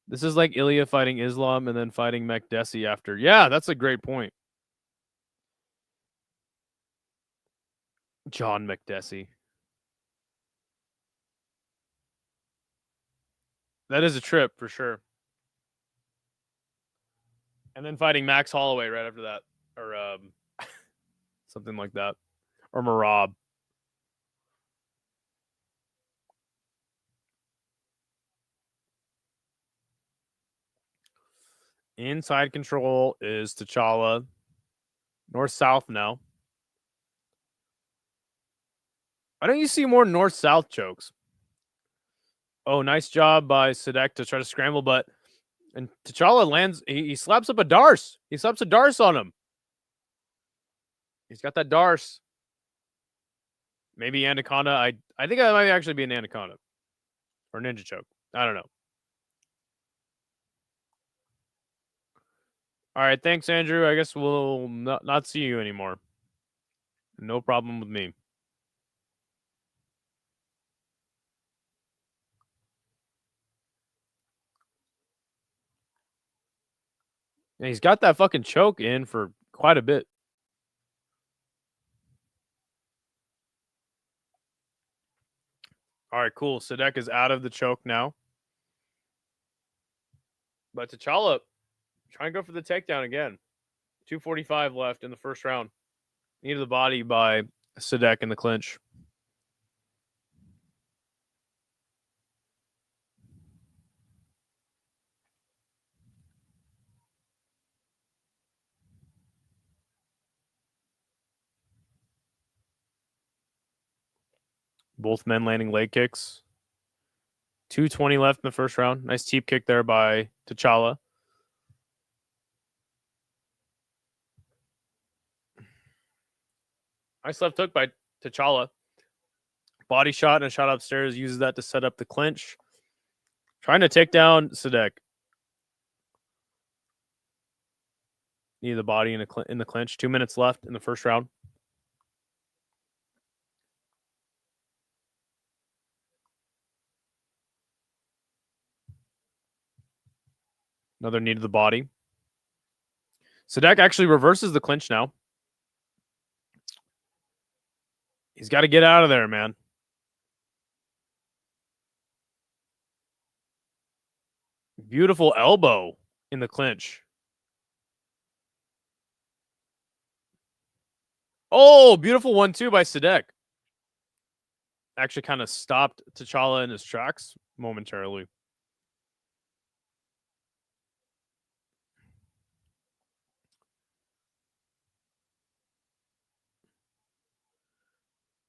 This is like Ilya fighting Islam and then fighting Makdessi after. Yeah, that's a great point. John Makdessi. That is a trip for sure. And then fighting Max Holloway right after that, or something like that, or Marab. Inside control is T'Challa. North-south now. Why don't you see more north-south chokes? Oh, nice job by Sadek to try to scramble, but and T'Challa lands. He slaps up a Darce. He slaps a Darce on him. He's got that Darce. Maybe Anaconda. I think that might actually be an Anaconda or Ninja Choke. I don't know. All right, thanks, Andrew. I guess we'll not see you anymore. No problem with me. And he's got that fucking choke in for quite a bit. All right, cool. Sadek is out of the choke now. But T'Challa trying to go for the takedown again. 2:45 left in the first round. Knee to the body by Sadek in the clinch. Both men landing leg kicks. 2:20 left in the first round. Nice teep kick there by T'Challa. Nice left hook by T'Challa. Body shot and a shot upstairs. Uses that to set up the clinch. Trying to take down Sadek. Knee to the body in the clinch. 2 minutes left in the first round. Another knee to the body. Sadek actually reverses the clinch now. He's got to get out of there, man. Beautiful elbow in the clinch. Oh, beautiful 1-2 by Sadek. Actually kind of stopped T'Challa in his tracks momentarily.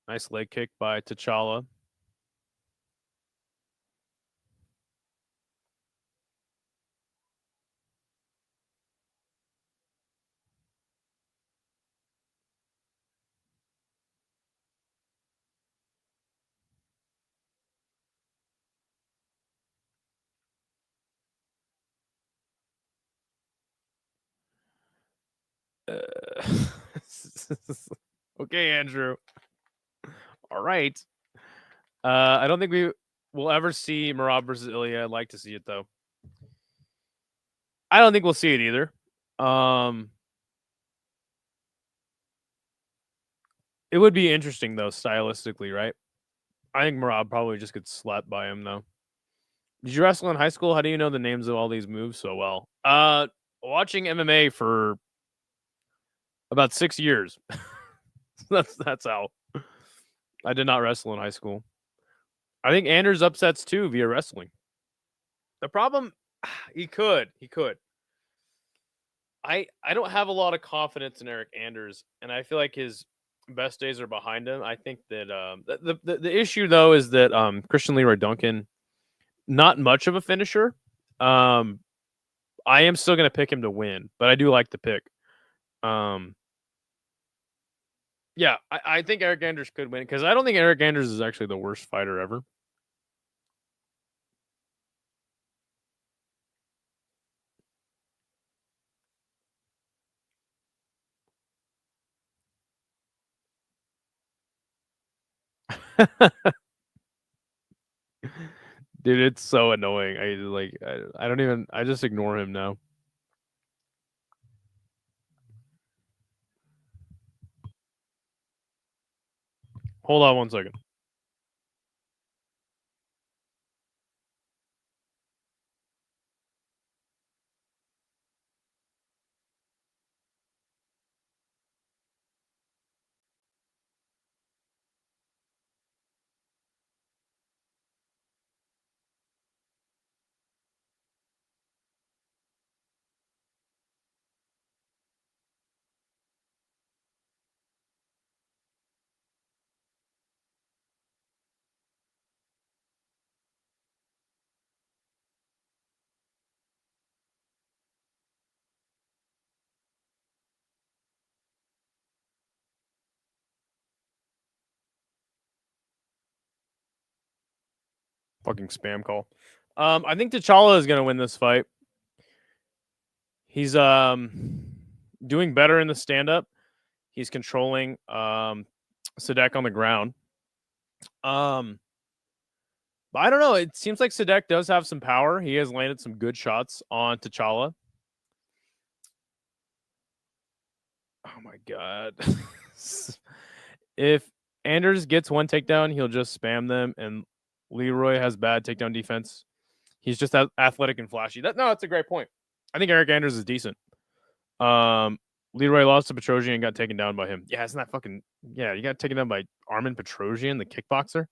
Nice leg kick by T'Challa. Okay, Andrew. All right. I don't think we will ever see Marab versus Ilya. I'd like to see it though. I don't think we'll see it either. It would be interesting though, stylistically, right? I think Marab probably just gets slapped by him though. Did you wrestle in high school? How do you know the names of all these moves so well? Watching MMA for about 6 years. that's how. I did not wrestle in high school. I think Anders upsets too via wrestling. The problem, he could. I don't have a lot of confidence in Eric Anders, and I feel like his best days are behind him. I think that the issue though is that Christian Leroy Duncan, not much of a finisher. I am still going to pick him to win, but I do like the pick. Yeah, I think Eric Anders could win because I don't think Eric Anders is actually the worst fighter ever. Dude, it's so annoying. I don't even I just ignore him now. Hold on 1 second. Fucking spam call. I think T'Challa is gonna win this fight. He's doing better in the stand up. He's controlling Sadek on the ground. But I don't know. It seems like Sadek does have some power. He has landed some good shots on T'Challa. Oh my god. If Anders gets one takedown, he'll just spam them, and Leroy has bad takedown defense. He's just athletic and flashy. That's a great point. I think Eric Anders is decent. Leroy lost to Petrosian and got taken down by him. Yeah, isn't that fucking you got taken down by Armin Petrosian, the kickboxer?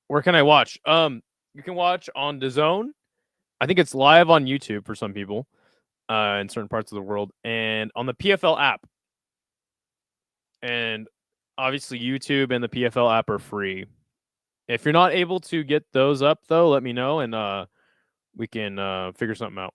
Where can I watch? You can watch on DAZN. I think it's live on YouTube for some people in certain parts of the world, and on the PFL app. And obviously, YouTube and the PFL app are free. If you're not able to get those up, though, let me know, and we can figure something out.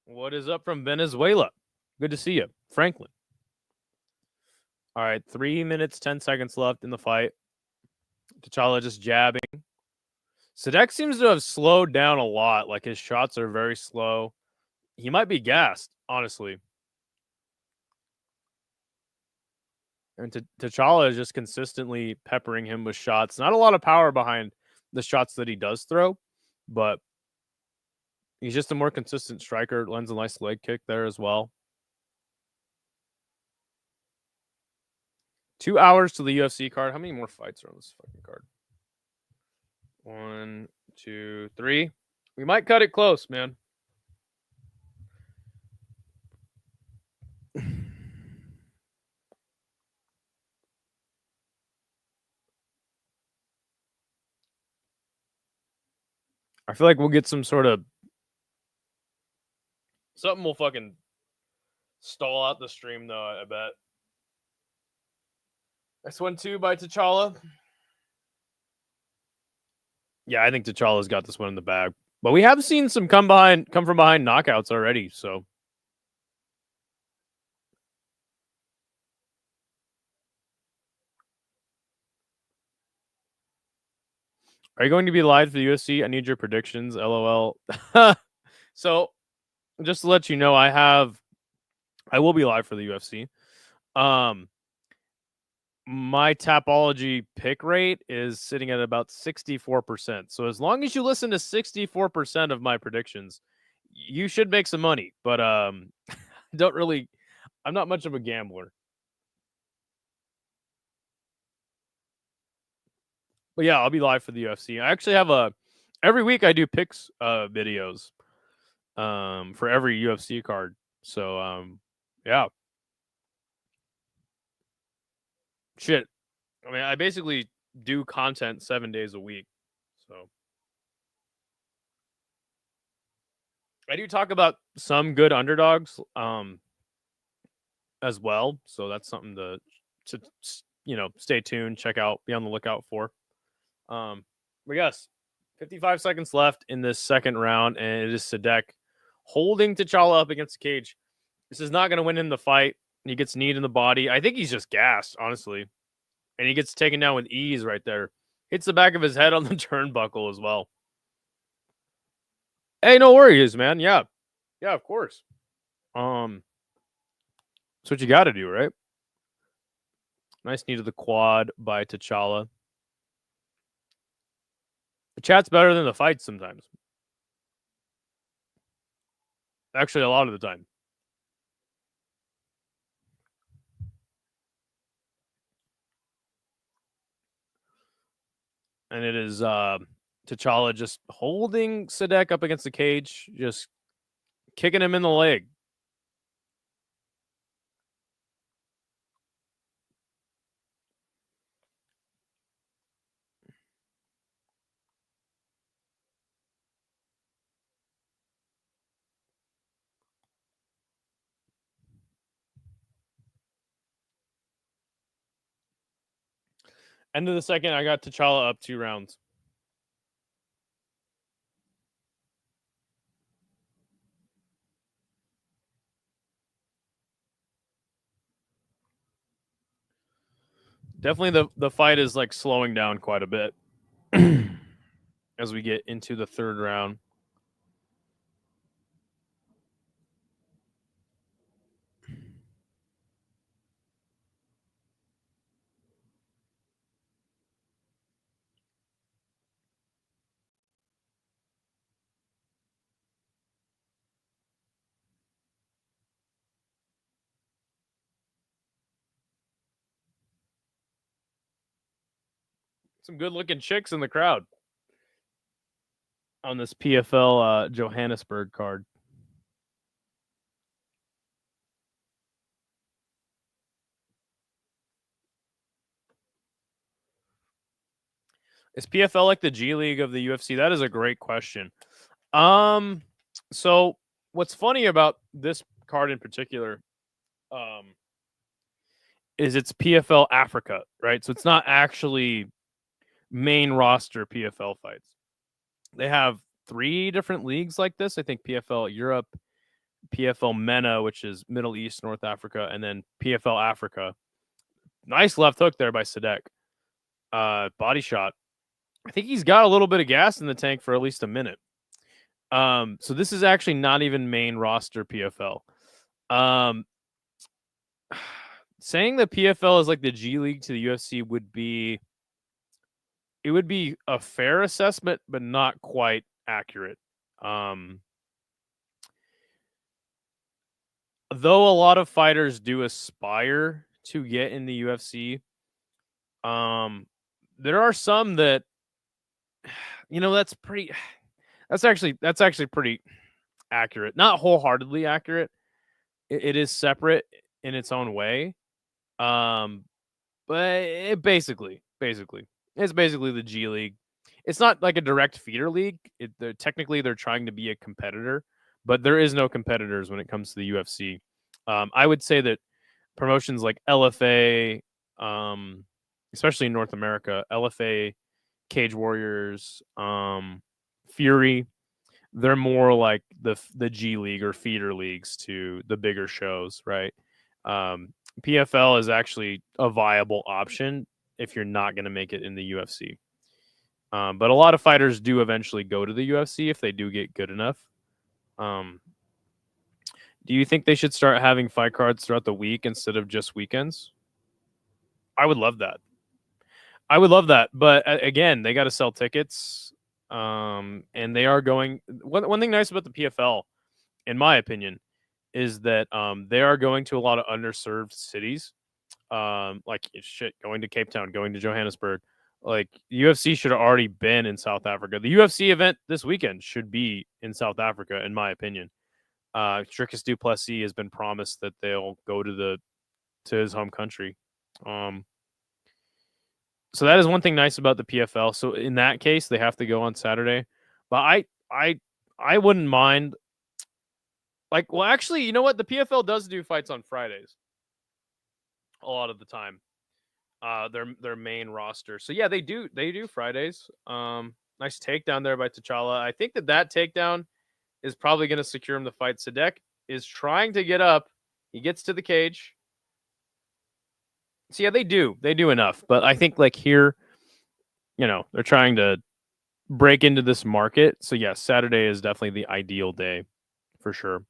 What is up from Venezuela? Good to see you, Franklin. All right, 3 minutes, 10 seconds left in the fight. T'Challa just jabbing. Sadek seems to have slowed down a lot. Like, his shots are very slow. He might be gassed, honestly. And T'Challa is just consistently peppering him with shots. Not a lot of power behind the shots that he does throw, but he's just a more consistent striker. Lands a nice leg kick there as well. 2 hours to the UFC card. How many more fights are on this fucking card? 1, 2, 3. We might cut it close, man. I feel like we'll get some sort of something will fucking stall out the stream, though, I bet. Next one, too, by T'Challa. Yeah, I think T'Challa's got this one in the bag. But we have seen some come from behind knockouts already, so. Are you going to be live for the UFC? I need your predictions. LOL. So, just to let you know, I will be live for the UFC. My Tapology pick rate is sitting at about 64%. So as long as you listen to 64% of my predictions, you should make some money. But I'm not much of a gambler. But yeah, I'll be live for the UFC. I actually have every week I do picks videos for every UFC card. So yeah. Shit. I mean, I basically do content 7 days a week. So I do talk about some good underdogs as well. So that's something to stay tuned, check out, be on the lookout for. But yes, 55 seconds left in this second round, and it is Sadek holding T'Challa up against the cage. This is not going to win him the fight. He gets kneed in the body. I think he's just gassed, honestly. And he gets taken down with ease right there. Hits the back of his head on the turnbuckle as well. Hey, no worries, man. Yeah. Yeah, of course. That's what you got to do, right? Nice knee to the quad by T'Challa. The chat's better than the fight sometimes. Actually, a lot of the time. And it is T'Challa just holding Sadek up against the cage, just kicking him in the leg. End of the second, I got T'Challa up 2 rounds. Definitely the fight is like slowing down quite a bit as we get into the third round. Some good looking chicks in the crowd on this PFL Johannesburg card. Is PFL like the G League of the UFC? That is a great question. So what's funny about this card in particular, is it's PFL Africa, right? So it's not actually main roster PFL fights. They have 3 different leagues like this. I think PFL Europe, PFL MENA, which is Middle East, North Africa, and then PFL Africa. Nice left hook there by Sadek. Body shot. I think he's got a little bit of gas in the tank for at least a minute. So this is actually not even main roster PFL. Saying that PFL is like the G League to the UFC would be a fair assessment, but not quite accurate. Though a lot of fighters do aspire to get in the UFC, there are some that that's actually pretty accurate. Not wholeheartedly accurate. It is separate in its own way. But it's basically the G League. It's not like a direct feeder league. Technically they're trying to be a competitor, but there is no competitors when it comes to the UFC. I would say that promotions like LFA, especially in North America, LFA, Cage Warriors, Fury, they're more like the G League or feeder leagues to the bigger shows, right? PFL is actually a viable option if you're not going to make it in the UFC. But a lot of fighters do eventually go to the UFC if they do get good enough. Do you think they should start having fight cards throughout the week instead of just weekends? I would love that. But again, they got to sell tickets. And they are going. One thing nice about the PFL, in my opinion, is that they are going to a lot of underserved cities. Like going to Cape Town, going to Johannesburg. Like UFC should have already been in South Africa. The UFC event this weekend should be in South Africa, in my opinion. Dricus du Plessis has been promised that they'll go to his home country. So that is one thing nice about the PFL. So in that case, they have to go on Saturday. But I wouldn't mind. Like, well, actually, you know what? The PFL does do fights on Fridays a lot of the time. Their main roster. So yeah, they do Fridays. Nice takedown there by T'Challa. I think that takedown is probably going to secure him the fight. Sadek is trying to get up. He gets to the cage. So yeah, they do enough. But I think like here, they're trying to break into this market. So yeah, Saturday is definitely the ideal day for sure.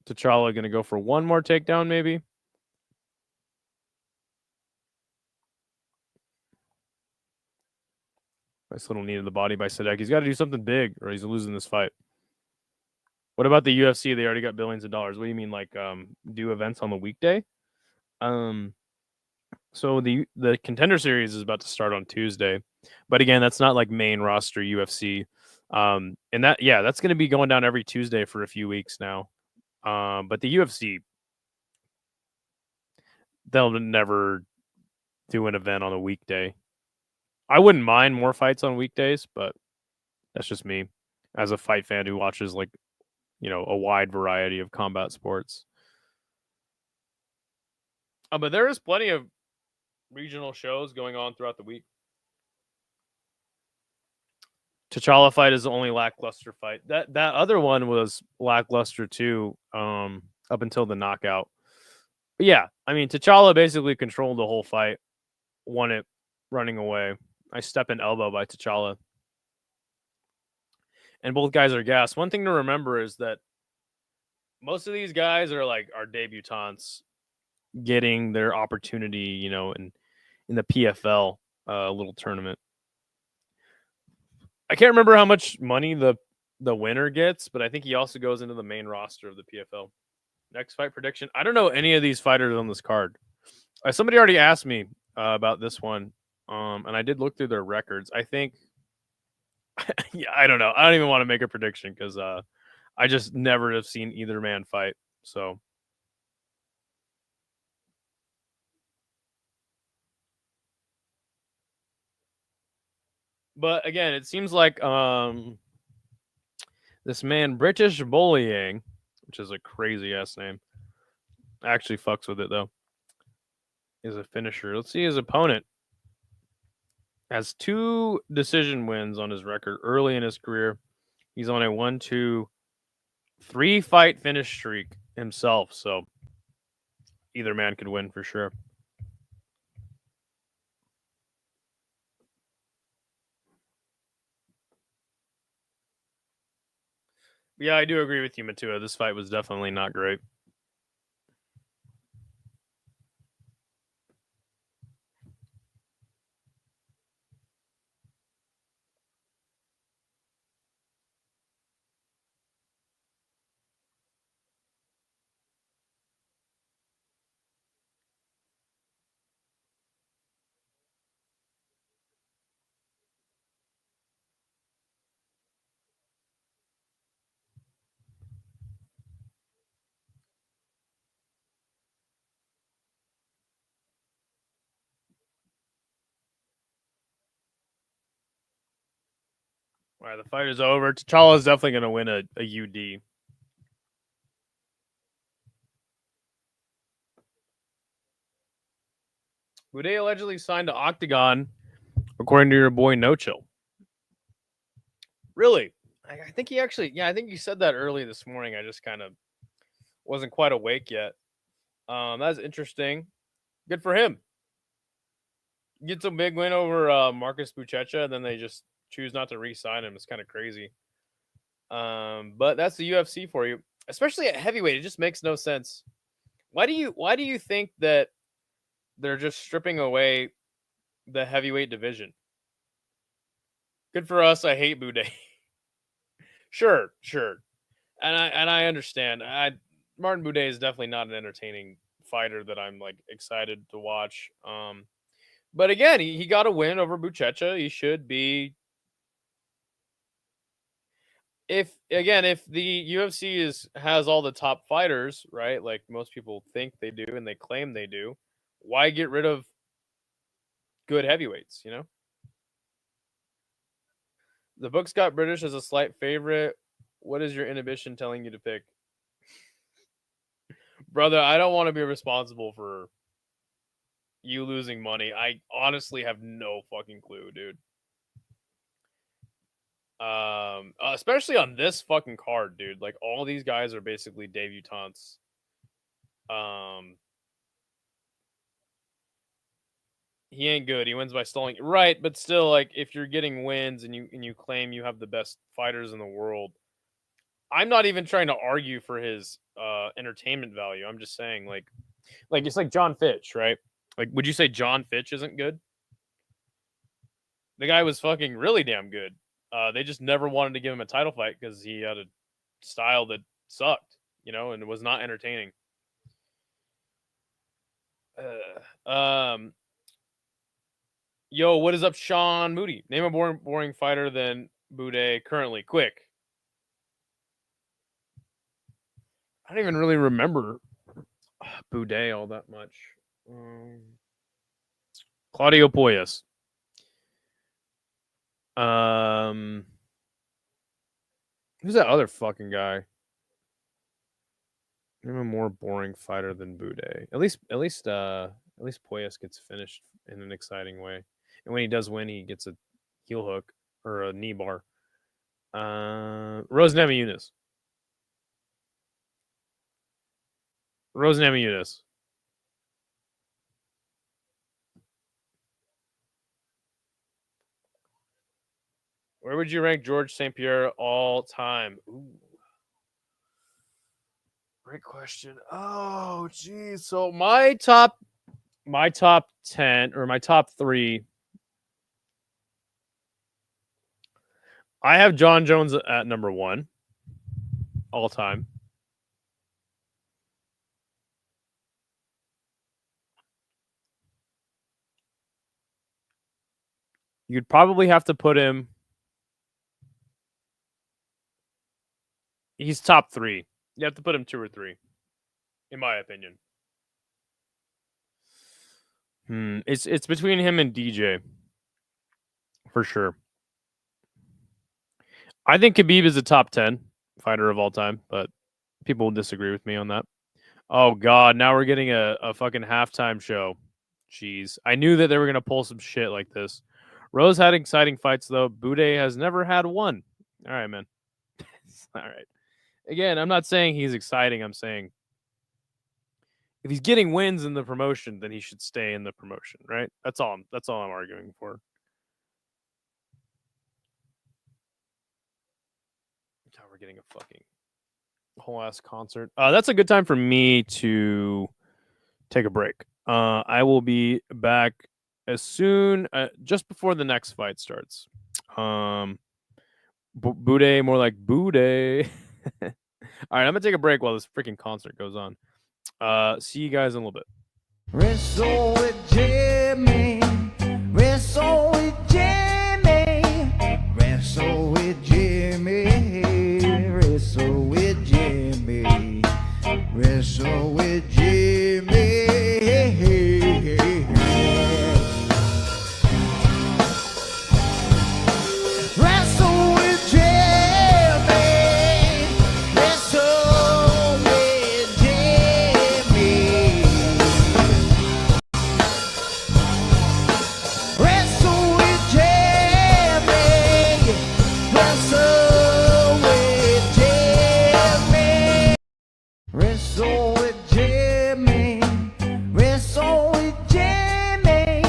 T'Challa going to go for one more takedown, maybe. Nice little knee to the body by Sadek. He's got to do something big, or he's losing this fight. What about the UFC? They already got billions of dollars. What do you mean, like do events on the weekday? So the Contender Series is about to start on Tuesday, but again, that's not like main roster UFC. And that's going to be going down every Tuesday for a few weeks now. But the UFC, they'll never do an event on a weekday. I wouldn't mind more fights on weekdays, but that's just me as a fight fan who watches like, a wide variety of combat sports. But there is plenty of regional shows going on throughout the week. T'Challa fight is the only lackluster fight. That other one was lackluster too, up until the knockout. But yeah, I mean T'Challa basically controlled the whole fight, won it running away. I step in elbow by T'Challa. And both guys are gassed. One thing to remember is that most of these guys are like our debutantes getting their opportunity, in the PFL little tournament. I can't remember how much money the winner gets, but I think he also goes into the main roster of the PFL. Next fight prediction. I don't know any of these fighters on this card. Somebody already asked me about this one, and I did look through their records. I think, yeah, I don't know. I don't even want to make a prediction because I just never have seen either man fight. So, but again, it seems like this man British Bullying, which is a crazy ass name. I actually fucks with it though. Is a finisher. Let's see his opponent. Has 2 decision wins on his record early in his career. He's on a 1-2-3 fight finish streak himself, so either man could win for sure. Yeah, I do agree with you, Matua. This fight was definitely not great. All right, the fight is over. T'Challa is definitely going to win a UD. Uday allegedly signed to Octagon, according to your boy No Chill. Really? I think he actually, yeah, I think you said that early this morning. I just kind of wasn't quite awake yet. That's interesting. Good for him. Gets a big win over Marcus Buchecha, and then they just choose not to re-sign him. It's kind of crazy. But that's the UFC for you, especially at heavyweight. It just makes no sense. Why do you think that they're just stripping away the heavyweight division? Good for us. I hate Boudet. Sure, and I understand. Martin Boudet is definitely not an entertaining fighter that I'm like excited to watch. But again, he got a win over Buchecha. He should be. If the UFC has all the top fighters, right? Like most people think they do and they claim they do, why get rid of good heavyweights, The book's got British as a slight favorite. What is your inhibition telling you to pick? Brother, I don't want to be responsible for you losing money. I honestly have no fucking clue, dude. Especially on this fucking card, dude. Like all these guys are basically debutantes. He ain't good. He wins by stalling. Right, but still, like if you're getting wins and you claim you have the best fighters in the world, I'm not even trying to argue for his entertainment value. I'm just saying, like it's like John Fitch, right? Like, would you say John Fitch isn't good? The guy was fucking really damn good. They just never wanted to give him a title fight because he had a style that sucked, and it was not entertaining. Yo, what is up, Sean Moody? Name a boring fighter than Boudet currently. Quick. I don't even really remember Boudet all that much. Claudio Poyas. Who's that other fucking guy? Name a more boring fighter than Boudet. At least Poyas gets finished in an exciting way. And when he does win, he gets a heel hook or a knee bar. Rose Namajunas. Rose Namajunas. Where would you rank George St. Pierre all time? Ooh. Great question. Oh, geez. So my top 10 or my top 3, I have John Jones at number 1 all time. You'd probably have to put him. He's top 3. You have to put him 2 or 3, in my opinion. It's between him and DJ, for sure. I think Khabib is a top 10 fighter of all time, but people will disagree with me on that. Oh God, now we're getting a fucking halftime show. Jeez, I knew that they were gonna pull some shit like this. Rose had exciting fights though. Bude has never had one. All right, man. All right. Again, I'm not saying he's exciting. I'm saying if he's getting wins in the promotion, then he should stay in the promotion, right? That's all I'm arguing for. God, we're getting a fucking whole ass concert. That's a good time for me to take a break. I will be back as soon, just before the next fight starts. Bude, more like Bude. All right, I'm gonna take a break while this freaking concert goes on. See you guys in a little bit. Wrestle with Jimmy, wrestle with Jimmy, wrestle with Jimmy, wrestle with Jimmy, wrestle with Jimmy. Wrestle with Jimmy, wrestle with Jimmy. Wrestle with Jimmy, wrestle with Jimmy, wrestle with Jimmy, wrestle with Jimmy,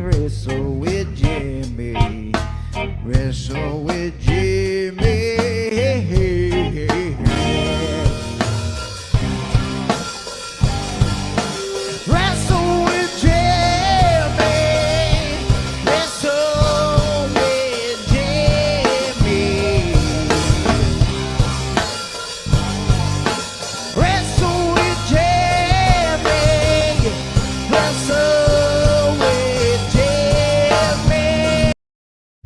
wrestle with Jimmy, wrestle with Jimmy, wrestle with Jimmy. Wrestle with Jimmy, wrestle with Jimmy, wrestle with Jimmy, wrestle with Jimmy, wrestle with Jimmy, wrestle with Jimmy, wrestle with Jimmy, wrestle with Jimmy, wrestle with Jimmy.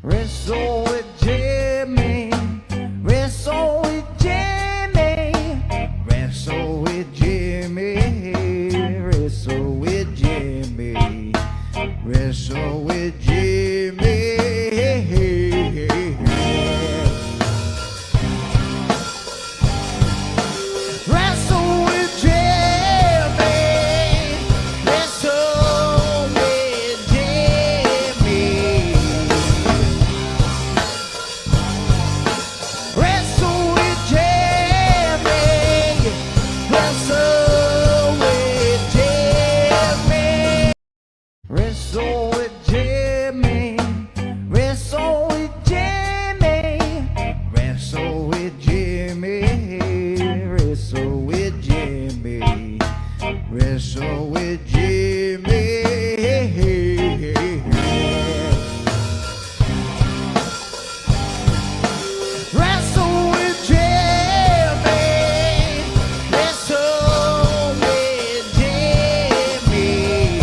Wrestle with Jimmy, wrestle with Jimmy, wrestle with Jimmy, wrestle with Jimmy, wrestle with Jimmy, wrestle with Jimmy, wrestle with Jimmy, wrestle with Jimmy, wrestle with Jimmy. Wrestle with Jimmy, wrestle with Jimmy,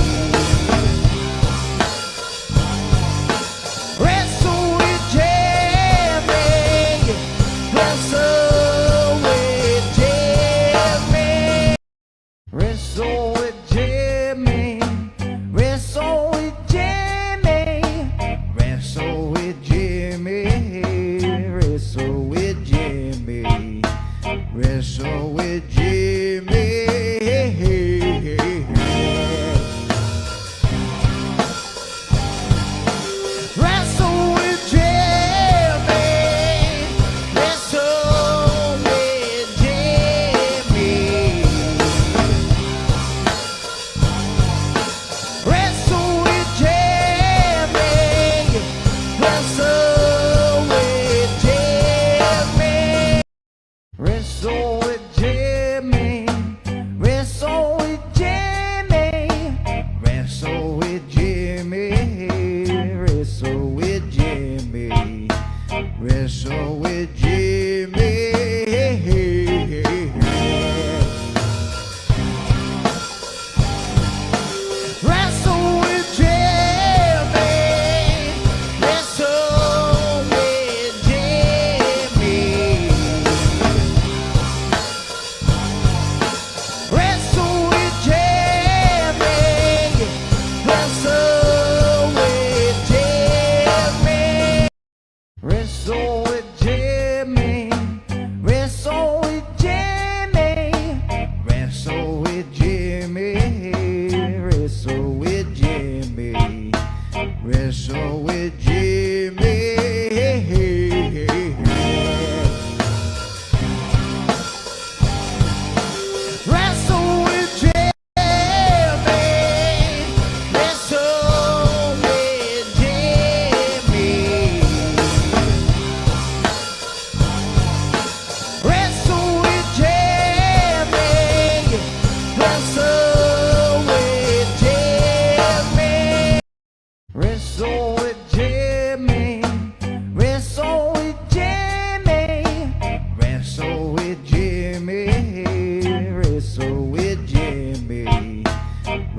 wrestle with Jimmy, wrestle with Jimmy, wrestle with Jimmy.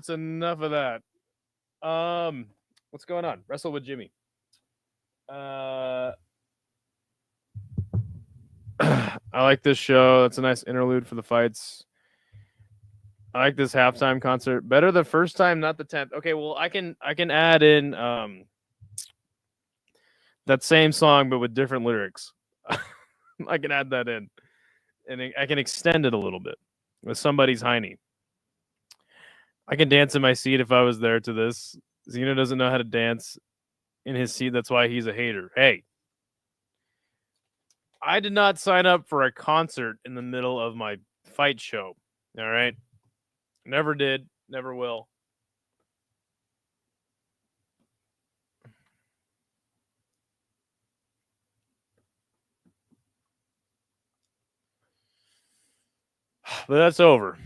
that's enough of that. What's going on? Wrestle with Jimmy. I like this show. That's a nice interlude for the fights. I like this halftime concert. Better the first time, not the 10th. Okay, well I can add in that same song but with different lyrics. I can add that in. And I can extend it a little bit with somebody's hiney. I can dance in my seat if I was there to this. Zeno doesn't know how to dance in his seat. That's why he's a hater. Hey, I did not sign up for a concert in the middle of my fight show. All right. Never did. Never will. But that's over.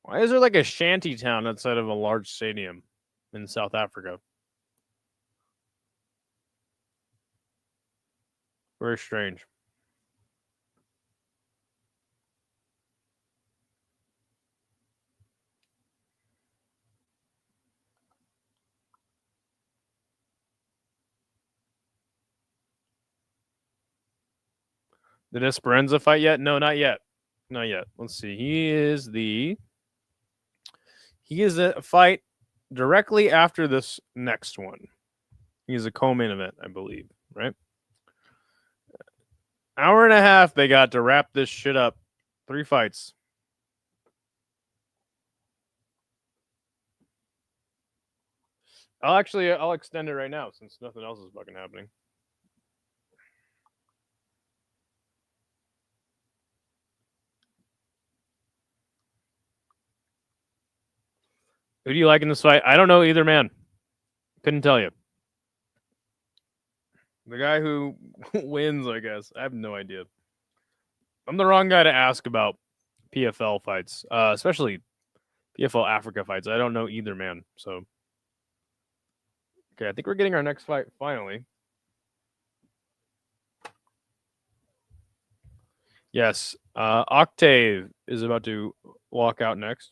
Why is there like a shanty town outside of a large stadium in South Africa? Very strange. Did Esperanza fight yet? No, not yet. Not yet. Let's see. He is a fight directly after this next one. He's a co-main event, I believe, right? Hour and a half they got to wrap this shit up. 3 fights. I'll extend it right now since nothing else is fucking happening. Who do you like in this fight? I don't know either man. Couldn't tell you. The guy who wins, I guess. I have no idea. I'm the wrong guy to ask about PFL fights, especially PFL Africa fights. I don't know either man. So, okay, I think we're getting our next fight finally. Yes, Octave is about to walk out next.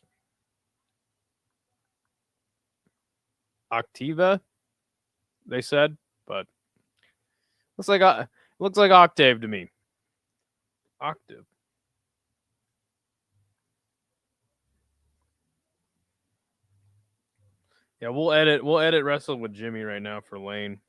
Octiva, they said, but looks like Octave to me. Octave. Yeah, we'll edit Wrestle with Jimmy right now for Lane.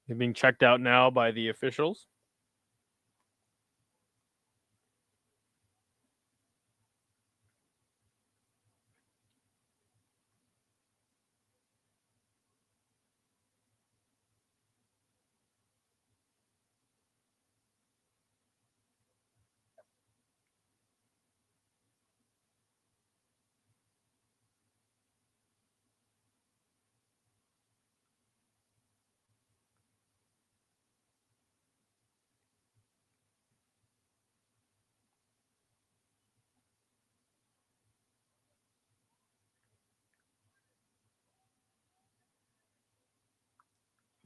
He's being checked out now by the officials.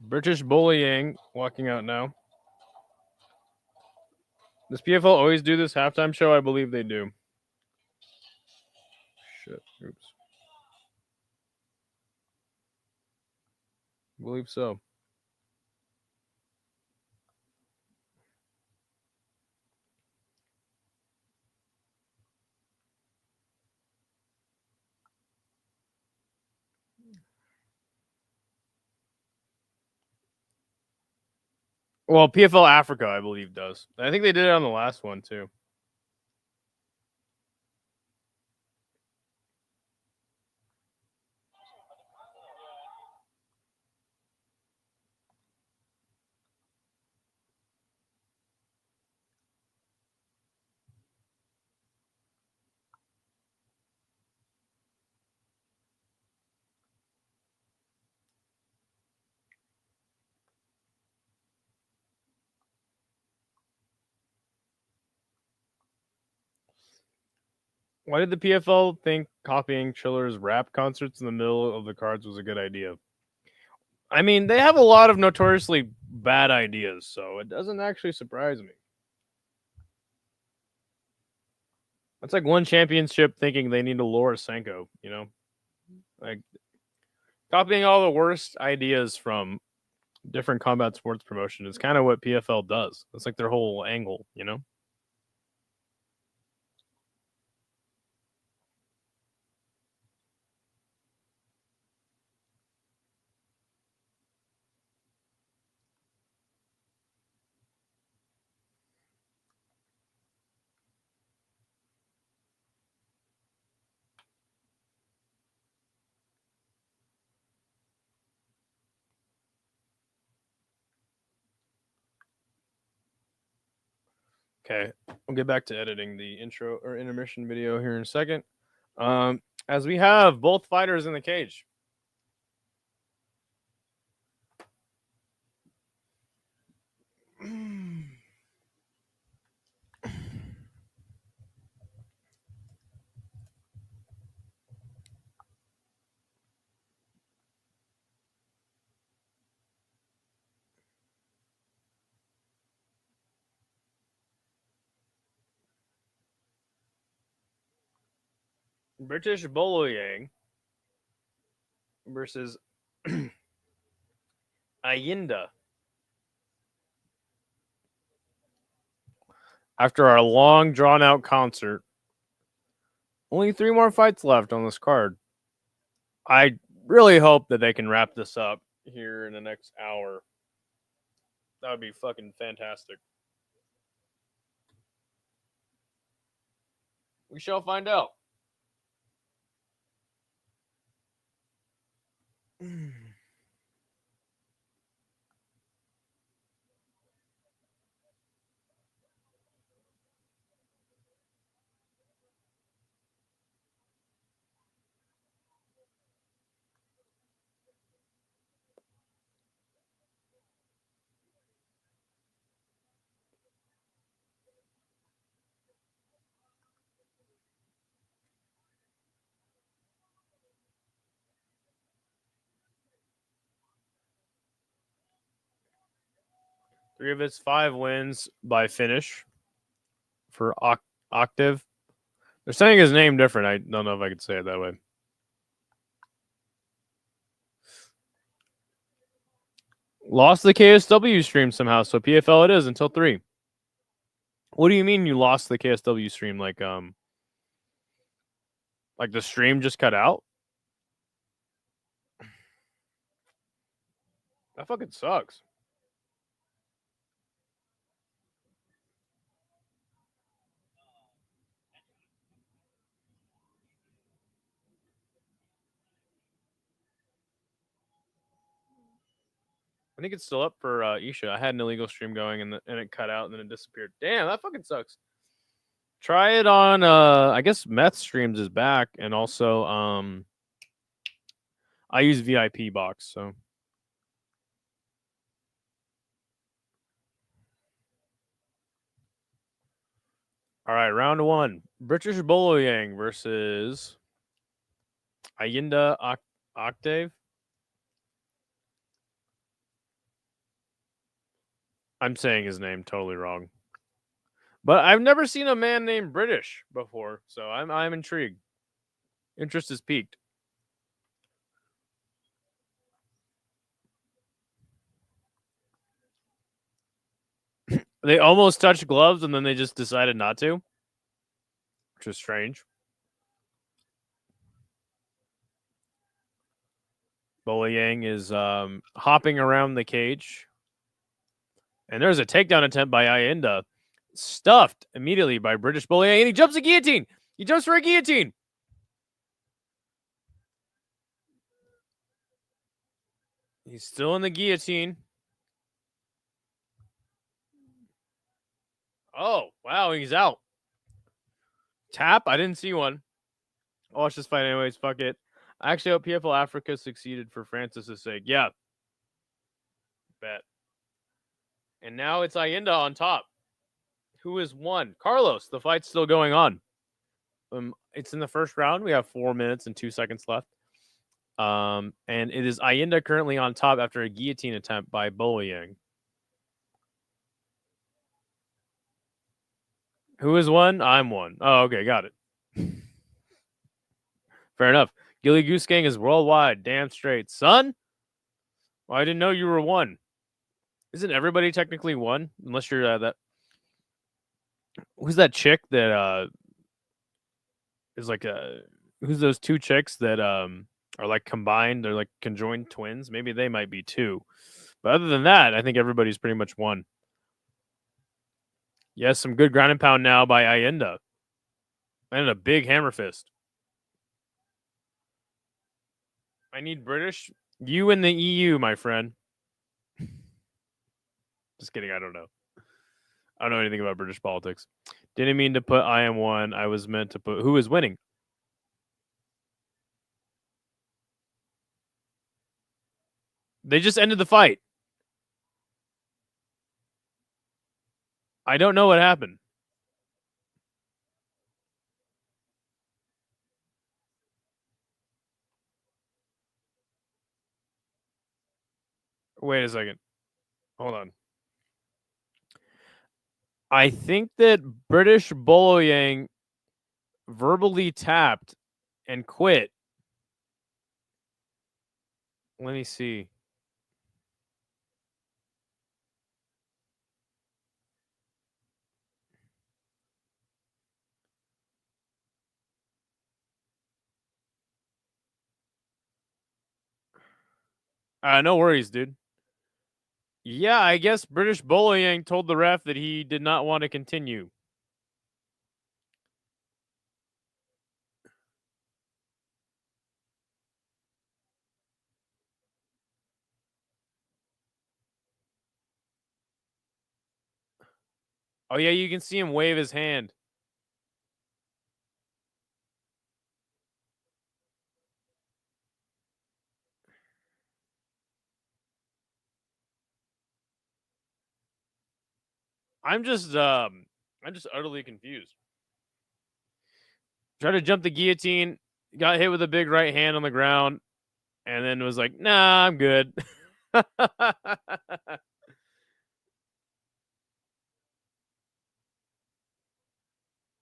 British bullying walking out now. Does PFL always do this halftime show? I believe they do. Shit. Oops. I believe so. Well, PFL Africa, I believe, does. I think they did it on the last one too. Why did the PFL think copying Chiller's rap concerts in the middle of the cards was a good idea? I mean, they have a lot of notoriously bad ideas, so it doesn't actually surprise me. That's like one championship thinking they need to lure Senko, you know? Like copying all the worst ideas from different combat sports promotion is kind of what PFL does. That's like their whole angle, you know? Okay, we'll get back to editing the intro or intermission video here in a second. As we have both fighters in the cage. British Bolo Yang versus Ayinda. After our long drawn out concert, only 3 more fights left on this card. I really hope that they can wrap this up here in the next hour. That would be fucking fantastic. We shall find out. Three of his 5 wins by finish for Octave. They're saying his name different. I don't know if I could say it that way. Lost the KSW stream somehow, so PFL it is until 3. What do you mean you lost the KSW stream? Like the stream just cut out? That fucking sucks. I think it's still up for Isha. I had an illegal stream going and it cut out and then it disappeared. Damn, that fucking sucks. Try it on I guess Meth Streams is back, and also I use VIP box, so all right, round 1. British Bolo Yang versus Ayinda Octave. I'm saying his name totally wrong. But I've never seen a man named British before, so I'm intrigued. Interest is piqued. They almost touched gloves and then they just decided not to, which is strange. Bolo Yang is hopping around the cage. And there's a takedown attempt by Ayinda. Stuffed immediately by British Bully. And he jumps a guillotine. He jumps for a guillotine. He's still in the guillotine. Oh, wow. He's out. Tap? I didn't see one. I'll watch this fight anyways. Fuck it. I actually hope PFL Africa succeeded for Francis's sake. Yeah. Bet. And now it's Ayinda on top. Who is won? Carlos. The fight's still going on. It's in the first round. We have 4 minutes and 2 seconds left. And it is Ayinda currently on top after a guillotine attempt by Boyang. Who is one? I'm one. Oh, okay, got it. Fair enough. Gilly Goose Gang is worldwide. Damn straight. Son? Well, I didn't know you were one. Isn't everybody technically one? Unless you're that. Who's that chick that is like a. Who's those two chicks that are like combined? They're like conjoined twins. Maybe they might be two. But other than that, I think everybody's pretty much one. Yes, some good ground and pound now by Ayinda. And a big hammer fist. I need British. You in the EU, my friend. Just kidding. I don't know. I don't know anything about British politics. Didn't mean to put I am one. I was meant to put who is winning. They just ended the fight. I don't know what happened. Wait a second. Hold on. I think that British Boloyang verbally tapped and quit. Let me see. No worries, dude. Yeah, I guess British Boloyang told the ref that he did not want to continue. Oh, yeah, you can see him wave his hand. I'm just utterly confused. Tried to jump the guillotine, got hit with a big right hand on the ground, and then was like, nah, I'm good.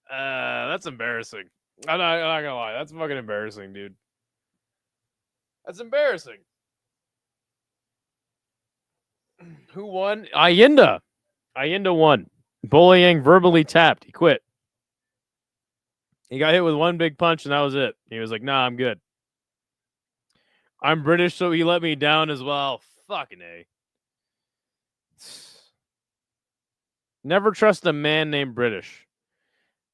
That's embarrassing. I'm not gonna lie. That's fucking embarrassing, dude. That's embarrassing. Who won? Ayinda. Ayinda won. Boloyang verbally tapped. He quit. He got hit with one big punch, and that was it. He was like, nah, I'm good. I'm British, so he let me down as well. Fucking A. Never trust a man named British.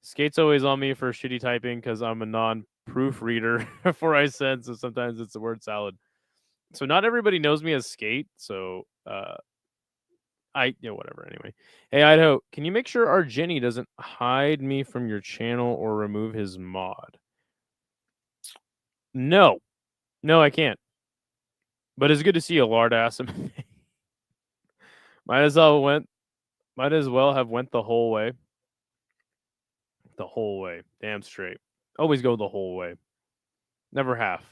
Skate's always on me for shitty typing because I'm a non-proofreader before I send, so sometimes it's the word salad. So not everybody knows me as Skate, so whatever. Anyway, hey Idaho, can you make sure our Jenny doesn't hide me from your channel or remove his mod? No, I can't. But it's good to see you, lard ass. Might as well have went the whole way. The whole way, damn straight. Always go the whole way, never half.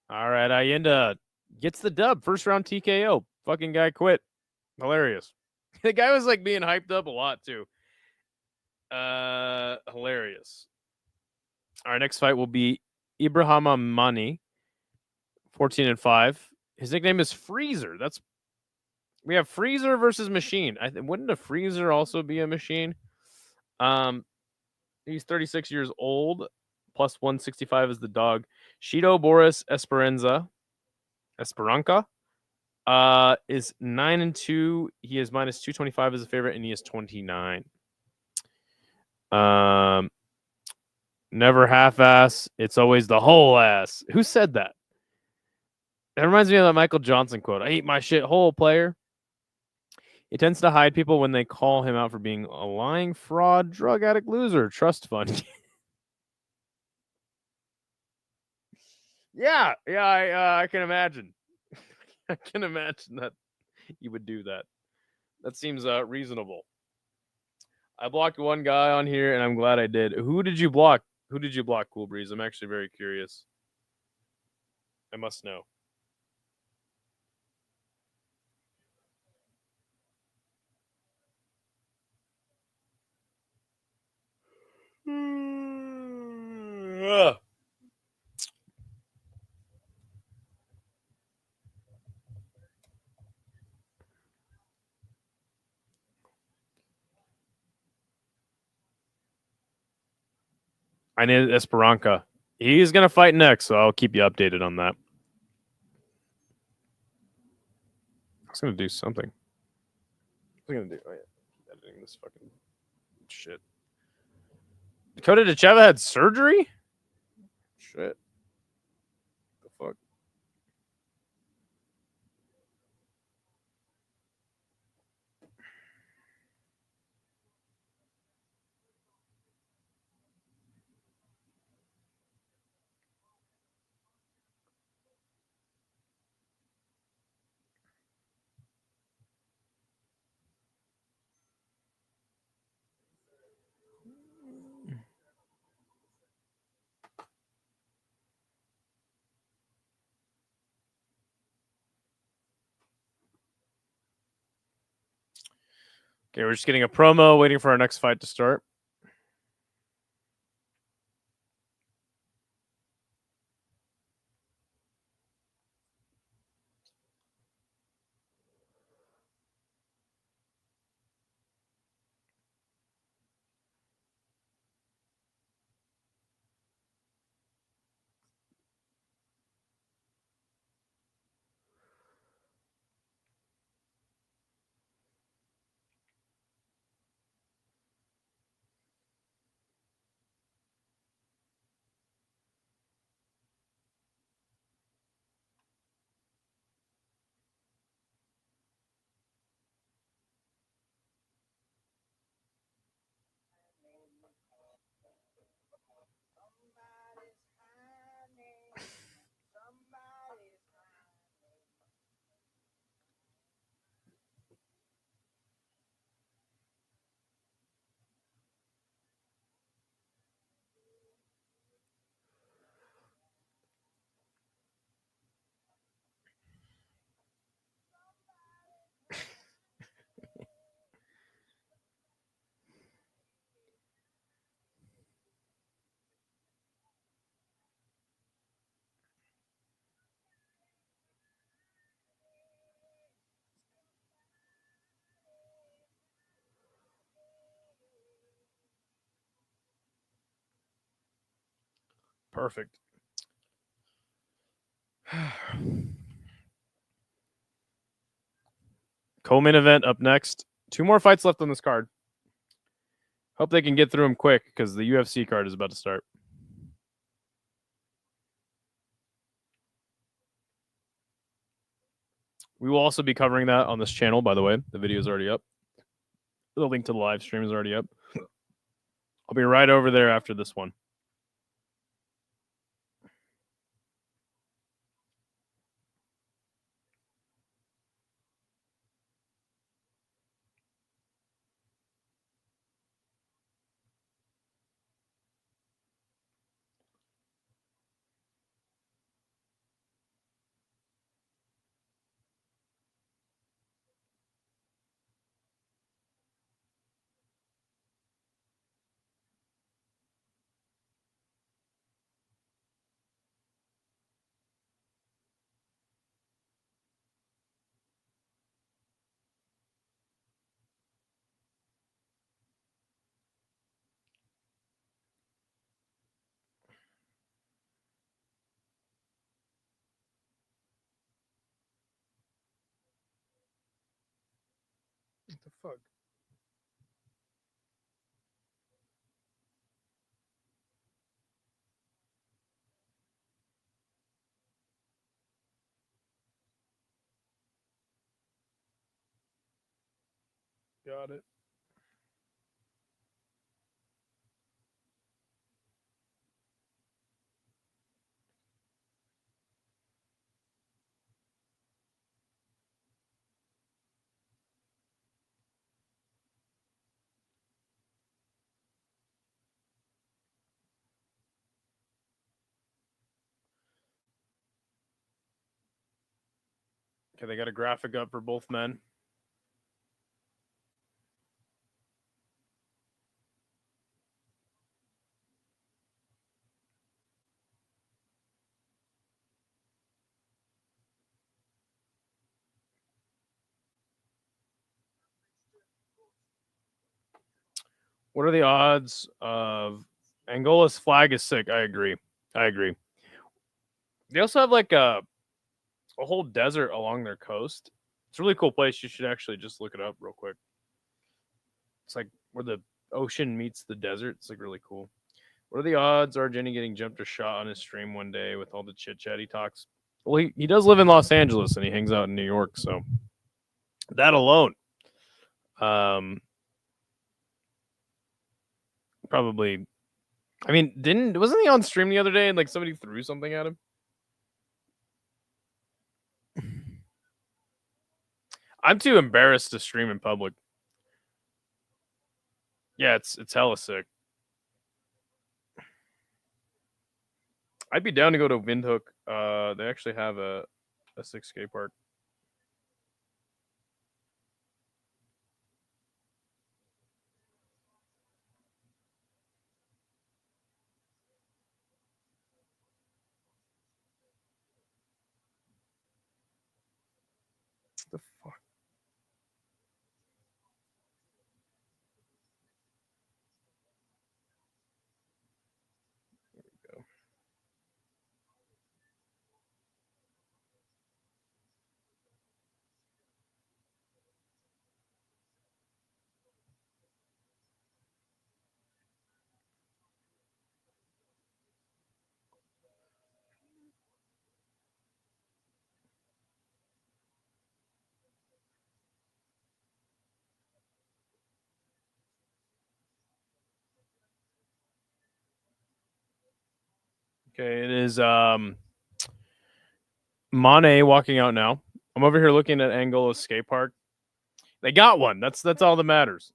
All right, Ayinda gets the dub. First round TKO. Fucking guy quit. Hilarious. The guy was like being hyped up a lot too. Hilarious. Our next fight will be Ibrahim Mani, 14-5. His nickname is Freezer. We have Freezer versus Machine. Wouldn't a Freezer also be a machine? He's 36 years old. Plus 165 is the dog. Shido Boris Esperanza. is 9-2. He is minus 225 as a favorite, and he is 29. Never half-ass. It's always the whole ass. Who said that? That reminds me of that Michael Johnson quote. I eat my shit whole, player. He tends to hide people when they call him out for being a lying, fraud, drug addict, loser, trust fund. yeah, I can imagine. I can imagine that you would do that. That seems reasonable. I blocked one guy on here, and I'm glad I did. Who did you block? Who did you block, Cool Breeze? I'm actually very curious. I must know. I need Esperanca. He's gonna fight next, so I'll keep you updated on that. I was gonna do something. I was gonna do. Oh yeah, editing this fucking shit. Dakota Decheva had surgery. Shit. The fuck. Okay, we're just getting a promo, waiting for our next fight to start. Perfect. Co-main event up next. 2 more fights left on this card. Hope they can get through them quick because the UFC card is about to start. We will also be covering that on this channel, by the way. The video is already up. The link to the live stream is already up. I'll be right over there after this one. What the fuck? Got it. Okay, they got a graphic up for both men. What are the odds of Angola's flag is sick? I agree. They also have like a whole desert along their coast. It's a really cool place. You should actually just look it up real quick. It's like where the ocean meets the desert. It's like really cool. What are the odds of Jenny getting jumped or shot on his stream one day with all the chit chat he talks? Well, he does live in Los Angeles and he hangs out in New York, so that alone, probably. I mean, wasn't he on stream the other day and like somebody threw something at him? I'm too embarrassed to stream in public. Yeah, it's hella sick. I'd be down to go to Windhoek. They actually have a sick skate park. What the fuck? There we go. Okay, it is Mane walking out now. I'm over here looking at Angola's skate park. They got one. That's all that matters.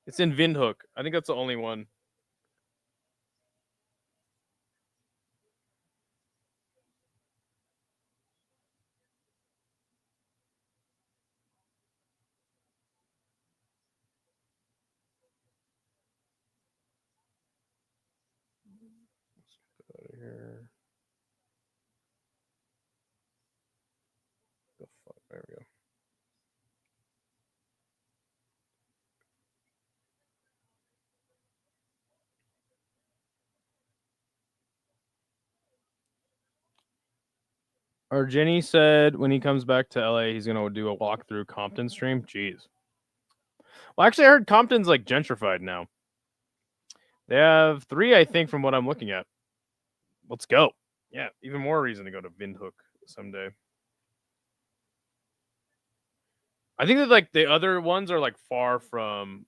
It's in Windhoek. I think that's the only one. Let's get out of here. The fuck? There we go. Or Jenny said when he comes back to LA, he's gonna do a walkthrough Compton stream. Jeez. Well, actually, I heard Compton's like gentrified now. They have 3, I think, from what I'm looking at. Let's go. Yeah, even more reason to go to Windhoek someday. I think that like the other ones are like far from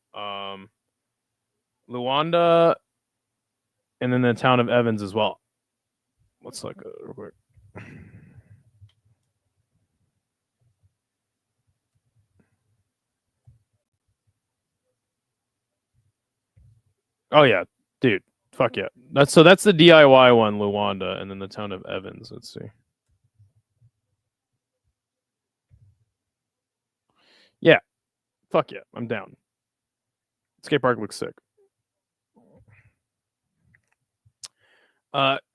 Luanda and then the town of Evans as well. Let's look real quick. Oh yeah, dude. Fuck yeah. That's the DIY one, Luanda, and then the town of Evans. Let's see. Yeah. Fuck yeah. I'm down. Skate park looks sick.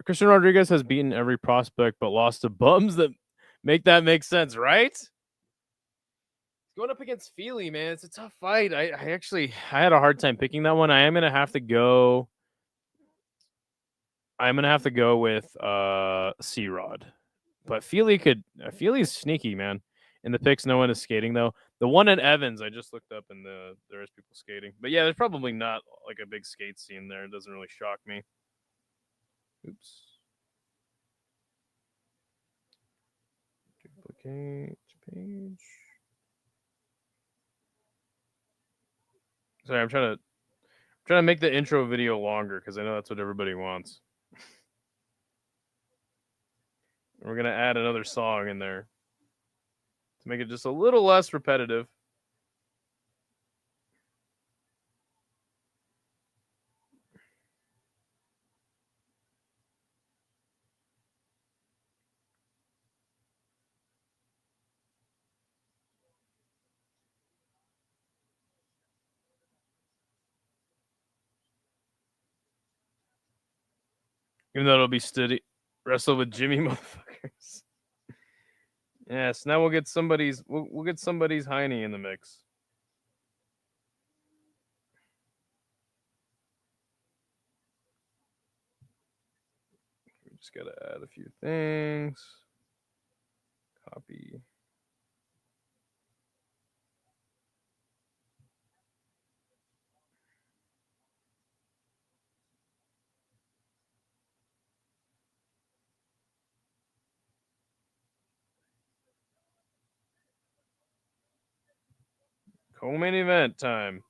Christian Rodriguez has beaten every prospect but lost to bums that make that make sense, right? Going up against Feely, man, it's a tough fight. I had a hard time picking that one. I'm gonna have to go with C-Rod. But Feely's sneaky, man. In the pics, no one is skating though. The one in Evans, I just looked up, and there is people skating. But yeah, there's probably not like a big skate scene there. It doesn't really shock me. Oops. Duplicate page. Sorry, I'm trying to make the intro video longer because I know that's what everybody wants. We're gonna add another song in there to make it just a little less repetitive. Even though it'll be steady. Wrestle with Jimmy motherfuckers. Yes, now we'll get somebody's Heine in the mix. We just gotta add a few things. Copy. Co-main event time.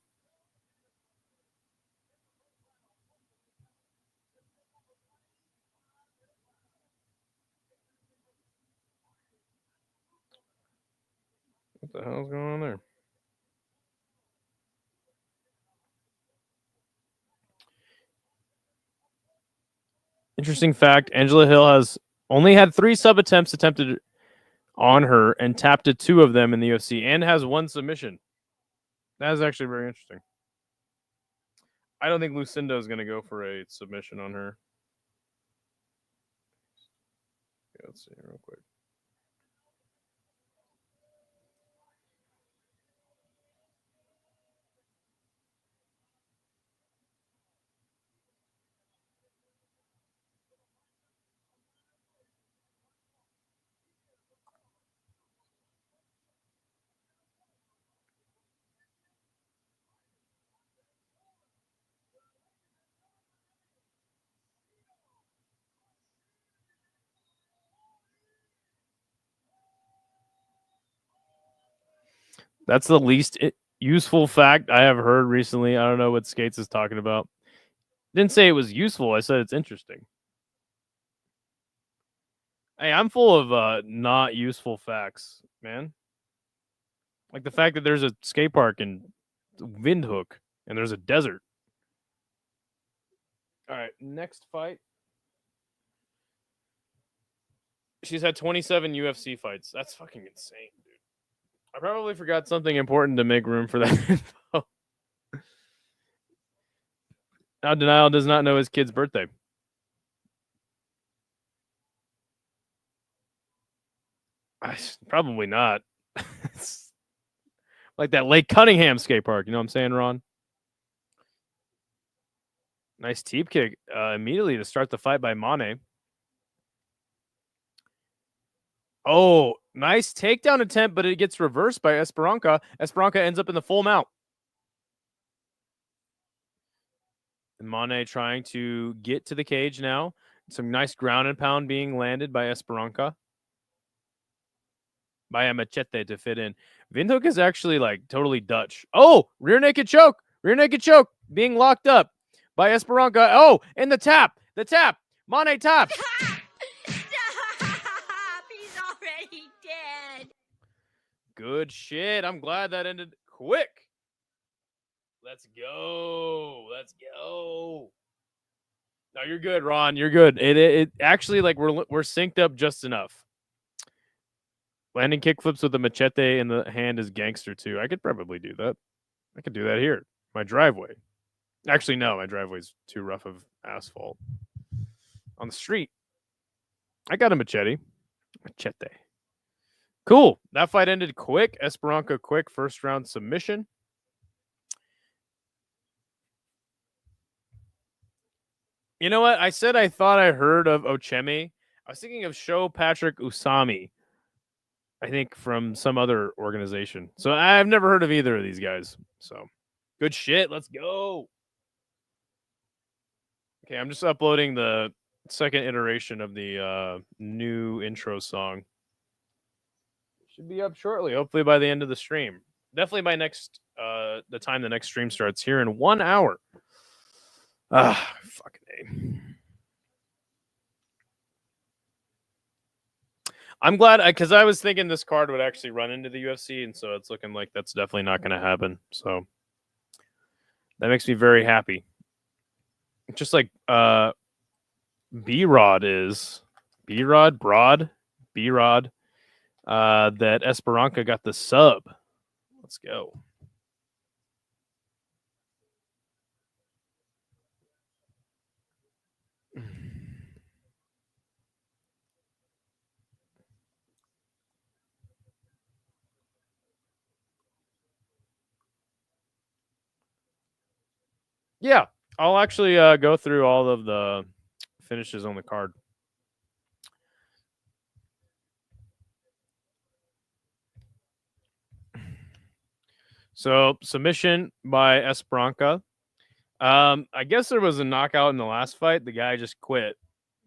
What the hell's going on there? Interesting fact, Angela Hill has only had 3 sub attempts attempted on her and tapped to 2 of them in the UFC and has 1 submission. That is actually very interesting. I don't think Lucinda is going to go for a submission on her. Okay, let's see real quick. That's the least useful fact I have heard recently. I don't know what Skates is talking about. Didn't say it was useful. I said it's interesting. Hey, I'm full of not useful facts, man. Like the fact that there's a skate park in Windhoek and there's a desert. All right, next fight. She's had 27 UFC fights. That's fucking insane, dude. I probably forgot something important to make room for that info. Now, Denial does not know his kid's birthday. Probably not. It's like that Lake Cunningham skate park. You know what I'm saying, Ron? Nice teep kick immediately to start the fight by Mane. Oh, nice takedown attempt, but it gets reversed by Esperanca. Esperanca ends up in the full mount. And Mane trying to get to the cage now. Some nice ground and pound being landed by Esperanca. By a machete to fit in. Windhoek is actually like totally Dutch. Oh, rear naked choke. Rear naked choke being locked up by Esperanca. Oh, and the tap. The tap. Mane taps. Stop! He's already dead. Good shit. I'm glad that ended quick. Let's go. Let's go. No, you're good, Ron. You're good. It actually like we're synced up just enough. Landing kickflips with a machete in the hand is gangster too. I could probably do that. I could do that here. My driveway. Actually, no, my driveway's too rough of asphalt. On the street. I got a machete. Machete. Cool. That fight ended quick. Esperanca quick. First round submission. You know what? I said I thought I heard of Ochemi. I was thinking of Show Patrick Usami. I think from some other organization. So I've never heard of either of these guys. So good shit. Let's go. Okay, I'm just uploading the second iteration of the new intro song. Should be up shortly, hopefully by the end of the stream. Definitely by next the time the next stream starts here in 1 hour. Fucking A. I'm glad because I was thinking this card would actually run into the UFC, and so it's looking like that's definitely not going to happen. So that makes me very happy. Just like B-Rod is B-Rod, Broad, B-Rod. That Esperanca got the sub. Let's go. Yeah, I'll actually go through all of the finishes on the card. So submission by Esperanca. I guess there was a knockout in the last fight. The guy just quit.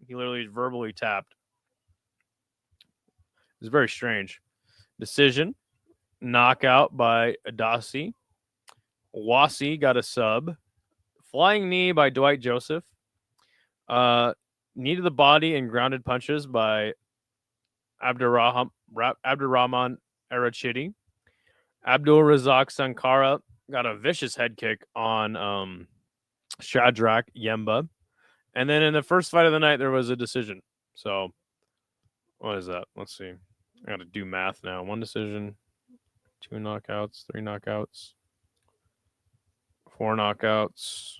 He literally verbally tapped. It was very strange. Decision. Knockout by Adasi. Wasi got a sub. Flying knee by Dwight Joseph. Knee to the body and grounded punches by Abdurrahman Arachidi. Abdul Razak Sankara got a vicious head kick on Shadrach Yemba. And then in the first fight of the night, there was a decision. So, what is that? Let's see. I got to do math now. 1 decision, 2 knockouts, 3 knockouts, 4 knockouts,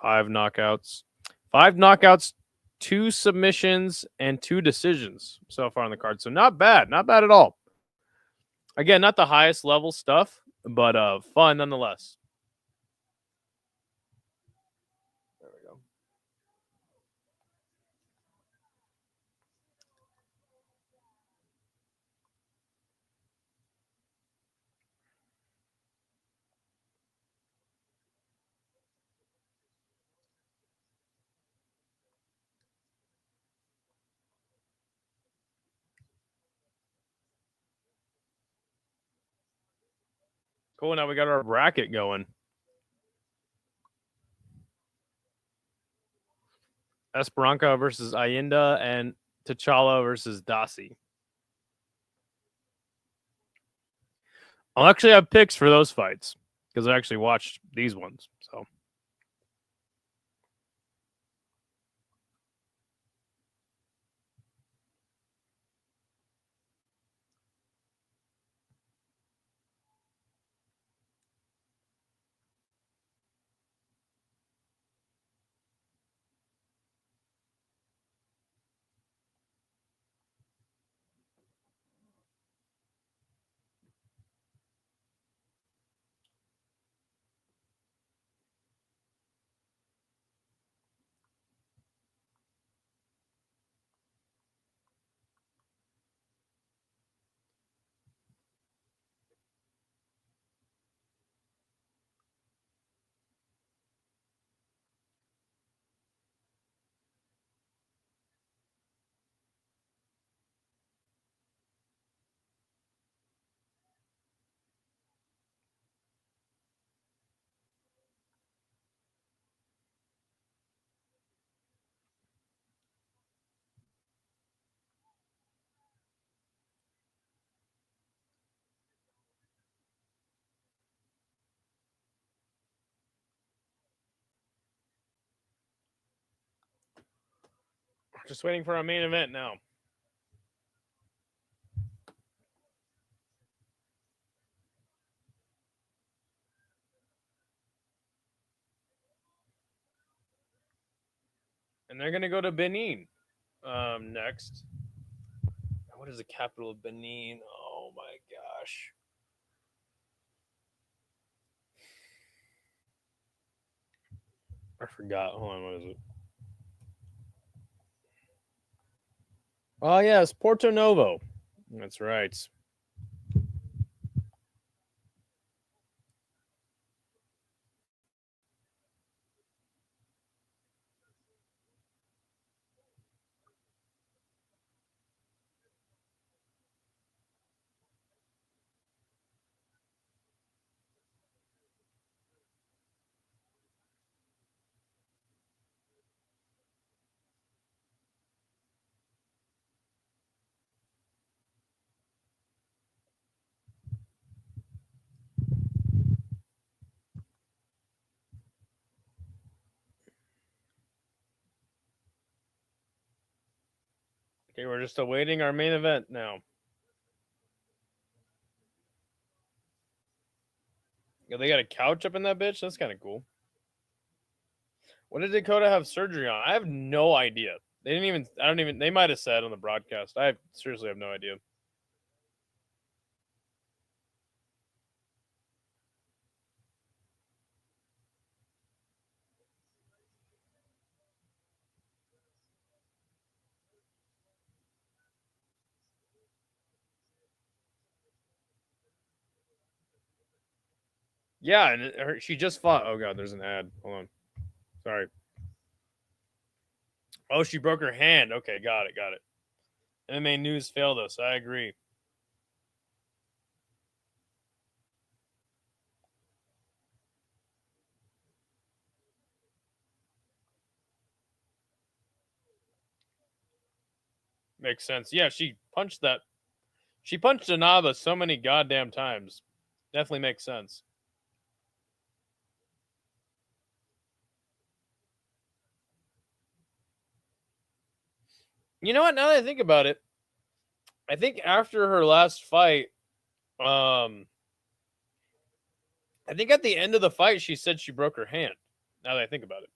5 knockouts. 5 knockouts, 2 submissions, and 2 decisions so far on the card. So not bad. Not bad at all. Again, not the highest level stuff, but fun nonetheless. There we go. Cool. Now we got our bracket going. Esperanca versus Ayinda and T'Challa versus Dasi. I'll actually have picks for those fights because I actually watched these ones. So. Just waiting for our main event now. And they're going to go to Benin next. What is the capital of Benin? Oh my gosh. I forgot. Hold on, what is it? Oh, yeah, it's Porto Novo. That's right. Okay, we're just awaiting our main event now. Yeah, they got a couch up in that bitch. That's kind of cool. What did Dakota have surgery on? I have no idea. They didn't even. I don't even. They might have said on the broadcast. I seriously have no idea. Yeah, and she just fought. Oh god, there's an ad. Hold on. Sorry. Oh, she broke her hand. Okay, got it. Got it. MMA news failed us. I agree. Makes sense. Yeah, she punched that. She punched Inaba so many goddamn times. Definitely makes sense. You know what? Now that I think about it, I think after her last fight, I think at the end of the fight she said she broke her hand. Now that I think about it.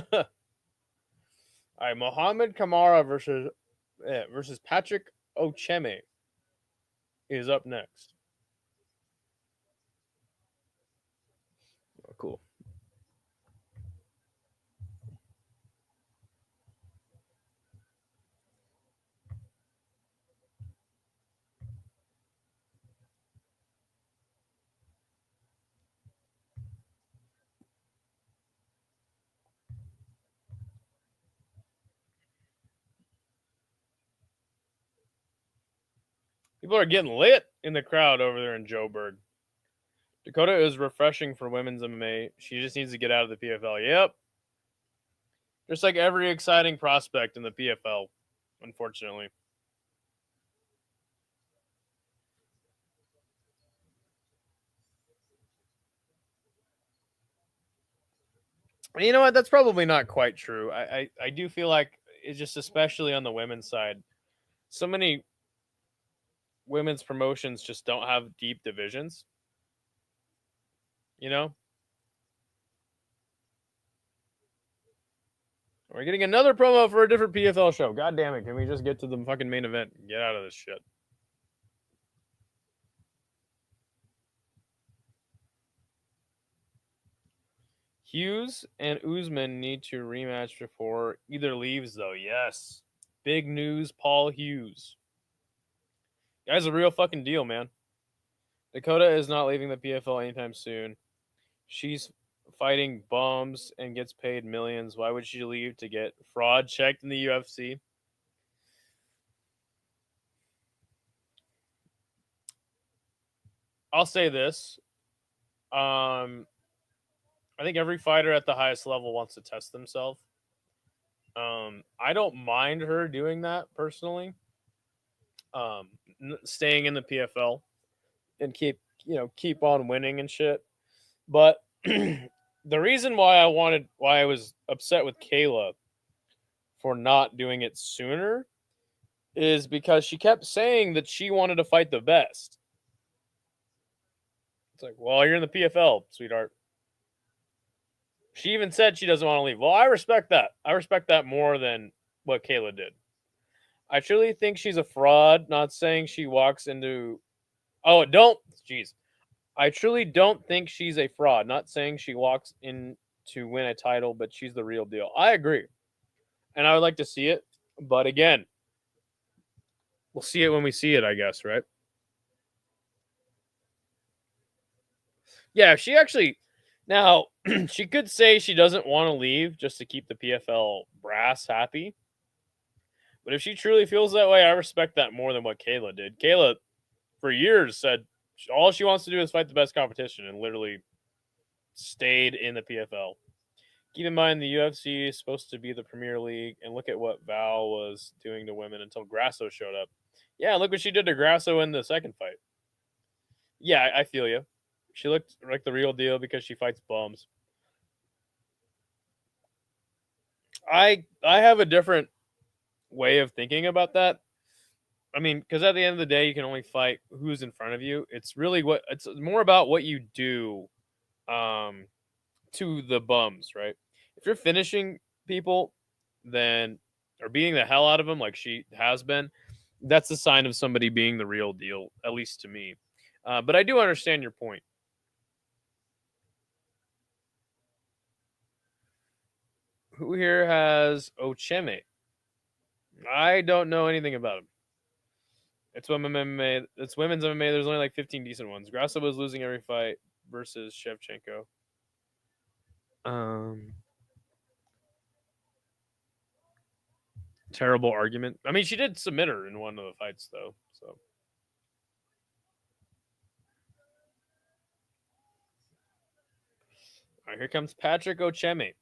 All right, Mohammed Kamara versus Patrick Ocheme is up next. Oh, cool. People are getting lit in the crowd over there in Joburg. Dakota is refreshing for women's MMA. She just needs to get out of the PFL. Yep. Just like every exciting prospect in the PFL, unfortunately. You know what? That's probably not quite true. I do feel like it's just especially on the women's side, so many women's promotions just don't have deep divisions. You know? We're getting another promo for a different PFL show. God damn it. Can we just get to the fucking main event and get out of this shit? Hughes and Usman need to rematch before either leaves, though. Yes. Big news, Paul Hughes. Guy's a real fucking deal, man. Dakota is not leaving the PFL anytime soon. She's fighting bums and gets paid millions. Why would she leave to get fraud checked in the UFC? I'll say this. I think every fighter at the highest level wants to test themselves. I don't mind her doing that personally. Staying in the PFL and keep on winning and shit. But the reason why I was upset with Kayla for not doing it sooner is because she kept saying that she wanted to fight the best. It's like, well, you're in the PFL, sweetheart. She even said she doesn't want to leave. Well, I respect that. I respect that more than what Kayla did. I truly think she's a fraud, not saying she walks into. Oh, don't. Jeez. I truly don't think she's a fraud, not saying she walks in to win a title, but she's the real deal. I agree. And I would like to see it. But again, We'll see it when we see it, I guess, right? Yeah, she actually now she could say she doesn't want to leave just to keep the PFL brass happy. But if she truly feels that way, I respect that more than what Kayla did. Kayla, for years, said all she wants to do is fight the best competition and literally stayed in the PFL. Keep in mind, the UFC is supposed to be the Premier League, and look at what Val was doing to women until Grasso showed up. Yeah, look what she did to Grasso in the second fight. Yeah, I feel you. She looked like the real deal because she fights bums. I have a different way of thinking about that. I mean, because at the end of the day, you can only fight who's in front of you. It's really it's more about what you do to the bums, right? If you're finishing people, then or beating the hell out of them like she has been, that's a sign of somebody being the real deal, at least to me. But I do understand your point. Who here has Ocheme? I don't know anything about him. It's women's MMA. It's women's MMA. There's only like 15 decent ones. Grasso was losing every fight versus Shevchenko. Terrible argument. I mean, she did submit her in one of the fights, though. So, all right, here comes Patrick Ocheme.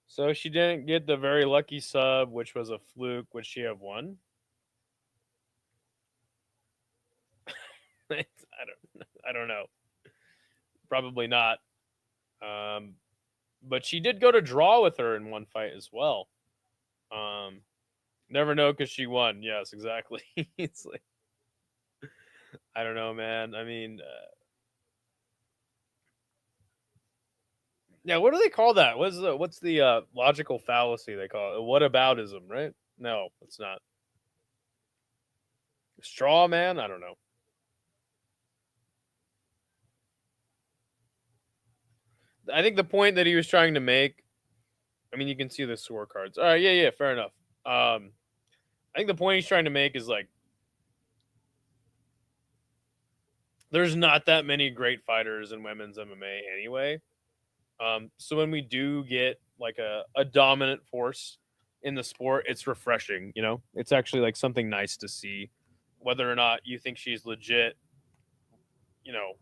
So she didn't get the very lucky sub, which was a fluke. Would she have won? I don't know. Probably not. But she did go to draw with her in one fight as well. Never know because she won. Yes, exactly. It's like I don't know, man. I mean, yeah. What do they call that? What's the logical fallacy they call it? Whataboutism, right? No, it's not. Straw man. I don't know. I think the point that he was trying to make. I mean, you can see the scorecards. All right, yeah, fair enough. I think the point he's trying to make is like there's not that many great fighters in women's MMA anyway. So when we do get like a dominant force in the sport, it's refreshing. You know, it's actually like something nice to see, whether or not you think she's legit. You know,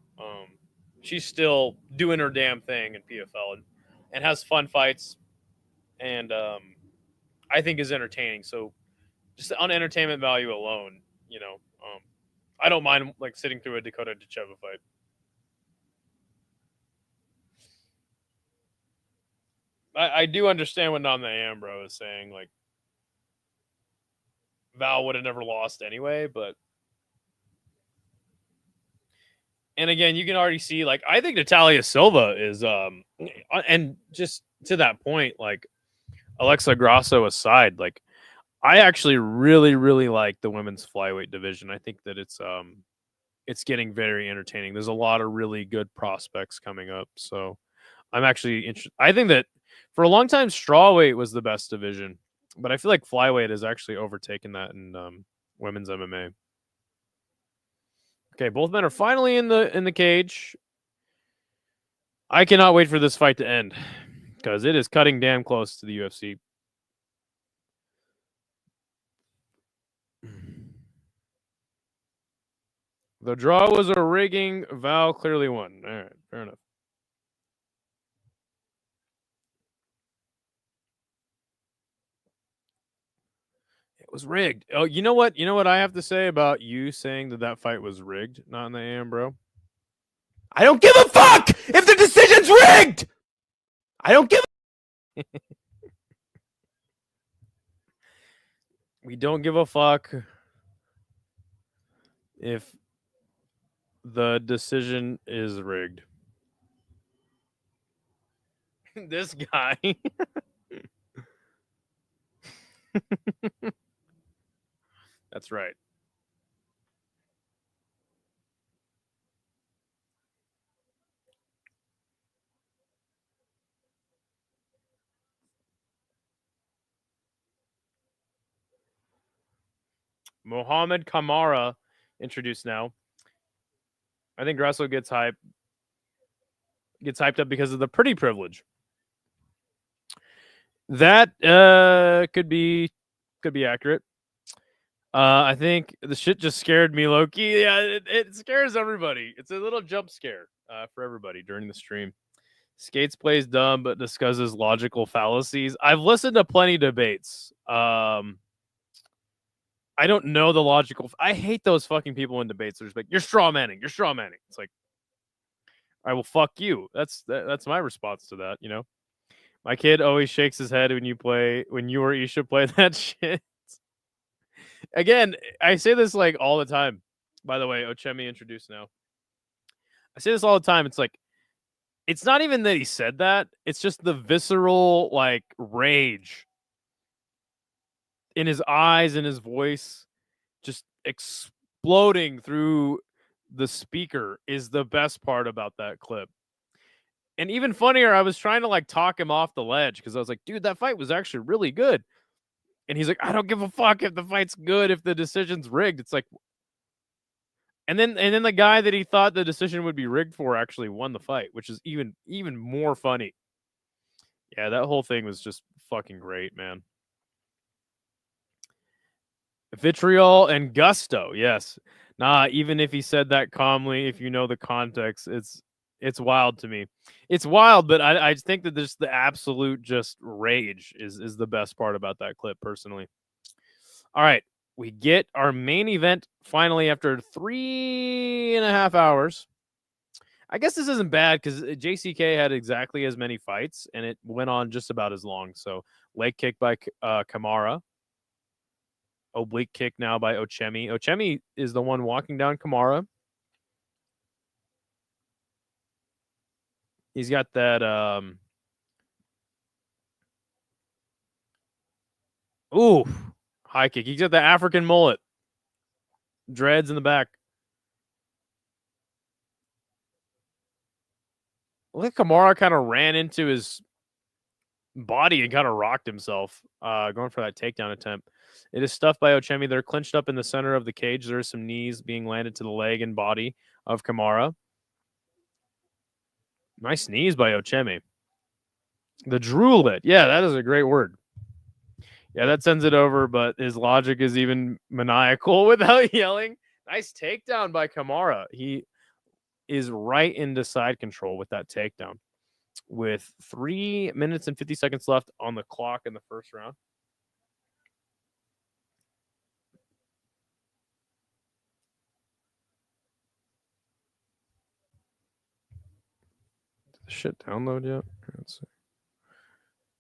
she's still doing her damn thing in PFL and has fun fights, and I think is entertaining. So just on entertainment value alone, you know, I don't mind like sitting through a Dakota Dacheva fight. I do understand what Nam the Ambro is saying. Like Val would have never lost anyway, but and again, you can already see like I think Natalia Silva is and just to that point, like Alexa Grasso aside, like I actually really like the women's flyweight division. I think that it's getting very entertaining. There's a lot of really good prospects coming up. So I'm actually interested. I think that for a long time, strawweight was the best division, but I feel like flyweight has actually overtaken that in women's MMA. Okay, both men are finally in the cage. I cannot wait for this fight to end because it is cutting damn close to the UFC. The draw was a rigging. Val clearly won. All right, fair enough. It was rigged. Oh, you know what? You know what I have to say about you saying that fight was rigged, not in the AM, bro? I don't give a fuck if the decision's rigged. I don't give a We don't give a fuck if the decision is rigged. This guy. That's right. Mohamed Kamara introduced now. I think Russell gets hyped up because of the pretty privilege. That could be accurate. I think the shit just scared me, Loki. Yeah, it scares everybody. It's a little jump scare for everybody during the stream. Skates plays dumb but discusses logical fallacies. I've listened to plenty of debates. I don't know the logical. I hate those fucking people in debates. They're just like, "You're straw manning. You're straw manning." It's like, I will fuck you. That's my response to that. You know, my kid always shakes his head when you or Isha play that shit. Again, I say this like all the time. By the way, Ochemi introduced now. I say this all the time. It's like, it's not even that he said that. It's just the visceral like rage in his eyes and his voice, just exploding through the speaker, is the best part about that clip. And even funnier, I was trying to like talk him off the ledge because I was like, dude, that fight was actually really good. And he's like, I don't give a fuck if the fight's good, if the decision's rigged. It's like, and then the guy that he thought the decision would be rigged for actually won the fight, which is even more funny. Yeah, that whole thing was just fucking great, man. Vitriol and gusto, yes. Nah, even if he said that calmly, if you know the context, it's wild to me. It's wild, but I think that just the absolute just rage is the best part about that clip, personally. All right, we get our main event finally after 3.5 hours. I guess this isn't bad because JCK had exactly as many fights and it went on just about as long. So leg kick by Kamara. Oblique kick now by Ochemi. Ochemi is the one walking down Kamara. He's got that high kick. He's got the African mullet. Dreads in the back. Look at Kamara kind of ran into his body and kind of rocked himself, going for that takedown attempt. It is stuffed by Ochemi. They're clinched up in the center of the cage. There are some knees being landed to the leg and body of Kamara. Nice knees by Ochemi. The droolet. Yeah, that is a great word. Yeah, that sends it over, but his logic is even maniacal without yelling. Nice takedown by Kamara. He is right into side control with that takedown. With 3 minutes and 50 seconds left on the clock in the first round. Did the shit download yet? Let's see.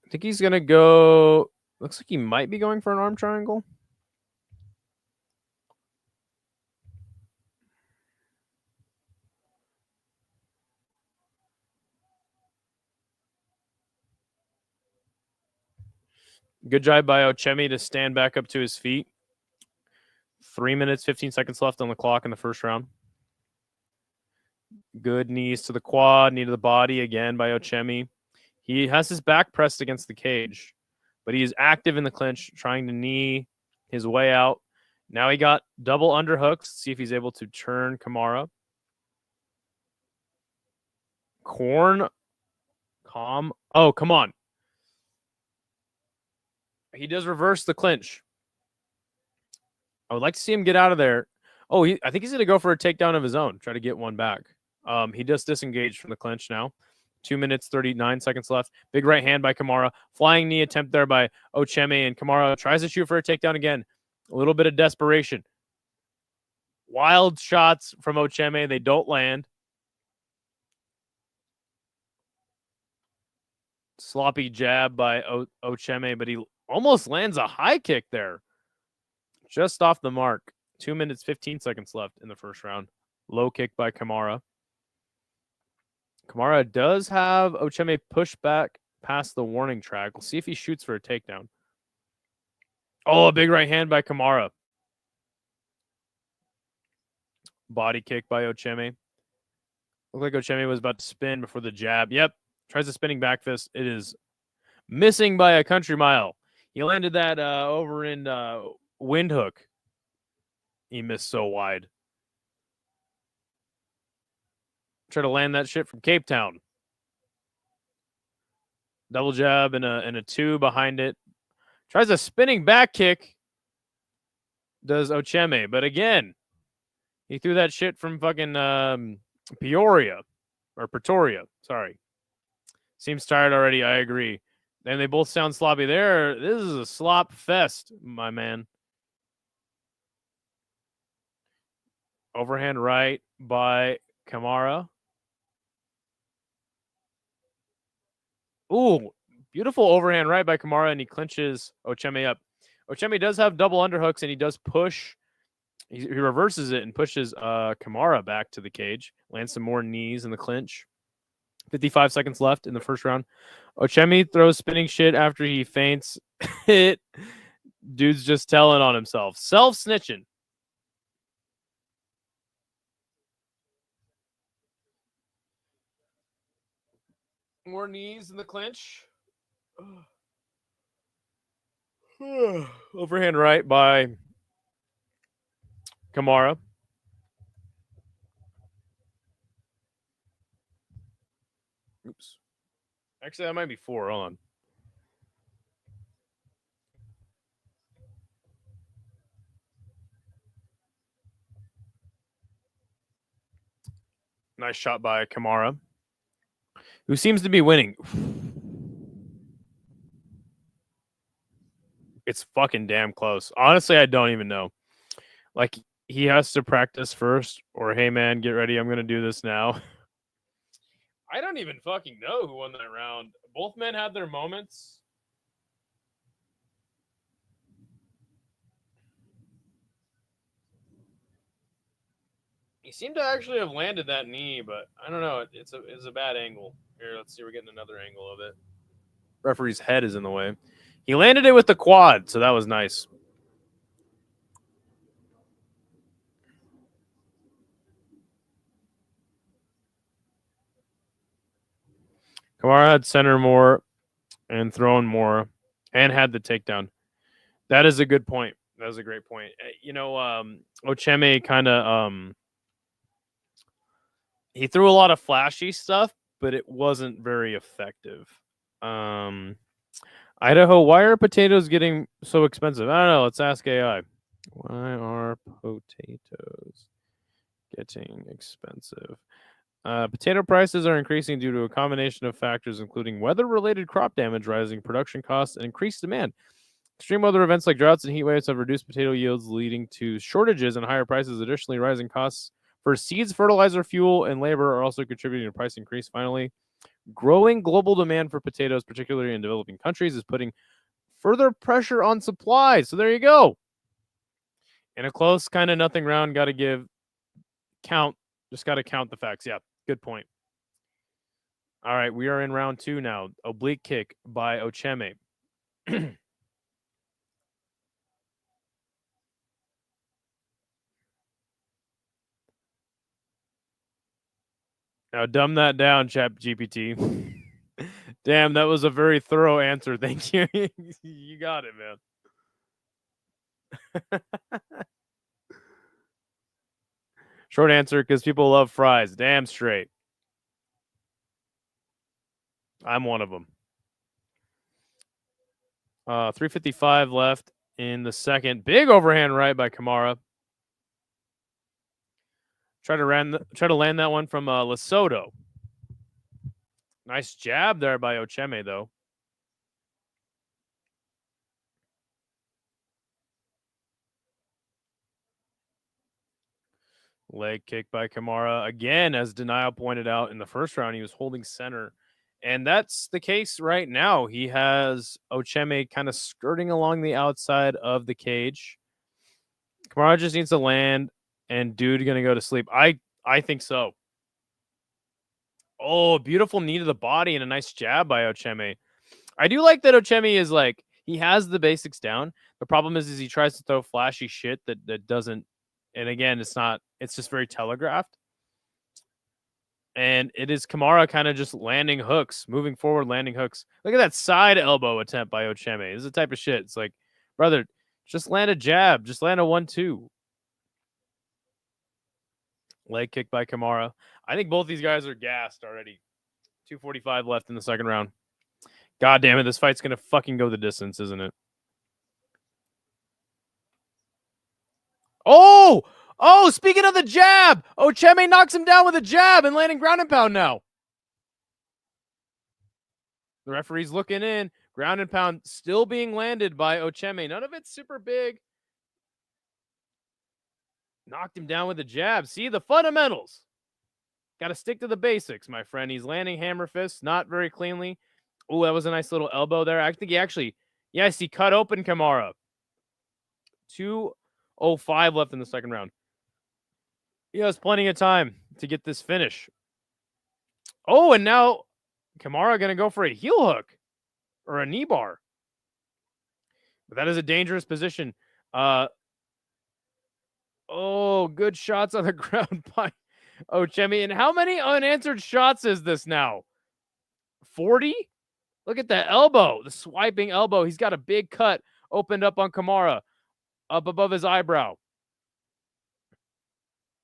I think he's going to go. Looks like he might be going for an arm triangle. Good job by Ochemi to stand back up to his feet. 3 minutes, 15 seconds left on the clock in the first round. Good knees to the quad, knee to the body again by Ochemi. He has his back pressed against the cage, but he is active in the clinch, trying to knee his way out. Now he got double underhooks. See if he's able to turn Kamara. Oh, come on. He does reverse the clinch. I would like to see him get out of there. Oh, I think he's going to go for a takedown of his own, try to get one back. He does disengage from the clinch now. 2 minutes, 39 seconds left. Big right hand by Kamara. Flying knee attempt there by Ochemi, and Kamara tries to shoot for a takedown again. A little bit of desperation. Wild shots from Ochemi. They don't land. Sloppy jab by Ochemi, but he almost lands a high kick there. Just off the mark. 2 minutes, 15 seconds left in the first round. Low kick by Kamara. Kamara does have Ochemi pushed back past the warning track. We'll see if he shoots for a takedown. Oh, a big right hand by Kamara. Body kick by Ocheme. Looked like Ocheme was about to spin before the jab. Yep. Tries a spinning back fist. It is missing by a country mile. He landed that over in Windhoek. He missed so wide. Try to land that shit from Cape Town. Double jab and a two behind it. Tries a spinning back kick. Does Ocheme. But again, he threw that shit from fucking Peoria. Or Pretoria. Sorry. Seems tired already. I agree. And they both sound sloppy there. This is a slop fest, my man. Overhand right by Kamara. Ooh, beautiful overhand right by Kamara, and he clinches Ocheme up. Ocheme does have double underhooks, and he does push. He reverses it and pushes Kamara back to the cage. Lands some more knees in the clinch. 55 seconds left in the first round. Ocheme throws spinning shit after he feints. Dude's just telling on himself. Self-snitching. More knees in the clinch. Overhand right by Kamara. Oops. Actually, that might be 4. Hold on. Nice shot by Kamara, who seems to be winning. It's fucking damn close. Honestly, I don't even know. Like, he has to practice first, or hey, man, get ready. I'm going to do this now. I don't even fucking know who won that round. Both men had their moments. He seemed to actually have landed that knee, but I don't know. It's a bad angle. Here, let's see. We're getting another angle of it. Referee's head is in the way. He landed it with the quad, so that was nice. Kamara had center more and thrown more and had the takedown. That is a good point. That was a great point. You know, Ocheme kind of he threw a lot of flashy stuff, but it wasn't very effective. Idaho, why are potatoes getting so expensive? I don't know. Let's ask AI. Why are potatoes getting expensive? Potato prices are increasing due to a combination of factors, including weather-related crop damage, rising production costs, and increased demand. Extreme weather events like droughts and heat waves have reduced potato yields, leading to shortages and higher prices. Additionally, rising costs for seeds, fertilizer, fuel, and labor are also contributing to price increase. Finally, growing global demand for potatoes, particularly in developing countries, is putting further pressure on supply. So there you go. In a close kind of nothing round, got to count the facts. Yeah, good point. All right, we are in round 2 now. Oblique kick by Ocheme. Now dumb that down, ChatGPT. Damn, that was a very thorough answer. Thank you. You got it, man. Short answer, because people love fries. Damn straight. I'm one of them. 3:55 left in the second. Big overhand right by Kamara. Try to land that one from Lesotho. Nice jab there by Ocheme, though. Leg kick by Kamara. Again, as Denial pointed out in the first round, he was holding center. And that's the case right now. He has Ocheme kind of skirting along the outside of the cage. Kamara just needs to land, and dude going to go to sleep. I think so. Oh, beautiful knee to the body and a nice jab by Ocheme. I do like that Ochemi is like, he has the basics down. The problem is he tries to throw flashy shit that doesn't, and again, it's just very telegraphed. And it is Kamara kind of just landing hooks, moving forward, landing hooks. Look at that side elbow attempt by Ochemi. This is the type of shit. It's like, brother, just land a jab. Just land a 1-2. Leg kick by Kamara. I think both these guys are gassed already. 2:45 left in the second round. God damn it. This fight's going to fucking go the distance, isn't it? Oh! Oh, speaking of the jab, Ochemi knocks him down with a jab and landing ground and pound now. The referee's looking in. Ground and pound still being landed by Ochemi. None of it's super big. Knocked him down with a jab. See, the fundamentals. Got to stick to the basics, my friend. He's landing hammer fists, not very cleanly. Oh, that was a nice little elbow there. I think he actually, yes, he cut open Kamara. 2:05 left in the second round. He has plenty of time to get this finish. Oh, and now Kamara going to go for a heel hook or a knee bar. But that is a dangerous position. Oh, good shots on the ground by Ochemi. And how many unanswered shots is this now? 40? Look at the elbow, the swiping elbow. He's got a big cut opened up on Kamara up above his eyebrow.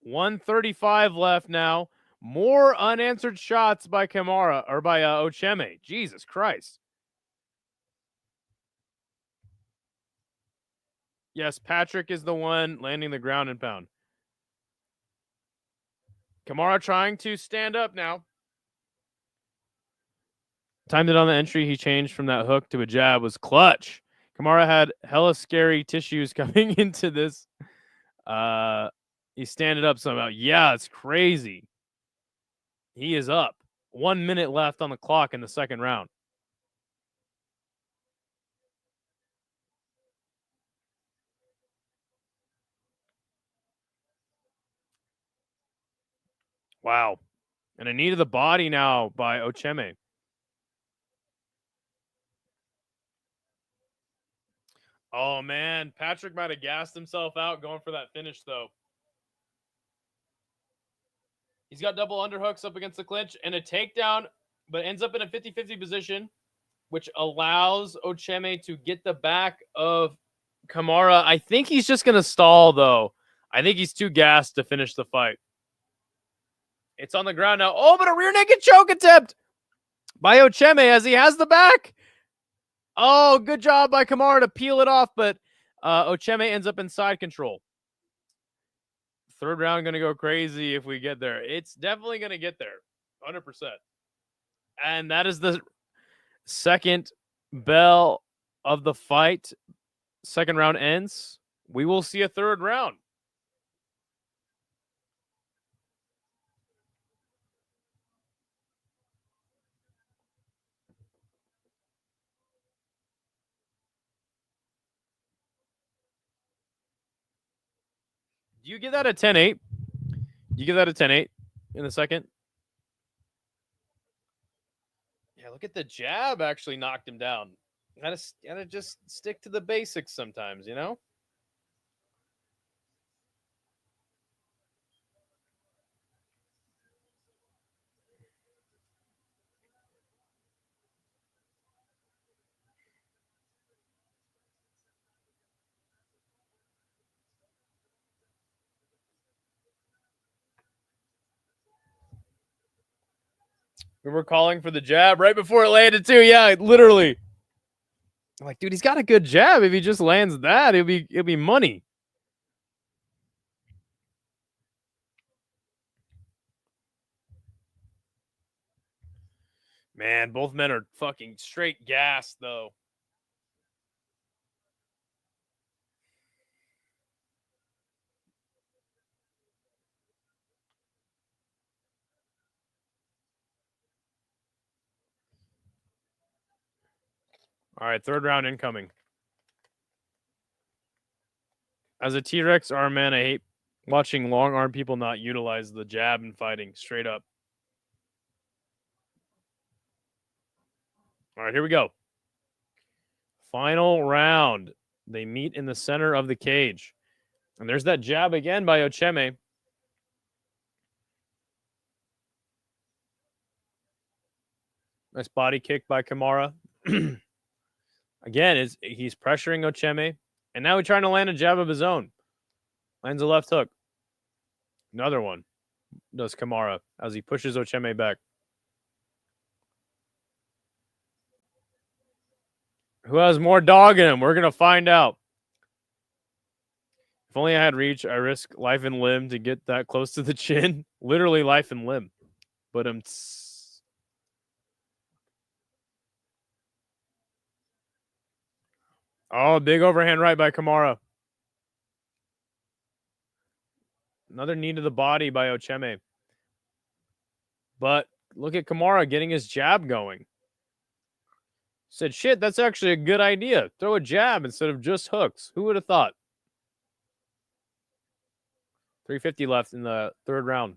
1:35 left now. More unanswered shots by Kamara or by Ochemi. Jesus Christ. Yes, Patrick is the one landing the ground and pound. Kamara trying to stand up now. Timed it on the entry. He changed from that hook to a jab. Was clutch. Kamara had hella scary tissues coming into this. He's standing up somehow. Yeah, it's crazy. He is up. 1 minute left on the clock in the second round. Wow. And a knee to the body now by Ochemi. Oh, man. Patrick might have gassed himself out going for that finish, though. He's got double underhooks up against the clinch and a takedown, but ends up in a 50-50 position, which allows Ochemi to get the back of Kamara. I think he's just going to stall, though. I think he's too gassed to finish the fight. It's on the ground now. Oh, but a rear naked choke attempt by Ochemi as he has the back. Oh, good job by Kamara to peel it off, but Ochemi ends up in side control. Third round going to go crazy if we get there. It's definitely going to get there. 100%. And that is the second bell of the fight. Second round ends. We will see a third round. Do you give that a 10-8? You give that a 10-8 in the second? Yeah, look at the jab actually knocked him down. Gotta just stick to the basics sometimes, you know? We were calling for the jab right before it landed too. Yeah, literally. I'm like, dude, he's got a good jab. If he just lands that, it'll be money. Man, both men are fucking straight gas, though. All right, third round incoming. As a T-Rex arm man, I hate watching long arm people not utilize the jab in fighting, straight up. All right, here we go. Final round. They meet in the center of the cage. And there's that jab again by Ocheme. Nice body kick by Kamara. Again, he's pressuring Ocheme. And now he's trying to land a jab of his own. Lands a left hook. Another one does Kamara as he pushes Ocheme back. Who has more dog in him? We're going to find out. If only I had reach, I risk life and limb to get that close to the chin. Literally life and limb. But oh, big overhand right by Kamara. Another knee to the body by Ocheme. But look at Kamara getting his jab going. Said, shit, that's actually a good idea. Throw a jab instead of just hooks. Who would have thought? 3:50 left in the third round.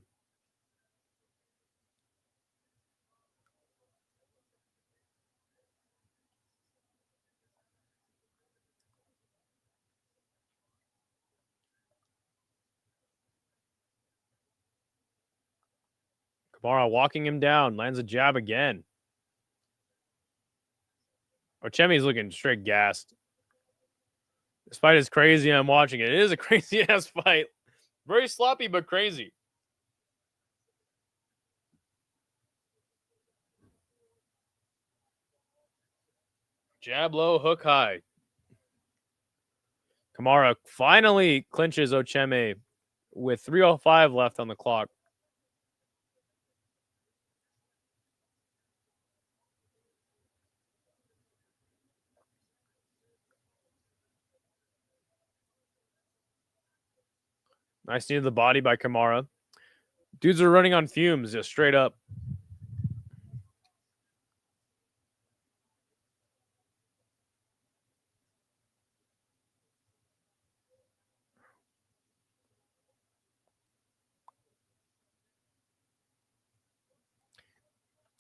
Kamara walking him down. Lands a jab again. Ocheme's looking straight gassed. This fight is crazy. I'm watching it. It is a crazy ass fight. Very sloppy, but crazy. Jab low, hook high. Kamara finally clinches Ocheme with 3:05 left on the clock. Nice knee to the body by Kamara. Dudes are running on fumes, just straight up.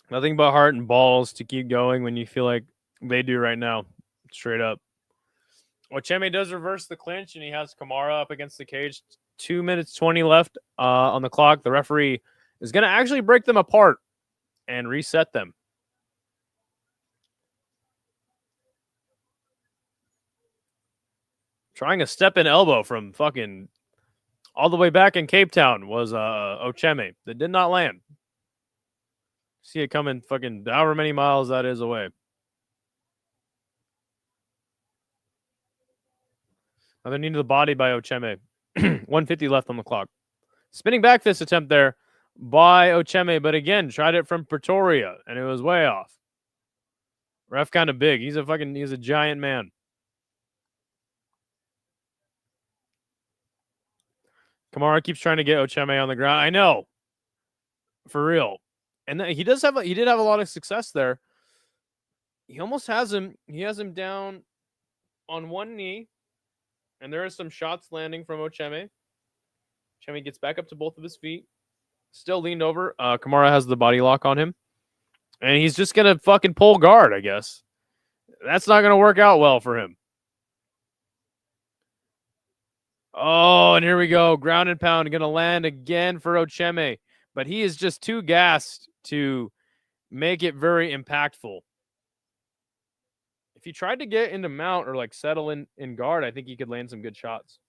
Nothing but heart and balls to keep going when you feel like they do right now. Straight up. Ocheme does reverse the clinch, and he has Kamara up against the cage. 2 minutes 20 left on the clock. The referee is going to actually break them apart and reset them. Trying a step-in elbow from fucking all the way back in Cape Town was Ocheme. That did not land. See it coming fucking however many miles that is away. Another knee to the body by Ocheme. 150 left on the clock. Spinning back fist attempt there by Ocheme, but again, tried it from Pretoria, and it was way off. Ref kind of big. He's a giant man. Kamara keeps trying to get Ocheme on the ground. I know. For real. And he did have a lot of success there. He almost has him. He has him down on one knee. And there are some shots landing from Ocheme. Ocheme gets back up to both of his feet. Still leaned over. Kamara has the body lock on him. And he's just going to fucking pull guard, I guess. That's not going to work out well for him. Oh, and here we go. Ground and pound. Going to land again for Ocheme. But he is just too gassed to make it very impactful. If he tried to get into mount or like settle in guard, I think he could land some good shots.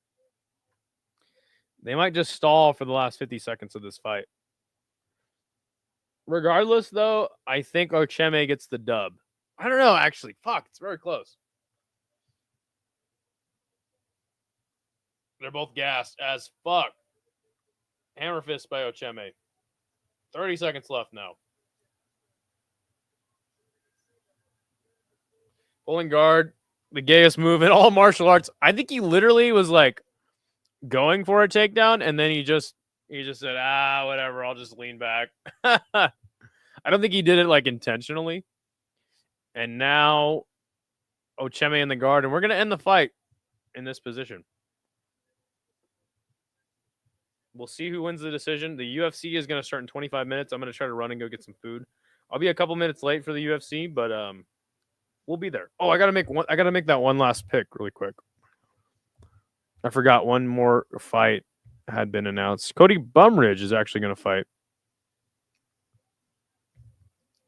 They might just stall for the last 50 seconds of this fight. Regardless, though, I think Ocheme gets the dub. I don't know, actually. Fuck, it's very close. They're both gassed as fuck. Hammer fist by Ocheme. 30 seconds left now. Pulling guard, the gayest move in all martial arts. I think he literally was like going for a takedown, and then he just said, whatever, I'll just lean back. I don't think he did it like intentionally. And now Ocheme in the guard, and we're gonna end the fight in this position. We'll see who wins the decision. The UFC is gonna start in 25 minutes. I'm gonna try to run and go get some food. I'll be a couple minutes late for the UFC, but We'll be there. Oh, I gotta make that one last pick really quick. I forgot one more fight had been announced. Cody Bumridge is actually going to fight.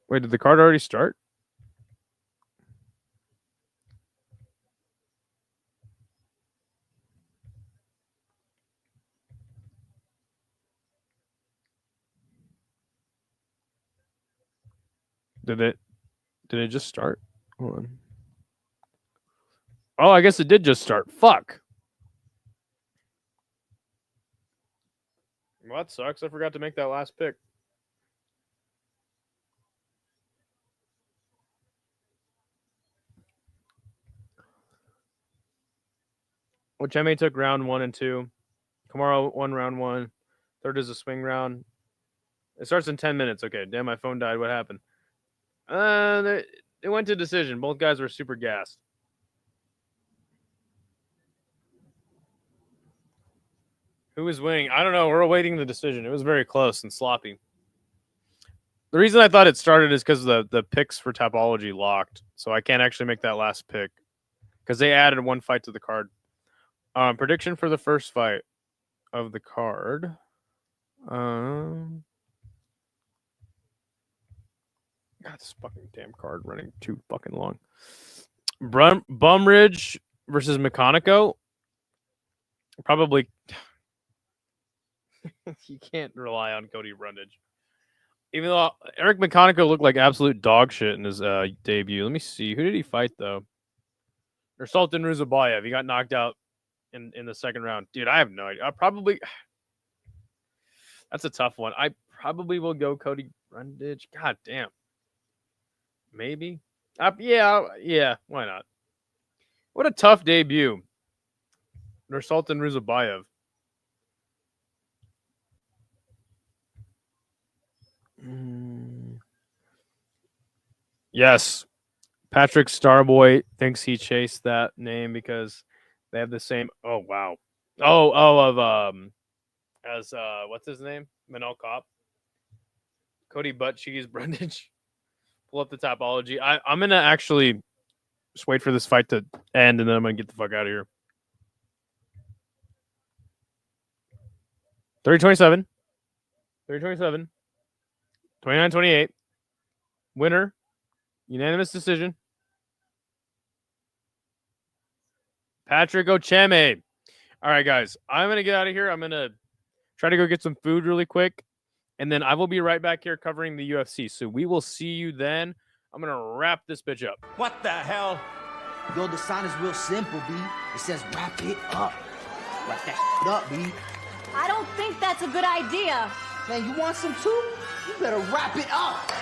Wait, did the card already start? Did it just start? Hold on. Oh, I guess it did just start. Fuck. Well, that sucks. I forgot to make that last pick. Ocheme took round 1 and 2. Kamaru won round 1. Third is a swing round. It starts in 10 minutes. Okay, damn, my phone died. What happened? It went to decision. Both guys were super gassed. Who is winning? I don't know. We're awaiting the decision. It was very close and sloppy. The reason I thought it started is because the picks for Tapology locked. So I can't actually make that last pick because they added one fight to the card. Prediction for the first fight of the card. God, this fucking damn card running too fucking long. Bumridge versus Mechanico. Probably. You can't rely on Cody Brundage. Even though Eric Mechanico looked like absolute dog shit in his debut. Let me see. Who did he fight, though? Or Sultan Ruzabayev. He got knocked out in the second round. Dude, I have no idea. That's a tough one. I probably will go Cody Brundage. God damn. Maybe. Yeah. Why not? What a tough debut. Nursultan Ruzabayev. Yes. Patrick Starboy thinks he chased that name because they have the same. Oh, wow. What's his name? Manel Kopp. Cody Butt Cheese Brundage. Pull up the Tapology. I'm going to actually just wait for this fight to end, and then I'm going to get the fuck out of here. 30-27. 30-27. 29-28. Winner. Unanimous decision. Patrick Ocheme. All right, guys. I'm going to get out of here. I'm going to try to go get some food really quick. And then I will be right back here covering the UFC. So we will see you then. I'm going to wrap this bitch up. What the hell? Yo, the sign is real simple, B. It says wrap it up. Wrap that shit up, B. I don't think that's a good idea. Man, you want some too? You better wrap it up.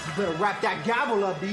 You better wrap that gavel up, B.